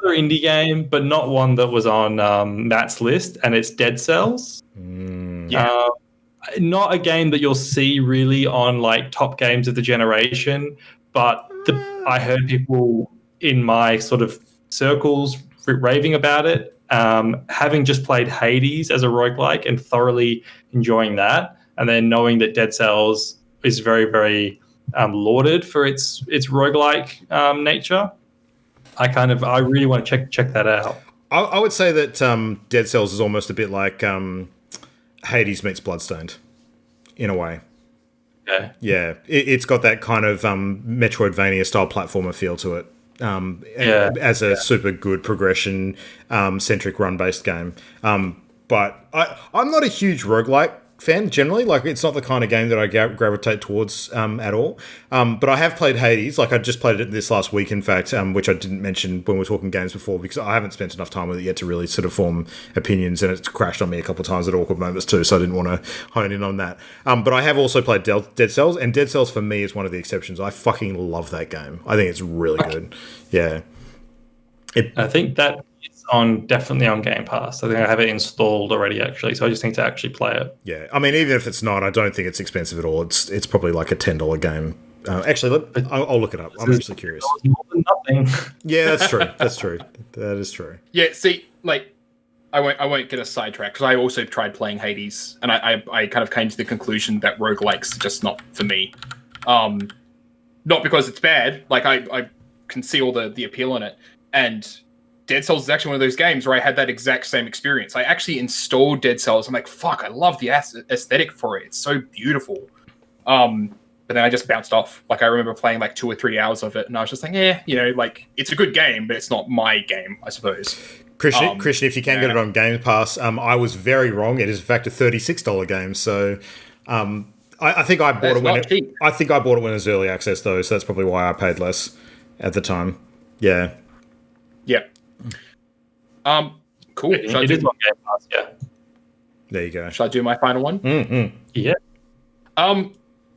Another indie game, but not one that was on Matt's list, and it's Dead Cells. Not a game that you'll see really on like top games of the generation, but I heard people in my sort of circles raving about it, having just played Hades as a roguelike and thoroughly enjoying that, and then knowing that Dead Cells is very, very lauded for its roguelike nature. I really want to check that out. I would say that Dead Cells is almost a bit like Hades meets Bloodstained, in a way. Okay. Yeah, it's got that kind of Metroidvania style platformer feel to it. As a super good progression centric run based game. But I'm not a huge roguelike fan generally. Like, it's not the kind of game that I gravitate towards at all. But I have played Hades. Like, I just played it this last week, in fact, which I didn't mention when we were talking games before, because I haven't spent enough time with it yet to really sort of form opinions, and it's crashed on me a couple of times at awkward moments too, so I didn't want to hone in on that. But I have also played Dead Cells, and Dead Cells for me is one of the exceptions. I fucking love that game. I think it's really good. Yeah. I think that definitely on Game Pass. I think I have it installed already, actually. So I just need to actually play it. Yeah, I mean, even if it's not, I don't think it's expensive at all. It's probably like a $10 game. Actually, I'll look it up. I'm actually curious. More than nothing. Yeah, that's true. That is true. Yeah, see, like, I won't get a sidetrack, because I also tried playing Hades, and I kind of came to the conclusion that roguelikes are just not for me. Not because it's bad. Like, I can see all the appeal in it, and Dead Cells is actually one of those games where I had that exact same experience. I actually installed Dead Cells. I'm like, fuck, I love the aesthetic for it. It's so beautiful. But then I just bounced off. Like, I remember playing like 2 or 3 hours of it, and I was just like, like, it's a good game, but it's not my game, I suppose. Christian, if you can get it on Game Pass, I was very wrong. It is in fact a $36 game. So, I think I bought it when it was early access though. So that's probably why I paid less at the time. Yeah. Yeah. Cool. It is on Game Pass, yeah. There you go. Should I do my final one? Mm-hmm. Yeah.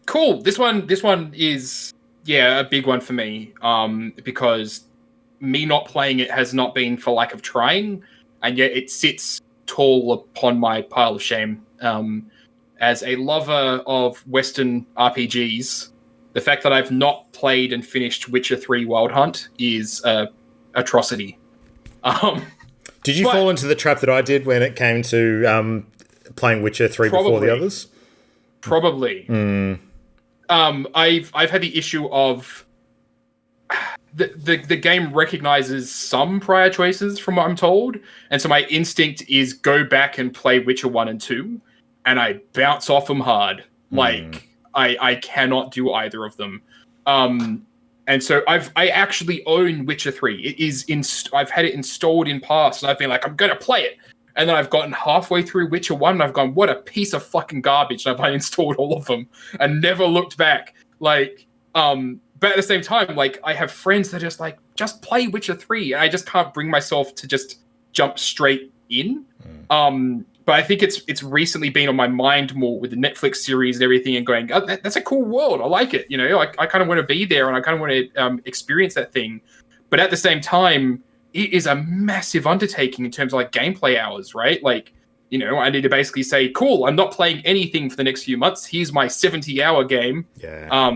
Cool. This one is a big one for me. Because me not playing it has not been for lack of trying, and yet it sits tall upon my pile of shame. As a lover of Western RPGs, the fact that I've not played and finished Witcher 3 Wild Hunt is a atrocity. Did you fall into the trap that I did when it came to playing Witcher 3 before the others? Probably. I've had the issue of the game recognizes some prior choices from what I'm told, and so my instinct is go back and play Witcher 1 and 2, and I bounce off them hard. Like I cannot do either of them. And so I actually own Witcher 3. It is I've had it installed in past, and I've been like, I'm gonna play it. And then I've gotten halfway through Witcher 1, and I've gone, what a piece of fucking garbage. And I've uninstalled all of them and never looked back. Like, but at the same time, like, I have friends that are just like, just play Witcher 3. And I just can't bring myself to just jump straight in. But I think it's recently been on my mind more with the Netflix series and everything, and going, oh, that's a cool world. I like it. You know, I kind of want to be there, and I kind of want to experience that thing. But at the same time, it is a massive undertaking in terms of like gameplay hours, right? Like, you know, I need to basically say, cool, I'm not playing anything for the next few months. Here's my 70-hour game. Yeah.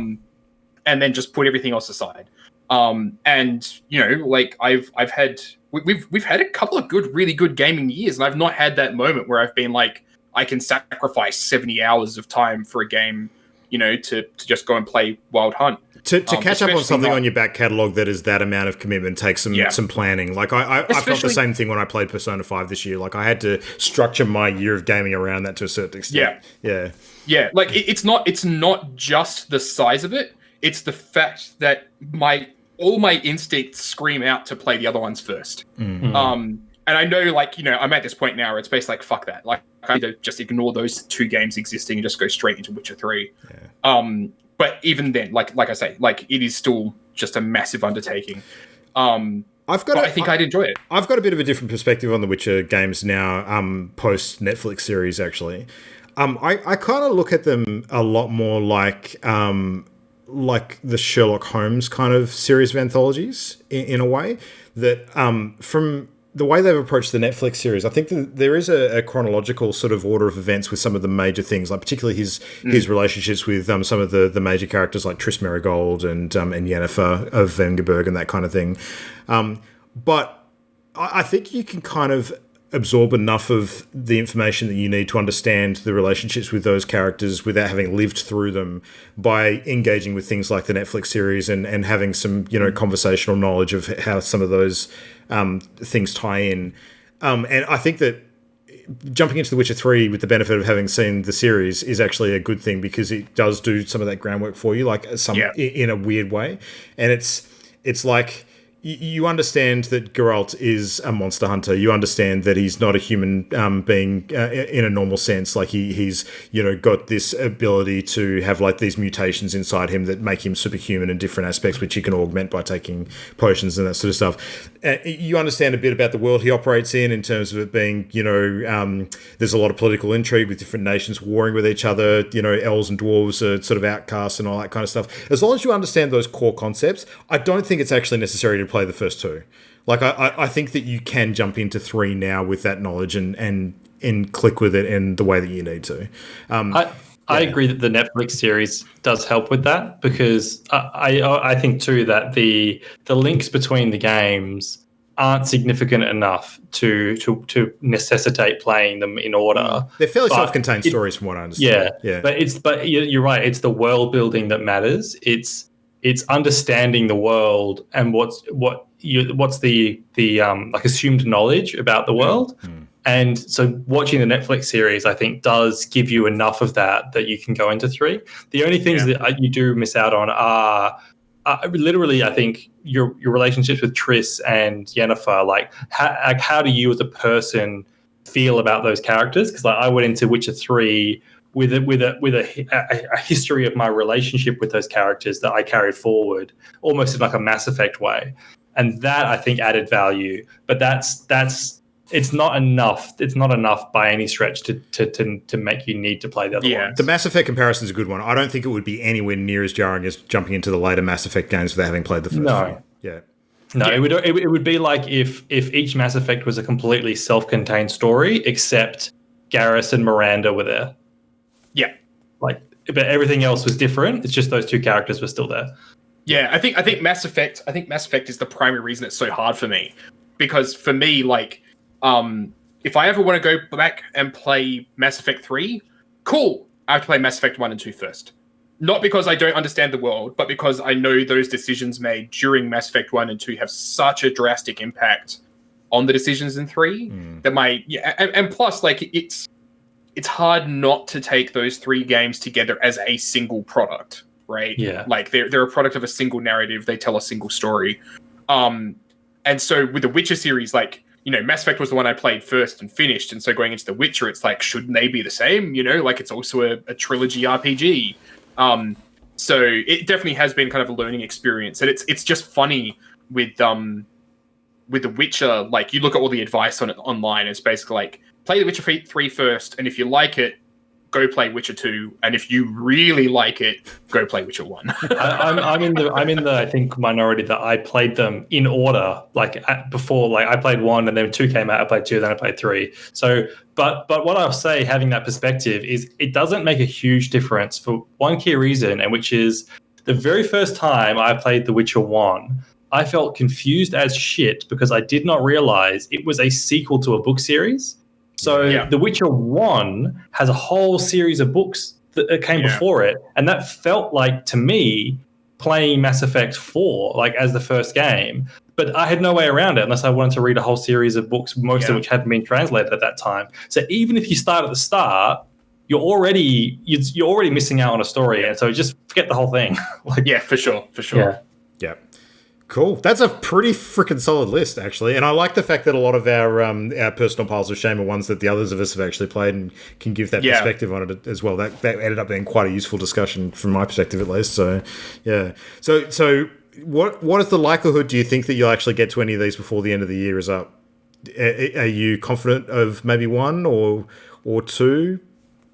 And then just put everything else aside. And you know, like we've had a couple of really good gaming years, and I've not had that moment where I've been like, I can sacrifice 70 hours of time for a game, you know, to just go and play Wild Hunt. To catch up on something on your back catalogue that is that amount of commitment takes some planning. Like I felt the same thing when I played Persona 5 this year. Like I had to structure my year of gaming around that to a certain extent. Yeah. Like it's not just the size of it. It's the fact that all my instincts scream out to play the other ones first. And I know, like, you know, I'm at this point now where it's basically like, fuck that. Like I need to just ignore those two games existing and just go straight into Witcher 3. Yeah. But even then, like I say, like it is still just a massive undertaking. I think I'd enjoy it. I've got a bit of a different perspective on the Witcher games now, post Netflix series actually. I kind of look at them a lot more like the Sherlock Holmes kind of series of anthologies in a way that from the way they've approached the Netflix series, I think that there is a chronological sort of order of events with some of the major things, like particularly his relationships with some of the major characters like Triss Merigold and Yennefer of Vengerberg and that kind of thing. But I think you can kind of absorb enough of the information that you need to understand the relationships with those characters without having lived through them by engaging with things like the Netflix series and having some, you know, conversational knowledge of how some of those things tie in. And I think that jumping into The Witcher 3 with the benefit of having seen the series is actually a good thing because it does do some of that groundwork for you, like in a weird way. And it's like, you understand that Geralt is a monster hunter. You understand that he's not a human being in a normal sense. Like he's, you know, got this ability to have like these mutations inside him that make him superhuman in different aspects, which he can augment by taking potions and that sort of stuff. You understand a bit about the world he operates in terms of it being, you know, there's a lot of political intrigue with different nations warring with each other. You know, elves and dwarves are sort of outcasts and all that kind of stuff. As long as you understand those core concepts, I don't think it's actually necessary to play the first two. Like I think that you can jump into 3 now with that knowledge and click with it in the way that you need to. I agree that the Netflix series does help with that because I think too that the links between the games aren't significant enough to necessitate playing them in order. They're fairly self-contained stories from what I understand. Yeah. But you're right. It's the world building that matters. It's understanding the world and what's the like assumed knowledge about the world. And so watching the Netflix series, I think, does give you enough of that you can go into 3. The only things that you do miss out on are literally, I think, your relationships with Triss and Yennefer. Like how do you as a person feel about those characters? Because like I went into Witcher 3 with a history of my relationship with those characters that I carried forward, almost in like a Mass Effect way, and that I think added value. But it's not enough. It's not enough by any stretch to make you need to play the other ones. The Mass Effect comparison is a good one. I don't think it would be anywhere near as jarring as jumping into the later Mass Effect games without having played the first one. No, it would be like if each Mass Effect was a completely self-contained story, except Garrus and Miranda were there. Yeah. Like, but everything else was different. It's just those two characters were still there. Yeah, I think Mass Effect is the primary reason it's so hard for me. Because for me, like, if I ever want to go back and play Mass Effect 3, cool. I have to play Mass Effect 1 and 2 first. Not because I don't understand the world, but because I know those decisions made during Mass Effect 1 and 2 have such a drastic impact on the decisions in 3 that and plus, like, it's hard not to take those 3 games together as a single product, right? Yeah. Like, they're a product of a single narrative. They tell a single story. And so with the Witcher series, like, you know, Mass Effect was the one I played first and finished. And so going into The Witcher, it's like, shouldn't they be the same? You know, like, it's also a trilogy RPG. So it definitely has been kind of a learning experience. And it's just funny with The Witcher, like, you look at all the advice on it online, it's basically like, play The Witcher 3 first, and if you like it, go play Witcher 2, and if you really like it, go play Witcher 1. I'm in the I think minority that I played them in order, like before, like I played 1 and then 2 came out, I played 2, then I played 3. So but what I'll say, having that perspective, is it doesn't make a huge difference for one key reason, and which is the very first time I played The Witcher 1, I felt confused as shit because I did not realize it was a sequel to a book series. So The Witcher 1 has a whole series of books that came before it. And that felt like, to me, playing Mass Effect 4, like, as the first game. But I had no way around it unless I wanted to read a whole series of books, most of which hadn't been translated at that time. So even if you start at the start, you're already missing out on a story. And so just forget the whole thing. Like, yeah, for sure. Yeah. Cool. That's a pretty freaking solid list, actually. And I like the fact that a lot of our personal piles of shame are ones that the others of us have actually played and can give that perspective on it as well. That ended up being quite a useful discussion from my perspective, at least. So, yeah. So what is the likelihood, do you think, that you'll actually get to any of these before the end of the year is up? Are you confident of maybe 1 or 2,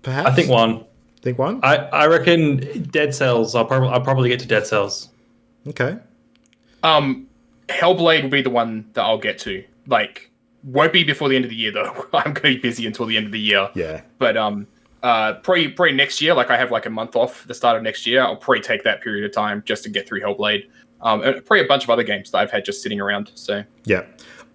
perhaps? I think 1. Think 1? I reckon Dead Cells. I'll probably get to Dead Cells. Okay. Hellblade will be the one that I'll get to. Like, won't be before the end of the year, though. I'm going to be busy until the end of the year. Yeah. But probably next year, like, I have like a month off the start of next year. I'll probably take that period of time just to get through Hellblade. And probably a bunch of other games that I've had just sitting around. So yeah.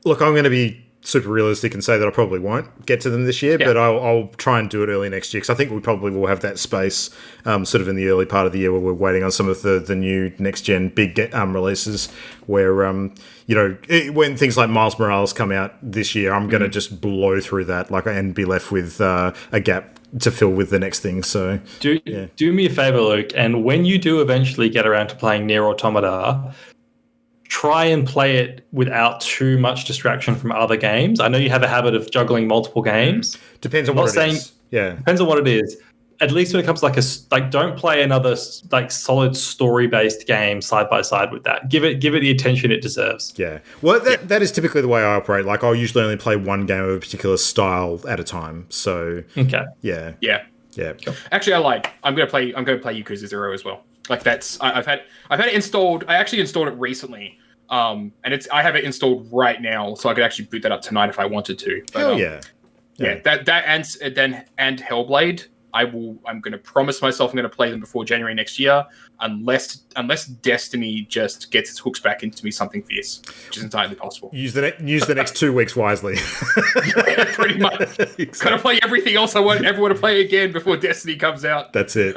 Look, I'm going to be super realistic and say that I probably won't get to them this year, but I'll try and do it early next year, because I think we probably will have that space sort of in the early part of the year where we're waiting on some of the new next-gen big releases where, when things like Miles Morales come out this year, I'm going to just blow through that and be left with a gap to fill with the next thing. So do me a favor, Luke, and when you do eventually get around to playing Nier Automata, try and play it without too much distraction from other games. I know you have a habit of juggling multiple games. Depends on what it is. Yeah. Depends on what it is. At least when it comes to don't play another solid story-based game side by side with that. Give it the attention it deserves. Yeah. Well, that is typically the way I operate. Like, I'll usually only play one game of a particular style at a time. So okay. Yeah. Cool. Actually, I'm going to play Yakuza 0 as well. Like, I've had it installed. I actually installed it recently, and I have it installed right now, so I could actually boot that up tonight if I wanted to. But, hell yeah. That and Hellblade. I'm going to promise myself I'm going to play them before January next year, unless Destiny just gets its hooks back into me something fierce, which is entirely possible. Use the next 2 weeks wisely. Yeah, pretty much. Exactly. Gotta play everything else I ever want to play again before Destiny comes out. That's it.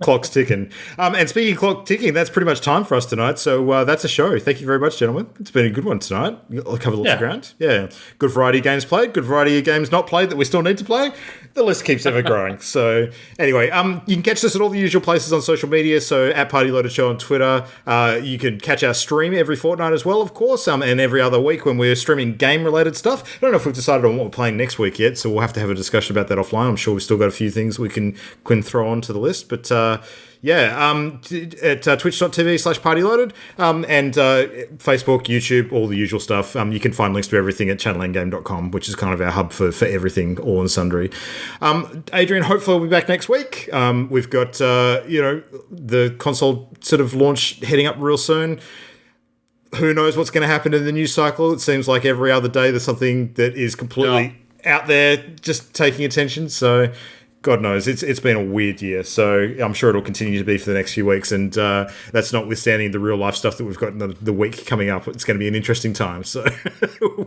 Clock's ticking. And speaking of clock ticking, that's pretty much time for us tonight. So that's a show. Thank you very much, gentlemen. It's been a good one tonight. I'll cover lots of ground. Yeah. Good variety of games played. Good variety of games not played that we still need to play. The list keeps ever growing. So anyway, you can catch us at all the usual places on social media. So at Party Loaded Show on Twitter. You can catch our stream every fortnight as well, of course, and every other week when we're streaming game-related stuff. I don't know if we've decided on what we're playing next week yet, so we'll have to have a discussion about that offline. I'm sure we've still got a few things we can throw onto the list, but at twitch.tv/partyloaded and Facebook, YouTube, all the usual stuff. You can find links to everything at channelendgame.com, which is kind of our hub for everything, all and sundry. Adrian, hopefully we'll be back next week. We've got the console sort of launch heading up real soon. who knows what's going to happen in the news cycle? It seems like every other day there's something that is completely out there just taking attention. So God knows, it's been a weird year. So I'm sure it'll continue to be for the next few weeks. And that's notwithstanding the real life stuff that we've got in the week coming up. It's going to be an interesting time. So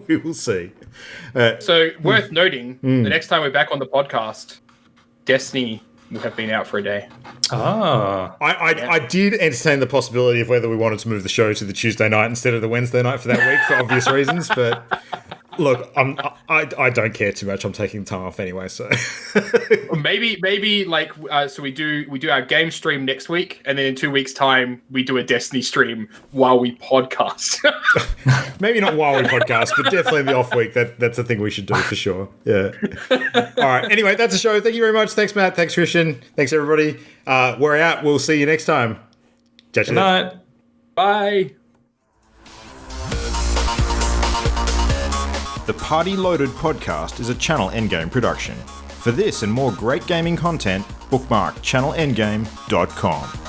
we will see. So worth noting, the next time we're back on the podcast, Destiny will have been out for a day. I did entertain the possibility of whether we wanted to move the show to the Tuesday night instead of the Wednesday night for that week for obvious reasons. But look, I don't care too much. I'm taking time off anyway, so maybe like so we do our game stream next week, and then in 2 weeks' time we do a Destiny stream while we podcast. Maybe not while we podcast, but definitely in the off week. That's a thing we should do for sure. Yeah. All right. Anyway, that's the show. Thank you very much. Thanks, Matt. Thanks, Christian. Thanks, everybody. We're out. We'll see you next time. Good night. Bye. The Party Loaded podcast is a Channel Endgame production. For this and more great gaming content, bookmark channelendgame.com.